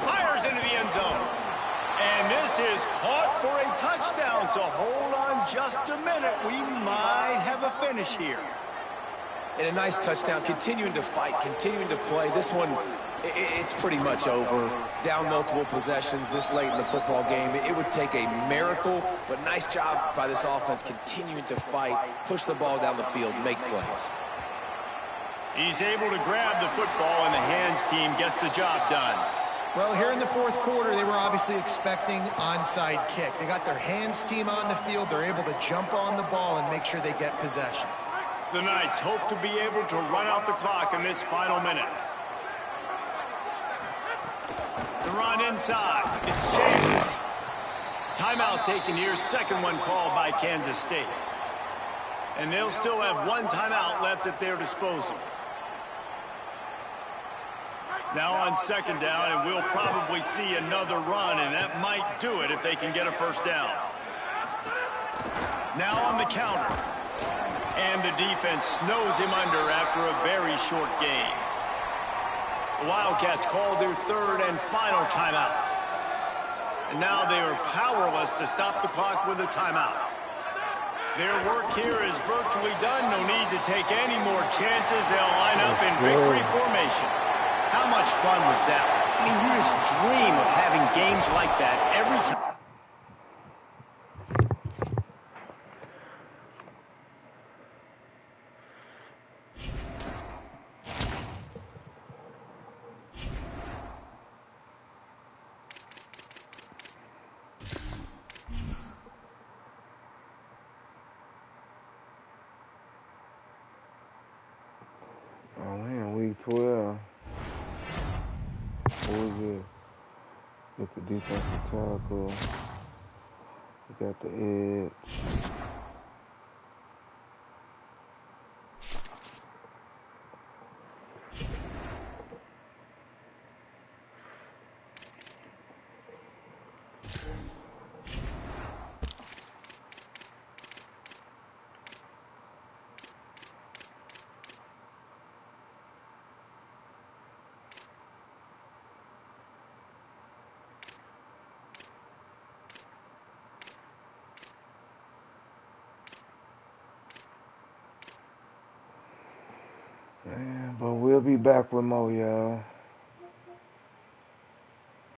Fires into the end zone. And this is caught for a touchdown, so hold on just a minute. We might have a finish here. And a nice touchdown, continuing to fight, continuing to play. This one, it's pretty much over. Down multiple possessions this late in the football game. It would take a miracle, but nice job by this offense continuing to fight, push the ball down the field, make plays. He's able to grab the football, and the hands team gets the job done. Well, here in the 4th quarter, they were obviously expecting onside kick. They got their hands team on the field. They're able to jump on the ball and make sure they get possession. The Knights hope to be able to run out the clock in this final minute. The run inside. It's Chambers. Timeout taken here. 2nd one called by Kansas State. And they'll still have 1 timeout left at their disposal. Now on 2nd down, and we'll probably see another run, and that might do it if they can get a 1st down. Now on the counter. And the defense snows him under after a very short game. The Wildcats call their 3rd and final timeout. And now they are powerless to stop the clock with a timeout. Their work here is virtually done. No need to take any more chances. They'll line up in victory formation. How much fun was that? I mean, you just dream of having games like that every time. 12. What was it? Get the defensive tackle. We got the edge. Yeah, but we'll be back with more, y'all.